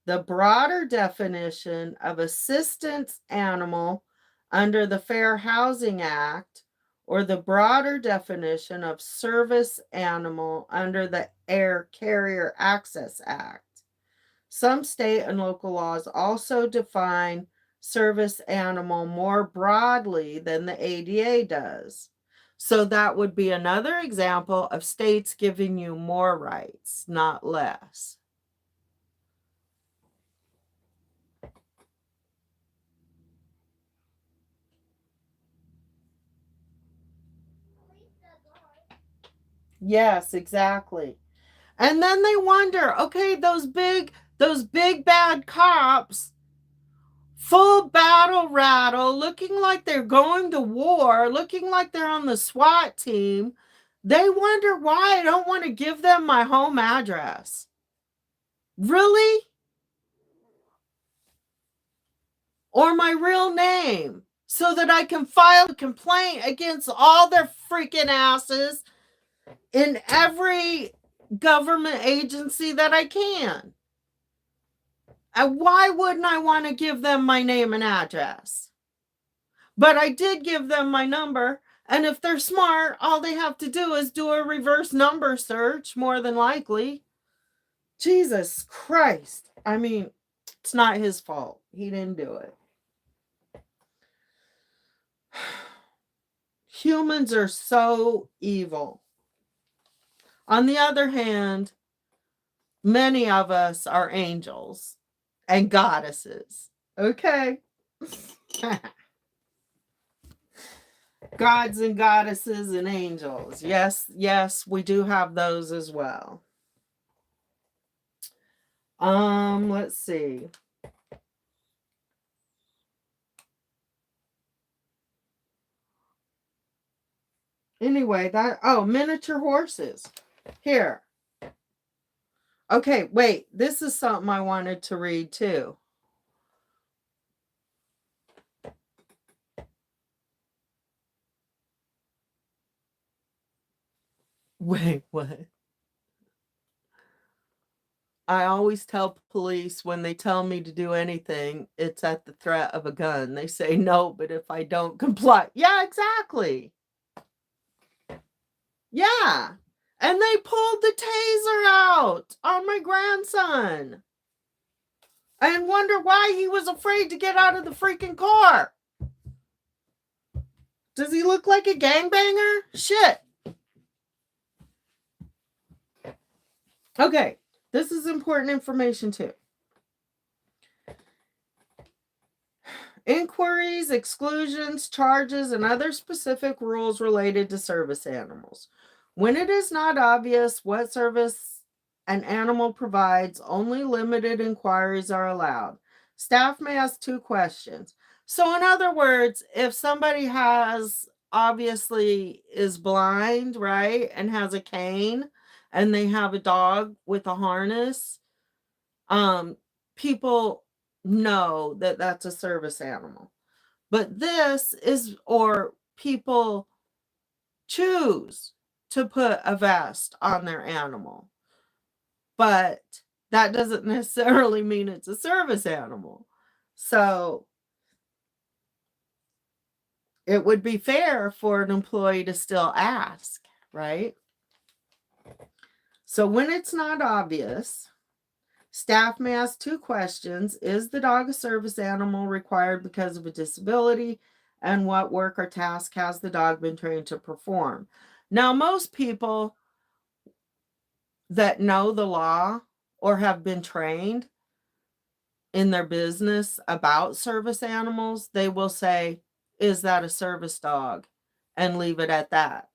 the broader definition of assistance animal under the Fair Housing Act or the broader definition of service animal under the Air Carrier Access Act. Some state and local laws also define service animal more broadly than the ADA does. So that would be another example of states giving you more rights, not less. Yes, exactly. And then they wonder, okay, those big bad cops, full battle rattle, looking like they're going to war, looking like they're on the SWAT team. They wonder why I don't want to give them my home address. Really? Or my real name, so that I can file a complaint against all their freaking asses in every government agency that I can. And why wouldn't I want to give them my name and address? But I did give them my number, and if they're smart, all they have to do is do a reverse number search, more than likely. Jesus Christ. I mean, it's not his fault. He didn't do it. Humans are so evil. On the other hand, many of us are angels and goddesses. Okay? Gods and goddesses and angels. Yes, we do have those as well. Let's see. Anyway, miniature horses. Here. Okay, wait. This is something I wanted to read too. Wait, what? I always tell police when they tell me to do anything, it's at the threat of a gun. They say no, but if I don't comply. Yeah, exactly. Yeah. And they pulled the taser out on my grandson. And wonder why he was afraid to get out of the freaking car. Does he look like a gangbanger? Shit. Okay. This is important information too. Inquiries, exclusions, charges, and other specific rules related to service animals. When it is not obvious what service an animal provides, only limited inquiries are allowed. Staff may ask 2 questions. So in other words, if somebody obviously is blind, right, and has a cane, and they have a dog with a harness, people know that that's a service animal. But or people choose to put a vest on their animal. But that doesn't necessarily mean it's a service animal. So it would be fair for an employee to still ask, right? So when it's not obvious, staff may ask 2 questions. Is the dog a service animal required because of a disability? And what work or task has the dog been trained to perform? Now, most people that know the law or have been trained in their business about service animals, they will say, is that a service dog? And leave it at that.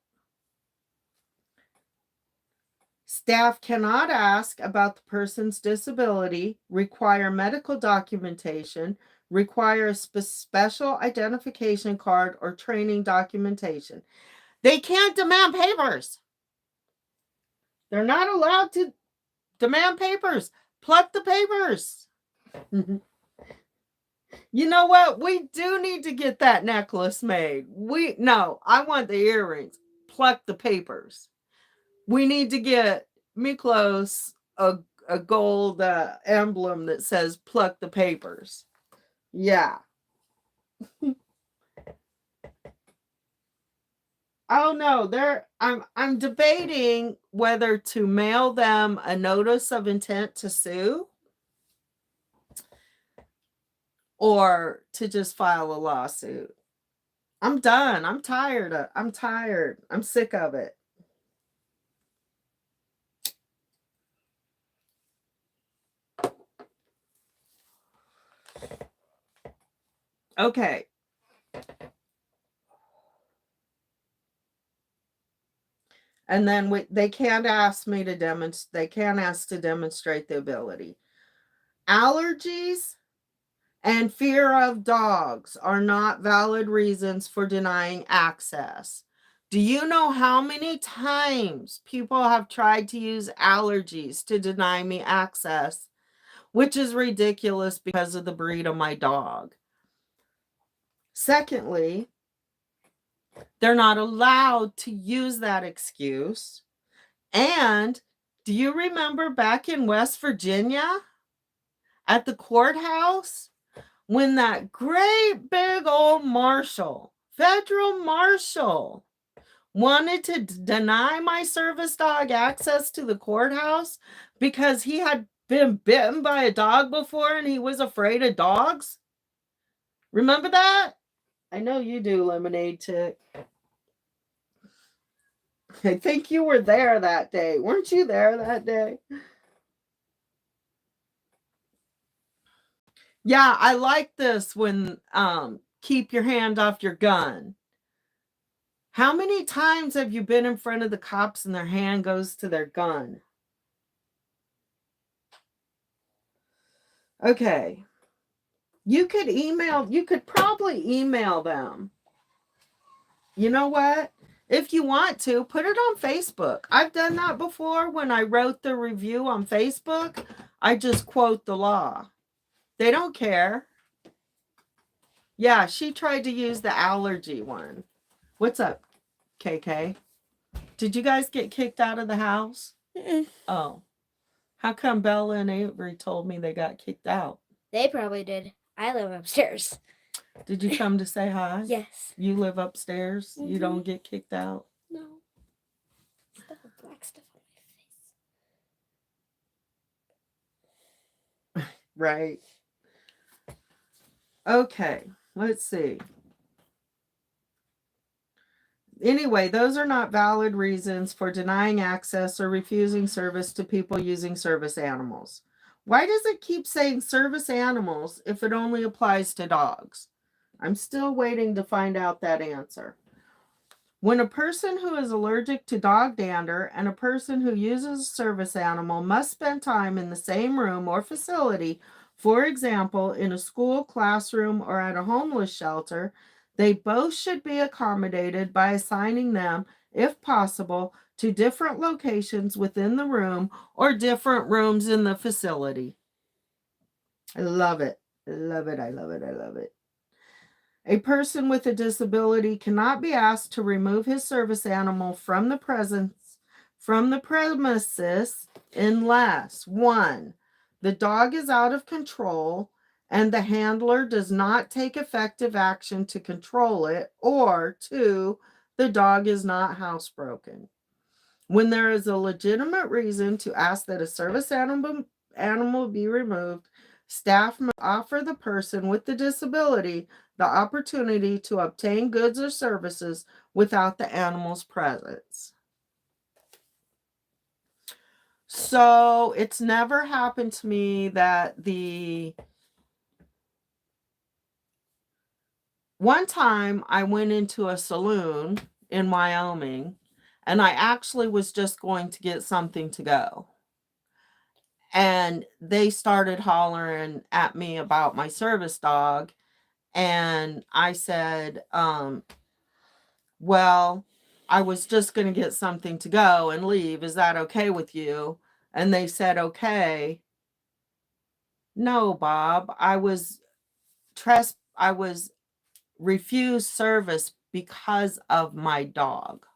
Staff cannot ask about the person's disability, require medical documentation, require a special identification card, or training documentation. They can't demand papers. They're not allowed to demand papers. Pluck the papers. You know what? We do need to get that necklace made. I want the earrings. Pluck the papers. We need to get Miklos a gold emblem that says pluck the papers. Yeah. Oh no, I'm debating whether to mail them a notice of intent to sue or to just file a lawsuit. I'm done. I'm tired. I'm sick of it. Okay. And then they can't ask me to demonstrate. They can't ask to demonstrate the ability. Allergies and fear of dogs are not valid reasons for denying access. Do you know how many times people have tried to use allergies to deny me access, which is ridiculous because of the breed of my dog? Secondly, they're not allowed to use that excuse. And do you remember back in West Virginia at the courthouse when that great big old federal marshal, wanted to deny my service dog access to the courthouse because he had been bitten by a dog before and he was afraid of dogs? Remember that? I know you do, Lemonade Chick. I think you were there that day. Weren't you there that day? Yeah, I like this when keep your hand off your gun. How many times have you been in front of the cops and their hand goes to their gun? Okay. You could probably email them. You know what? If you want to, put it on Facebook. I've done that before. When I wrote the review on Facebook, I just quote the law. They don't care. Yeah, she tried to use the allergy one. What's up, KK? Did you guys get kicked out of the house? Mm-mm. Oh. How come Bella and Avery told me they got kicked out? They probably did. I live upstairs. Did you come to say hi? Yes. You live upstairs? You Mhm. don't get kicked out? No. Stuff with black stuff on my face. Right. Okay, let's see. Anyway, those are not valid reasons for denying access or refusing service to people using service animals. Why does it keep saying service animals if it only applies to dogs? I'm still waiting to find out that answer. When a person who is allergic to dog dander and a person who uses a service animal must spend time in the same room or facility, for example, in a school, classroom, or at a homeless shelter, they both should be accommodated by assigning them, if possible, to different locations within the room or different rooms in the facility. I love it. I love it. I love it. I love it. A person with a disability cannot be asked to remove his service animal from the premises unless 1. The dog is out of control and the handler does not take effective action to control it, or 2. The dog is not housebroken. When there is a legitimate reason to ask that a service animal be removed, staff must offer the person with the disability the opportunity to obtain goods or services without the animal's presence. So it's never happened to me that one time I went into a saloon in Wyoming and I actually was just going to get something to go. And they started hollering at me about my service dog. And I said, well, I was just going to get something to go and leave. Is that okay with you? And they said, okay. No, Bob, I was refused service because of my dog.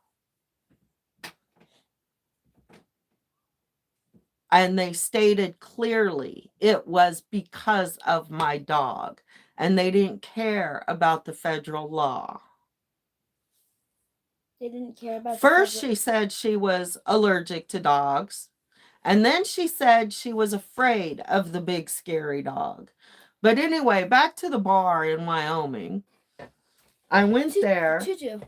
And they stated clearly it was because of my dog. And they didn't care about the federal law. They didn't care about First, she said she was allergic to dogs. And then she said she was afraid of the big scary dog. But anyway, back to the bar in Wyoming. I went there. Tutu.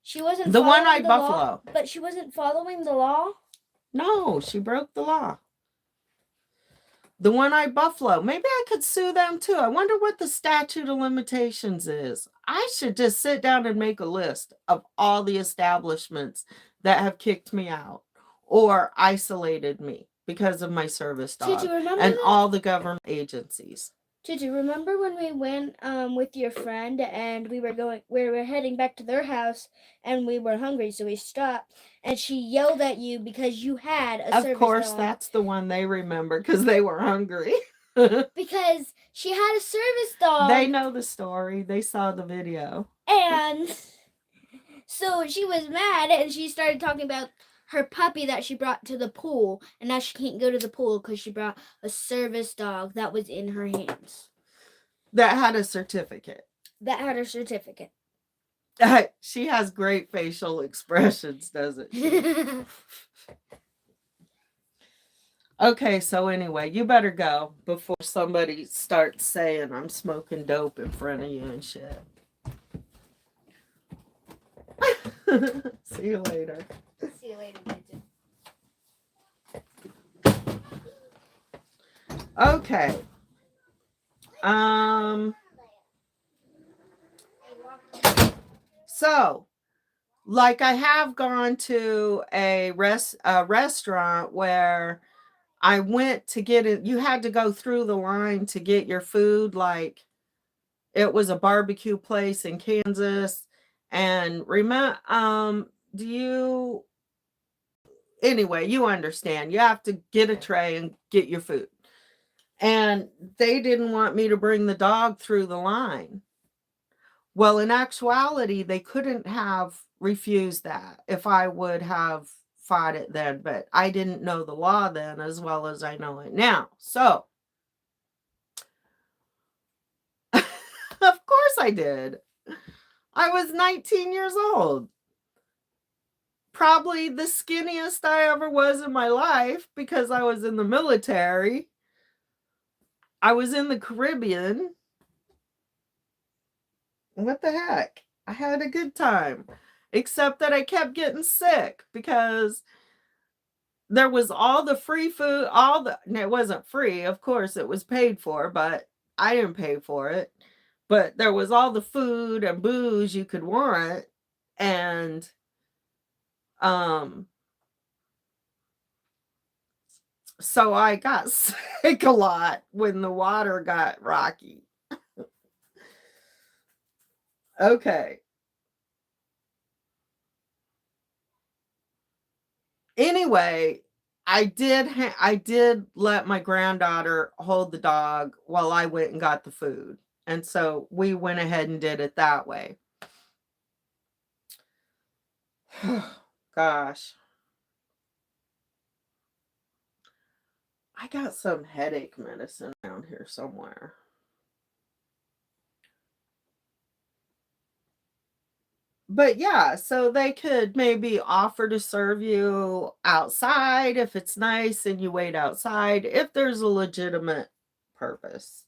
She wasn't The following one-eyed the buffalo. law, but she wasn't following the law? No, she broke the law. The one-eyed buffalo. Maybe I could sue them too. I wonder what the statute of limitations is. I should just sit down and make a list of all the establishments that have kicked me out or isolated me because of my service dog. Tutu, remember And that? all the government agencies. Tutu, remember when we went with your friend and we were heading back to their house and we were hungry, so we stopped and she yelled at you because you had a service Of course, dog. that's the one they remember because they were hungry. Because she had a service dog. They know the story. They saw the video. And so she was mad and she started talking about her puppy that she brought to the pool. And now she can't go to the pool because she brought a service dog that was in her hands. That had a certificate. That had her certificate. She has great facial expressions, doesn't she? Okay, so anyway, you better go before somebody starts saying I'm smoking dope in front of you and shit. See you later. See you later, Tutu. Okay. So, like I have gone to a restaurant where I went to get it. You had to go through the line to get your food. Like it was a barbecue place in Kansas. And remember, anyway, you understand. You have to get a tray and get your food. And they didn't want me to bring the dog through the line. Well, in actuality, they couldn't have refused that if I would have fought it then, but I didn't know the law then as well as I know it now. So, of course I did. I was 19 years old. Probably the skinniest I ever was in my life because I was in the military. I was in the Caribbean. What the heck? I had a good time. Except that I kept getting sick because there was all the free food, it wasn't free, of course, it was paid for, but I didn't pay for it. But there was all the food and booze you could want. And so I got sick a lot when the water got rocky. Okay. Anyway, I did let my granddaughter hold the dog while I went and got the food. And so we went ahead and did it that way. Gosh. I got some headache medicine around here somewhere. But yeah, so they could maybe offer to serve you outside if it's nice and you wait outside, if there's a legitimate purpose.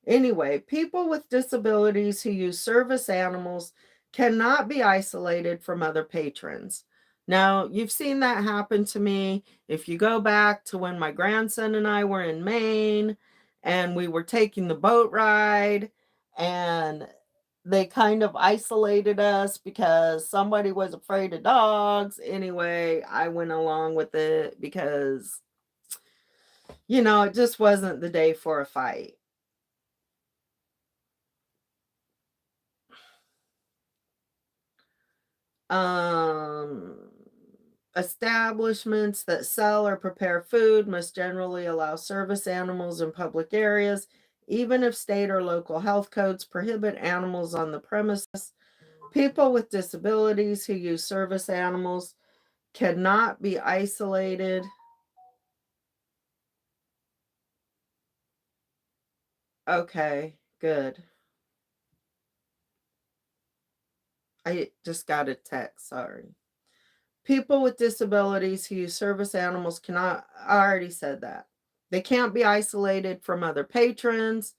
Anyway, people with disabilities who use service animals cannot be isolated from other patrons. Now, you've seen that happen to me. If you go back to when my grandson and I were in Maine and we were taking the boat ride, and they kind of isolated us because somebody was afraid of dogs. Anyway, I went along with it because, it just wasn't the day for a fight. Establishments that sell or prepare food must generally allow service animals in public areas, even if state or local health codes prohibit animals on the premises. People with disabilities who use service animals cannot be isolated. Okay, good. I just got a text, sorry. People with disabilities who use service animals cannot, I already said that. They can't be isolated from other patrons,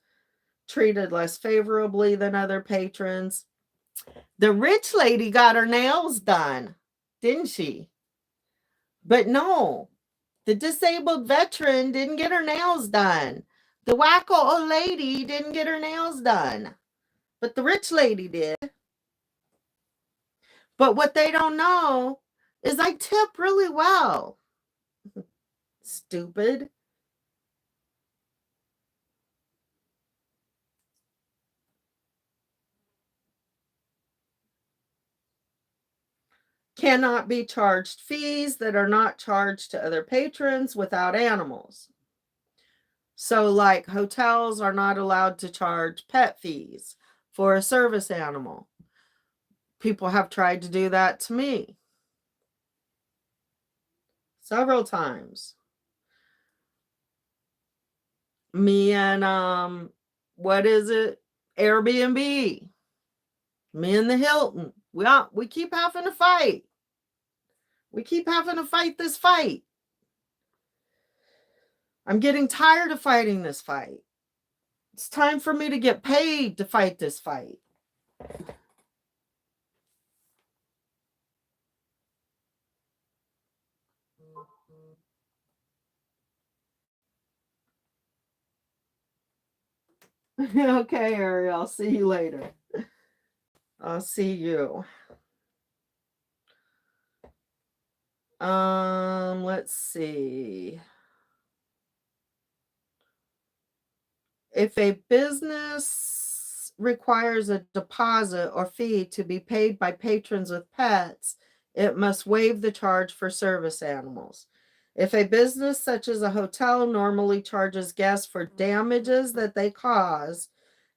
treated less favorably than other patrons. The rich lady got her nails done, didn't she? But no, the disabled veteran didn't get her nails done. The wacko old lady didn't get her nails done. But the rich lady did. But what they don't know is I tip really well. Stupid. Cannot be charged fees that are not charged to other patrons without animals. So, like, hotels are not allowed to charge pet fees for a service animal. People have tried to do that to me several times. Me and what is it? Airbnb. Me and the Hilton. We keep having to fight. We keep having to fight this fight. I'm getting tired of fighting this fight. It's time for me to get paid to fight this fight. Okay, Ariel, I'll see you later. I'll see you. Let's see. If a business requires a deposit or fee to be paid by patrons with pets, it must waive the charge for service animals. If a business such as a hotel normally charges guests for damages that they cause,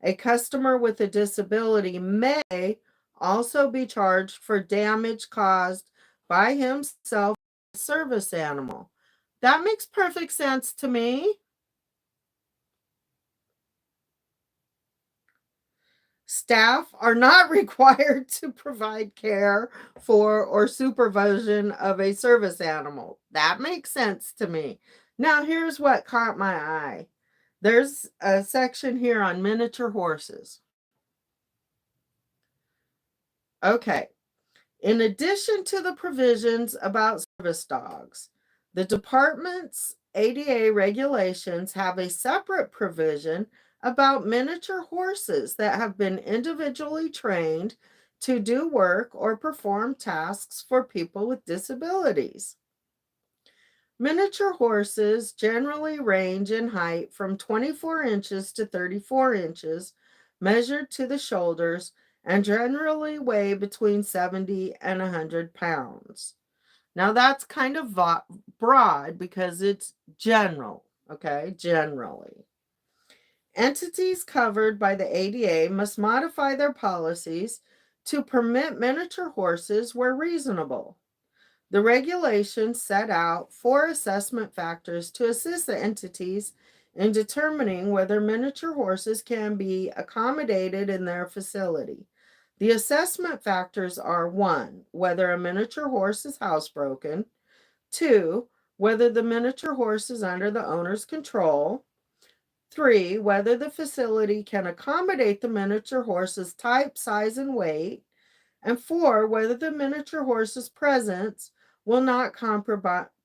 a customer with a disability may also be charged for damage caused by himself or a service animal. That makes perfect sense to me. Staff are not required to provide care for or supervision of a service animal. That makes sense to me. Now, here's what caught my eye. There's a section here on miniature horses. Okay. In addition to the provisions about service dogs, the department's ADA regulations have a separate provision about miniature horses that have been individually trained to do work or perform tasks for people with disabilities. Miniature horses generally range in height from 24 inches to 34 inches, measured to the shoulders, and generally weigh between 70 and 100 pounds. Now that's kind of broad because it's general, okay? Generally. Entities covered by the ADA must modify their policies to permit miniature horses where reasonable. The regulations set out 4 assessment factors to assist the entities in determining whether miniature horses can be accommodated in their facility. The assessment factors are 1, whether a miniature horse is housebroken, 2, whether the miniature horse is under the owner's control, 3, whether the facility can accommodate the miniature horse's type, size, and weight, and 4, whether the miniature horse's presence will not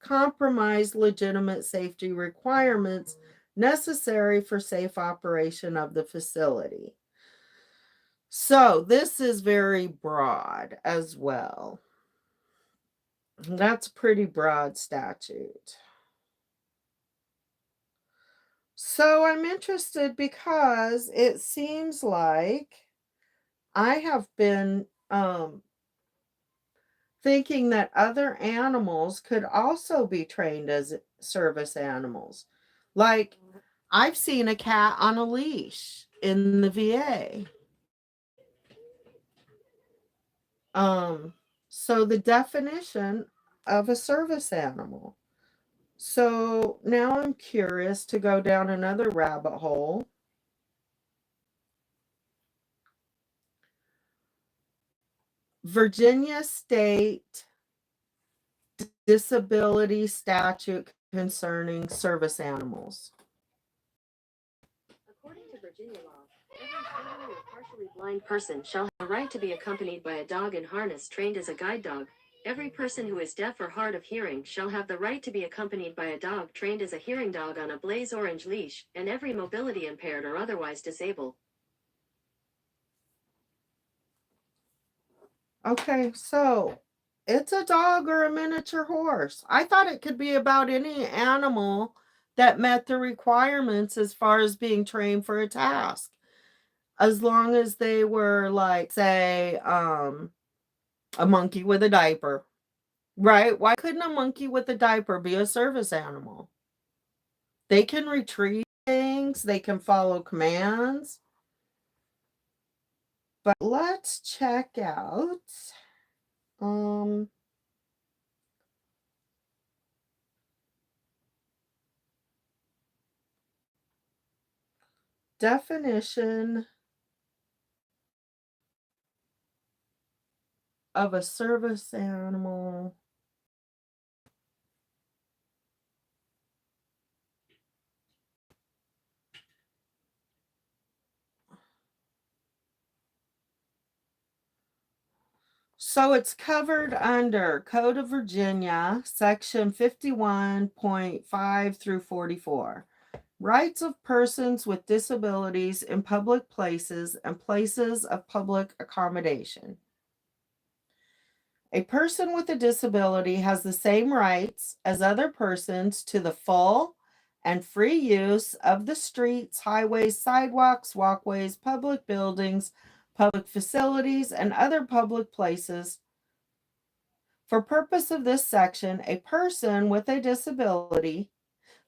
compromise legitimate safety requirements necessary for safe operation of the facility. So this is very broad as well. That's a pretty broad statute. So I'm interested because it seems like I have been thinking that other animals could also be trained as service animals. Like, I've seen a cat on a leash in the VA. So the definition of a service animal. So now I'm curious to go down another rabbit hole. Virginia State Disability Statute concerning service animals. According to Virginia law, every totally or partially blind person shall have the right to be accompanied by a dog in harness trained as a guide dog. Every person who is deaf or hard of hearing shall have the right to be accompanied by a dog trained as a hearing dog on a blaze orange leash, and every mobility impaired or otherwise disabled. Okay, so it's a dog or a miniature horse. I thought it could be about any animal that met the requirements as far as being trained for a task. As long as they were, like, say, a monkey with a diaper, right? Why couldn't a monkey with a diaper be a service animal? They can retrieve things, they can follow commands. But let's check out definition of a service animal. So it's covered under Code of Virginia, section 51.5 through 44. Rights of persons with disabilities in public places and places of public accommodation. A person with a disability has the same rights as other persons to the full and free use of the streets, highways, sidewalks, walkways, public buildings, public facilities, and other public places. For purpose of this section, a person with a disability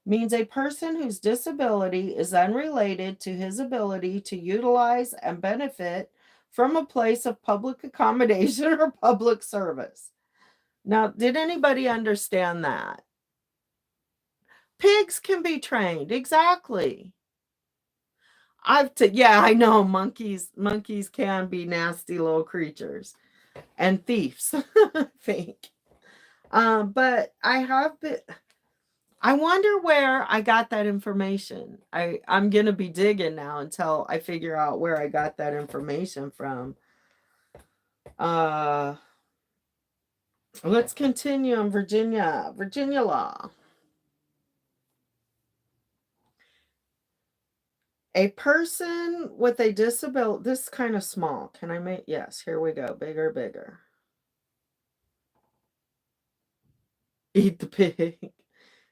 means a person whose disability is unrelated to his ability to utilize and benefit from a place of public accommodation or public service. Now, did anybody understand that? Pigs can be trained, exactly. Yeah, I know monkeys can be nasty little creatures and thieves, I think. But I wonder where I got that information. I'm gonna be digging now until I figure out where I got that information from. Let's continue on Virginia law. A person with a disability, this is kind of small. Can I make, yes, here we go. Bigger. Eat the pig.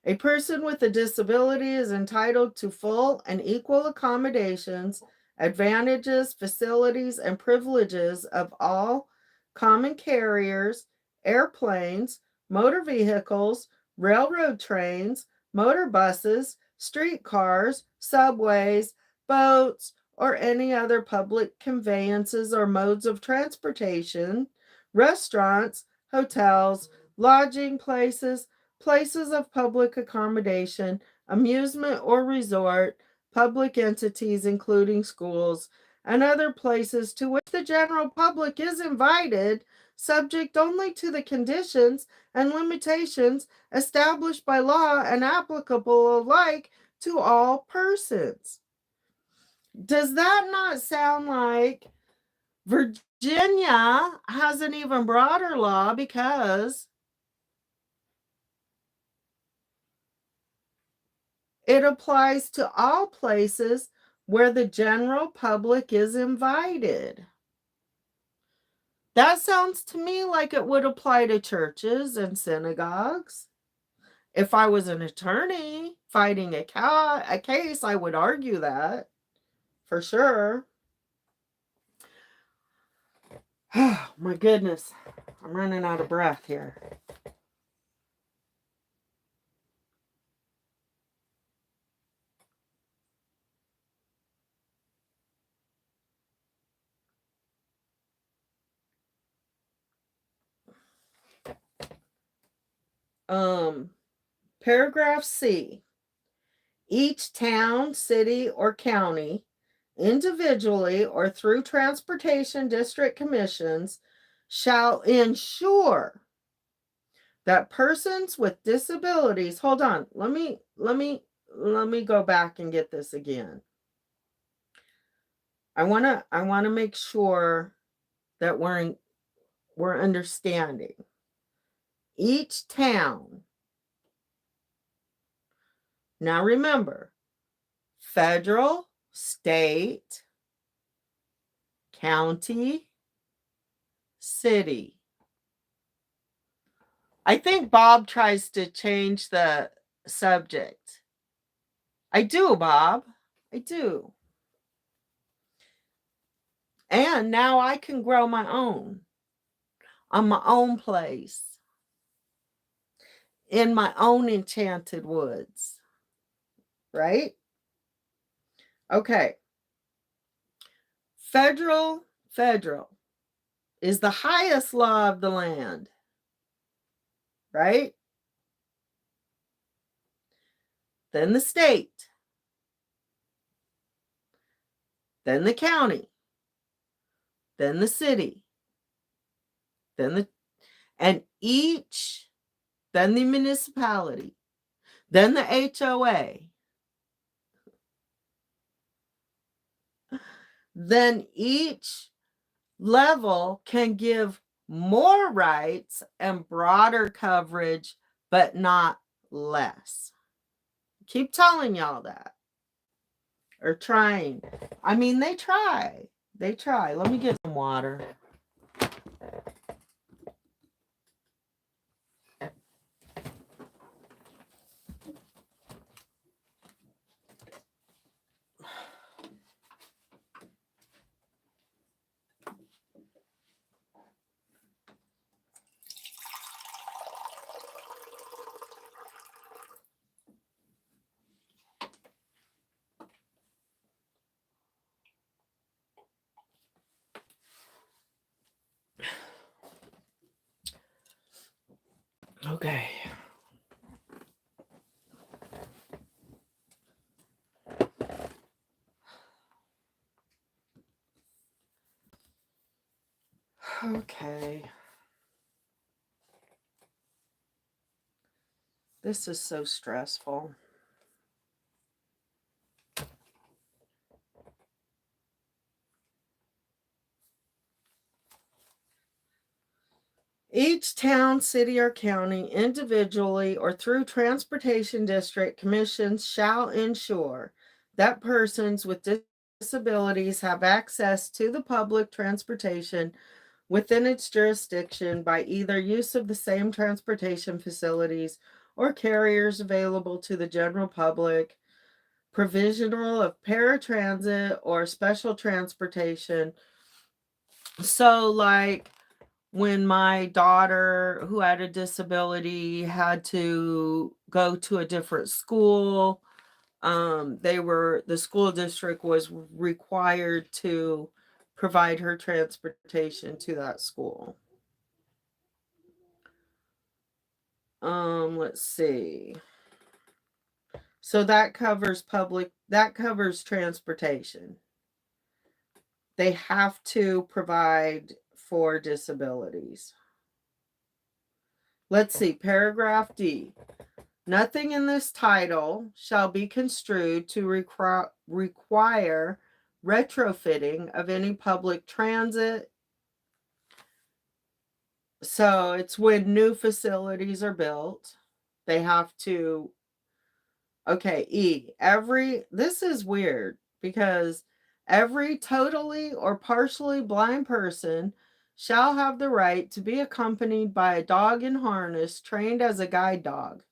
A person with a disability is entitled to full and equal accommodations, advantages, facilities, and privileges of all common carriers, airplanes, motor vehicles, railroad trains, motor buses, streetcars, subways, boats, or any other public conveyances or modes of transportation, restaurants, hotels, lodging places, places of public accommodation, amusement or resort, public entities including schools, and other places to which the general public is invited, subject only to the conditions and limitations established by law and applicable alike to all persons. Does that not sound like Virginia has an even broader law because it applies to all places where the general public is invited? That sounds to me like it would apply to churches and synagogues. If I was an attorney fighting a case, I would argue that for sure. Oh, my goodness. I'm running out of breath here. Paragraph C. Each town, city, or county, individually or through transportation district commissions, shall ensure that persons with disabilities, hold on, let me go back and get this again. I want to make sure that we're understanding. Each town. Now remember, federal, state, county, city. I think Bob tries to change the subject. I do, Bob. I do. And now I can grow my own on my own place in my own enchanted woods. Right? Okay. Federal is the highest law of the land. Right? Then the state. Then the county. Then the city. Then the municipality. Then the HOA. Then each level can give more rights and broader coverage, but not less. Keep telling y'all that. Or trying. I mean, they try. They try. Let me get some water. Okay. Okay. This is so stressful. Each town, city, or county, individually or through transportation district commissions, shall ensure that persons with disabilities have access to the public transportation within its jurisdiction by either use of the same transportation facilities or carriers available to the general public, provisional of paratransit or special transportation. So, like, when my daughter who had a disability had to go to a different school, the school district was required to provide her transportation to that school. Let's see. So that covers transportation. They have to provide for disabilities. Let's see, paragraph D. Nothing in this title shall be construed to require retrofitting of any public transit. So it's when new facilities are built, they have to. Okay, E. This is weird because every totally or partially blind person shall have the right to be accompanied by a dog in harness trained as a guide dog.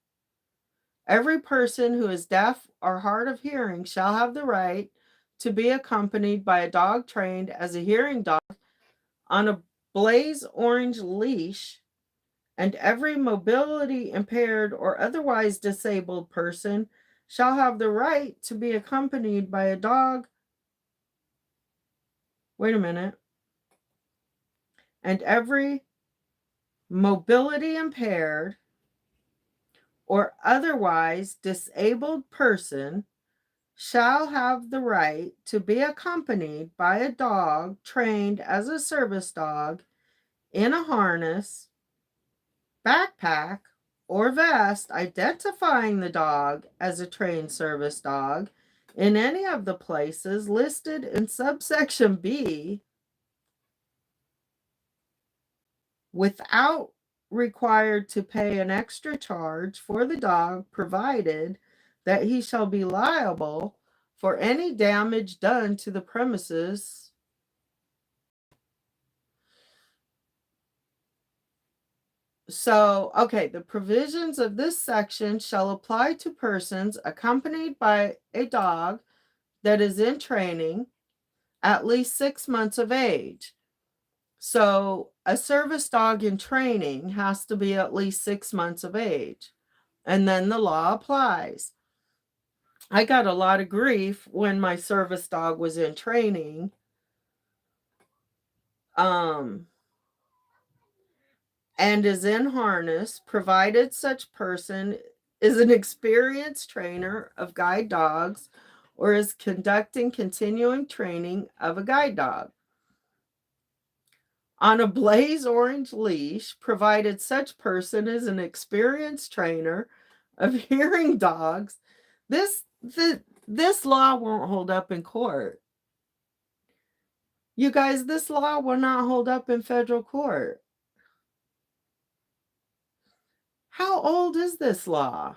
Every person who is deaf or hard of hearing shall have the right to be accompanied by a dog trained as a hearing dog on a blaze orange leash, and every mobility impaired or otherwise disabled person shall have the right to be accompanied by a dog. Wait a minute. And every mobility impaired or otherwise disabled person shall have the right to be accompanied by a dog trained as a service dog in a harness, backpack, or vest identifying the dog as a trained service dog in any of the places listed in subsection B without required to pay an extra charge for the dog, provided that he shall be liable for any damage done to the premises. So, okay, the provisions of this section shall apply to persons accompanied by a dog that is in training at least 6 months of age. So, a service dog in training has to be at least 6 months of age. And then the law applies. I got a lot of grief when my service dog was in training. And is in harness, provided such person is an experienced trainer of guide dogs or is conducting continuing training of a guide dog. On a blaze orange leash, provided such person is an experienced trainer of hearing dogs. This law won't hold up in court. You guys, this law will not hold up in federal court. How old is this law?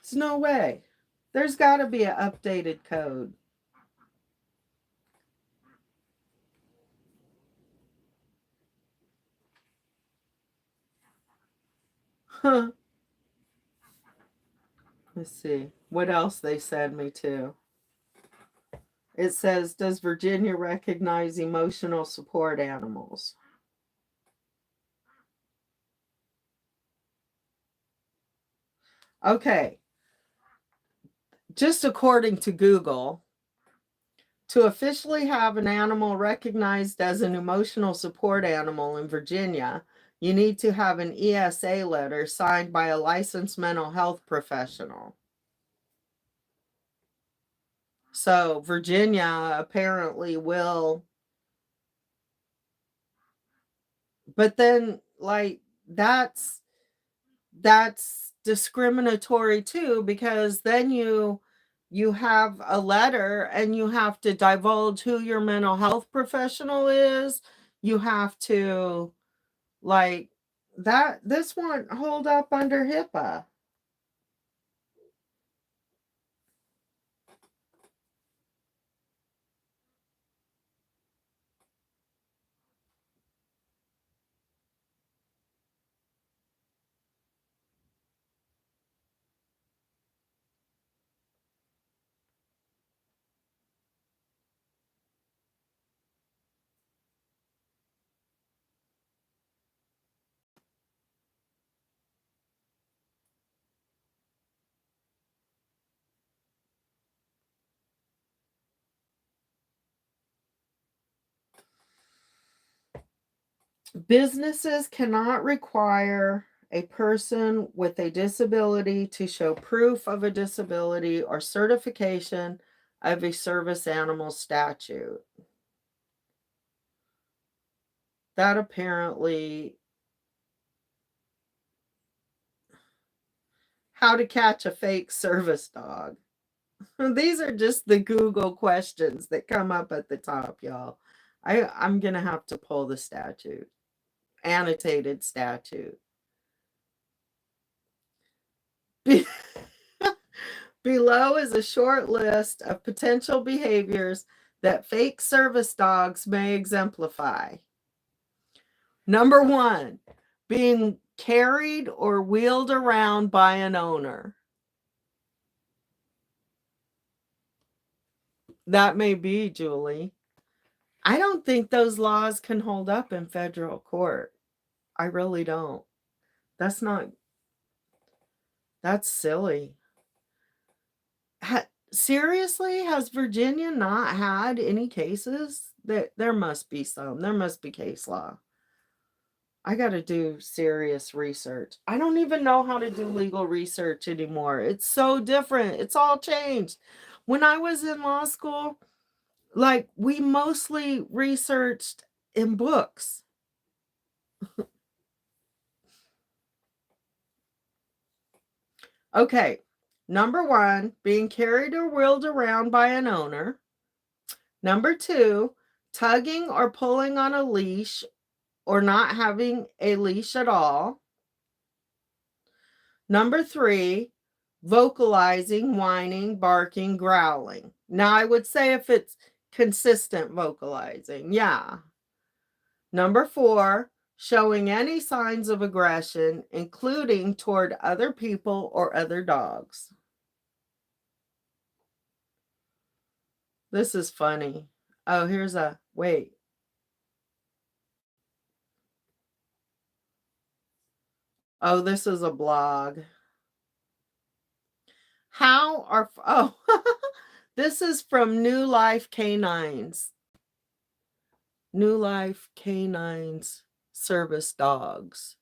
There's no way. There's got to be an updated code. Huh. Let's see what else they send me to. It says, does Virginia recognize emotional support animals? Okay. Just according to Google, To officially have an animal recognized as an emotional support animal in Virginia, you need to have an ESA letter signed by a licensed mental health professional. So Virginia apparently will, but then like that's discriminatory too, because then you have a letter and you have to divulge who your mental health professional is. You have to like that. This won't hold up under HIPAA. Businesses cannot require a person with a disability to show proof of a disability or certification of a service animal statute. That apparently, how to catch a fake service dog. These are just the Google questions that come up at the top, y'all. I'm going to have to pull the statute, annotated statute. Below is a short list of potential behaviors that fake service dogs may exemplify. Number 1, being carried or wheeled around by an owner. That may be, Julie. I don't think those laws can hold up in federal court. I really don't. That's silly. Seriously, has Virginia not had any cases? There must be some. There must be case law. I got to do serious research. I don't even know how to do legal research anymore. It's so different. It's all changed. When I was in law school, like we mostly researched in books. Okay. Number 1, being carried or wheeled around by an owner. Number 2, tugging or pulling on a leash or not having a leash at all. Number 3, vocalizing, whining, barking, growling. Now, I would say if it's consistent vocalizing, yeah. Number 4, showing any signs of aggression, including toward other people or other dogs. This is funny. Oh, here's a, wait. Oh, this is a blog. This is from New Life Canines. New Life Canines Service Dogs.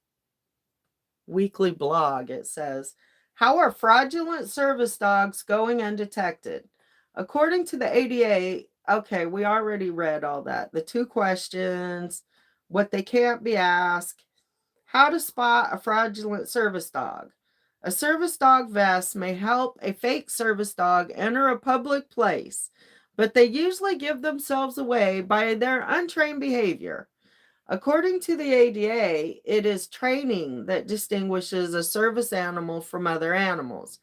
Weekly blog, it says. How are fraudulent service dogs going undetected? According to the ADA, okay, we already read all that. The 2 questions, what they can't be asked, how to spot a fraudulent service dog. A service dog vest may help a fake service dog enter a public place, but they usually give themselves away by their untrained behavior. According to the ADA, it is training that distinguishes a service animal from other animals,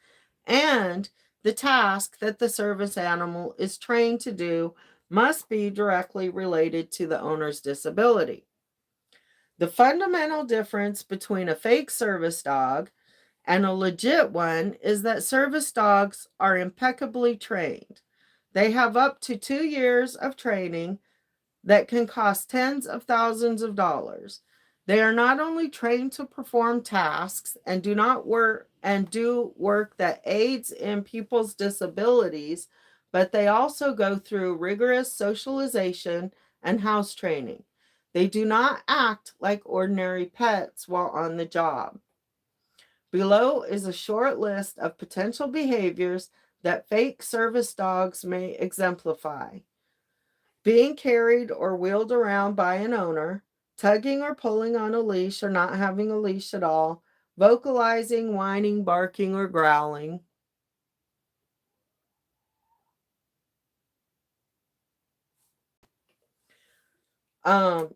and the task that the service animal is trained to do must be directly related to the owner's disability. The fundamental difference between a fake service dog and a legit one is that service dogs are impeccably trained. They have up to 2 years of training that can cost tens of thousands of dollars. They are not only trained to perform tasks and do work that aids in people's disabilities, but they also go through rigorous socialization and house training. They do not act like ordinary pets while on the job. Below is a short list of potential behaviors that fake service dogs may exemplify: being carried or wheeled around by an owner, tugging or pulling on a leash or not having a leash at all, vocalizing, whining, barking, or growling,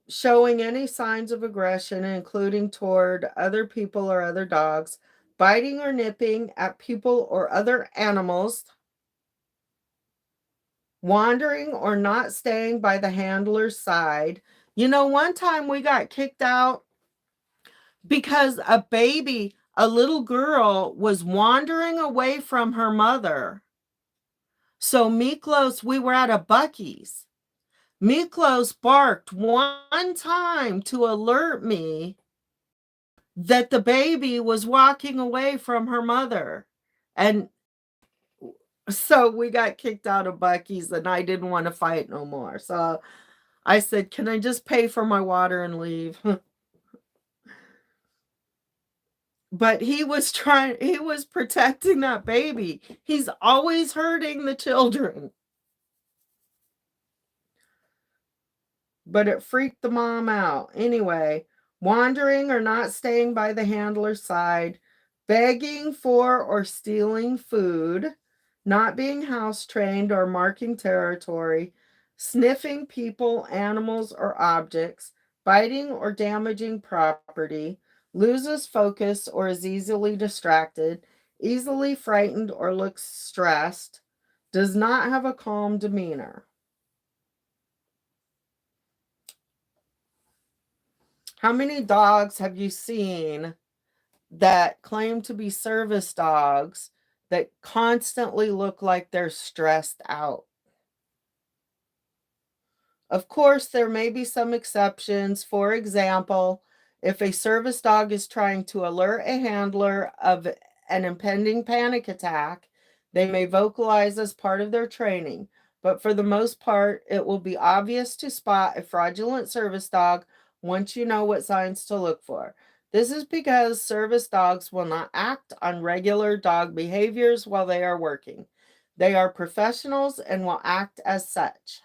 showing any signs of aggression, including toward other people or other dogs, biting or nipping at people or other animals, wandering or not staying by the handler's side. You know, one time we got kicked out because a little girl, was wandering away from her mother. So Miklos, we were at a Buc-ee's. Miklos barked one time to alert me that the baby was walking away from her mother. And so we got kicked out of Buc-ee's, and I didn't want to fight no more. So I said, "Can I just pay for my water and leave?" But he was protecting that baby. He's always hurting the children. But it freaked the mom out. Anyway, wandering or not staying by the handler's side, begging for or stealing food, not being house trained or marking territory, sniffing people, animals, or objects, biting or damaging property, loses focus or is easily distracted, easily frightened or looks stressed, does not have a calm demeanor. How many dogs have you seen that claim to be service dogs that constantly look like they're stressed out? Of course, there may be some exceptions. For example, if a service dog is trying to alert a handler of an impending panic attack, they may vocalize as part of their training. But for the most part, it will be obvious to spot a fraudulent service dog once you know what signs to look for. This is because service dogs will not act on regular dog behaviors while they are working. They are professionals and will act as such.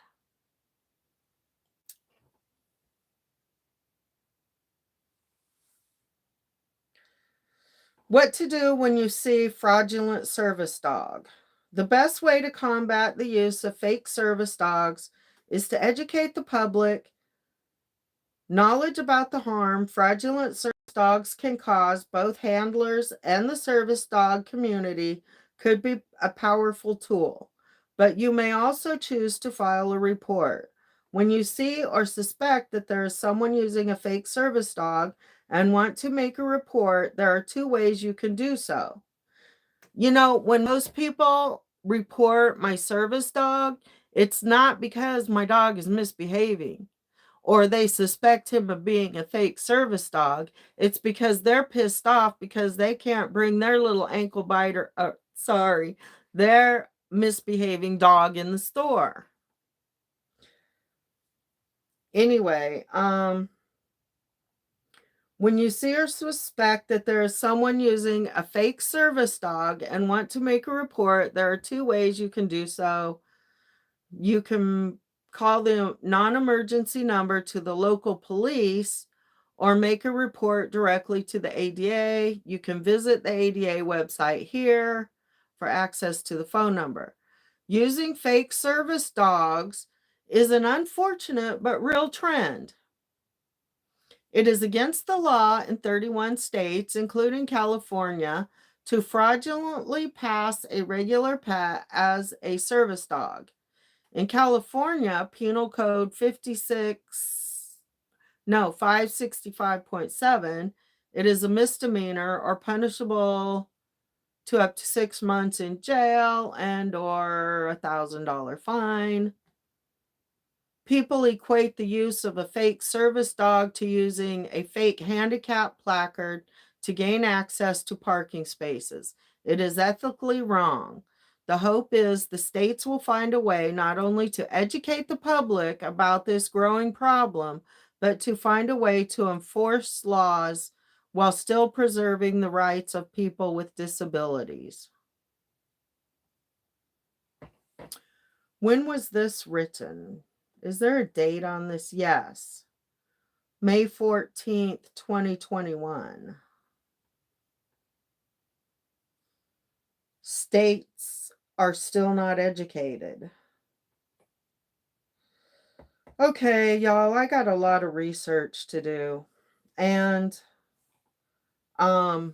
What to do when you see fraudulent service dog? The best way to combat the use of fake service dogs is to educate the public. Knowledge about the harm fraudulent service dogs can cause both handlers and the service dog community could be a powerful tool, but you may also choose to file a report. When you see or suspect that there is someone using a fake service dog and want to make a report, there are two ways you can do so. You know, when most people report my service dog, it's not because my dog is misbehaving or they suspect him of being a fake service dog. It's because they're pissed off because they can't bring their little ankle biter, their misbehaving dog in the store. Anyway, when you see or suspect that there is someone using a fake service dog and want to make a report, there are two ways you can do so. You can call the non-emergency number to the local police or make a report directly to the ADA. You can visit the ADA website here for access to the phone number. Using fake service dogs is an unfortunate but real trend. It is against the law in 31 states, including California, to fraudulently pass a regular pet as a service dog. In California, Penal Code 565.7, it is a misdemeanor or punishable to up to 6 months in jail and or $1,000 fine. People equate the use of a fake service dog to using a fake handicap placard to gain access to parking spaces. It is ethically wrong. The hope is the states will find a way not only to educate the public about this growing problem, but to find a way to enforce laws while still preserving the rights of people with disabilities. When was this written? Is there a date on this? Yes. May 14th, 2021. States are still not educated. Okay, y'all, I got a lot of research to do. And I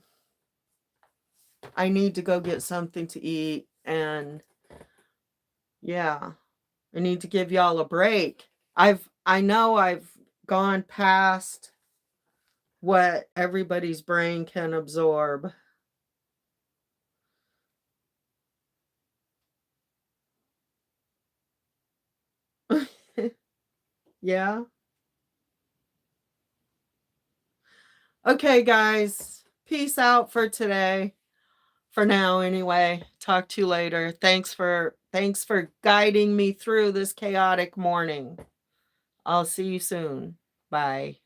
need to go get something to eat, and yeah, I need to give y'all a break. I know I've gone past what everybody's brain can absorb. Yeah. Okay, guys. Peace out for today. For now, anyway. Talk to you later. Thanks for guiding me through this chaotic morning. I'll see you soon. Bye.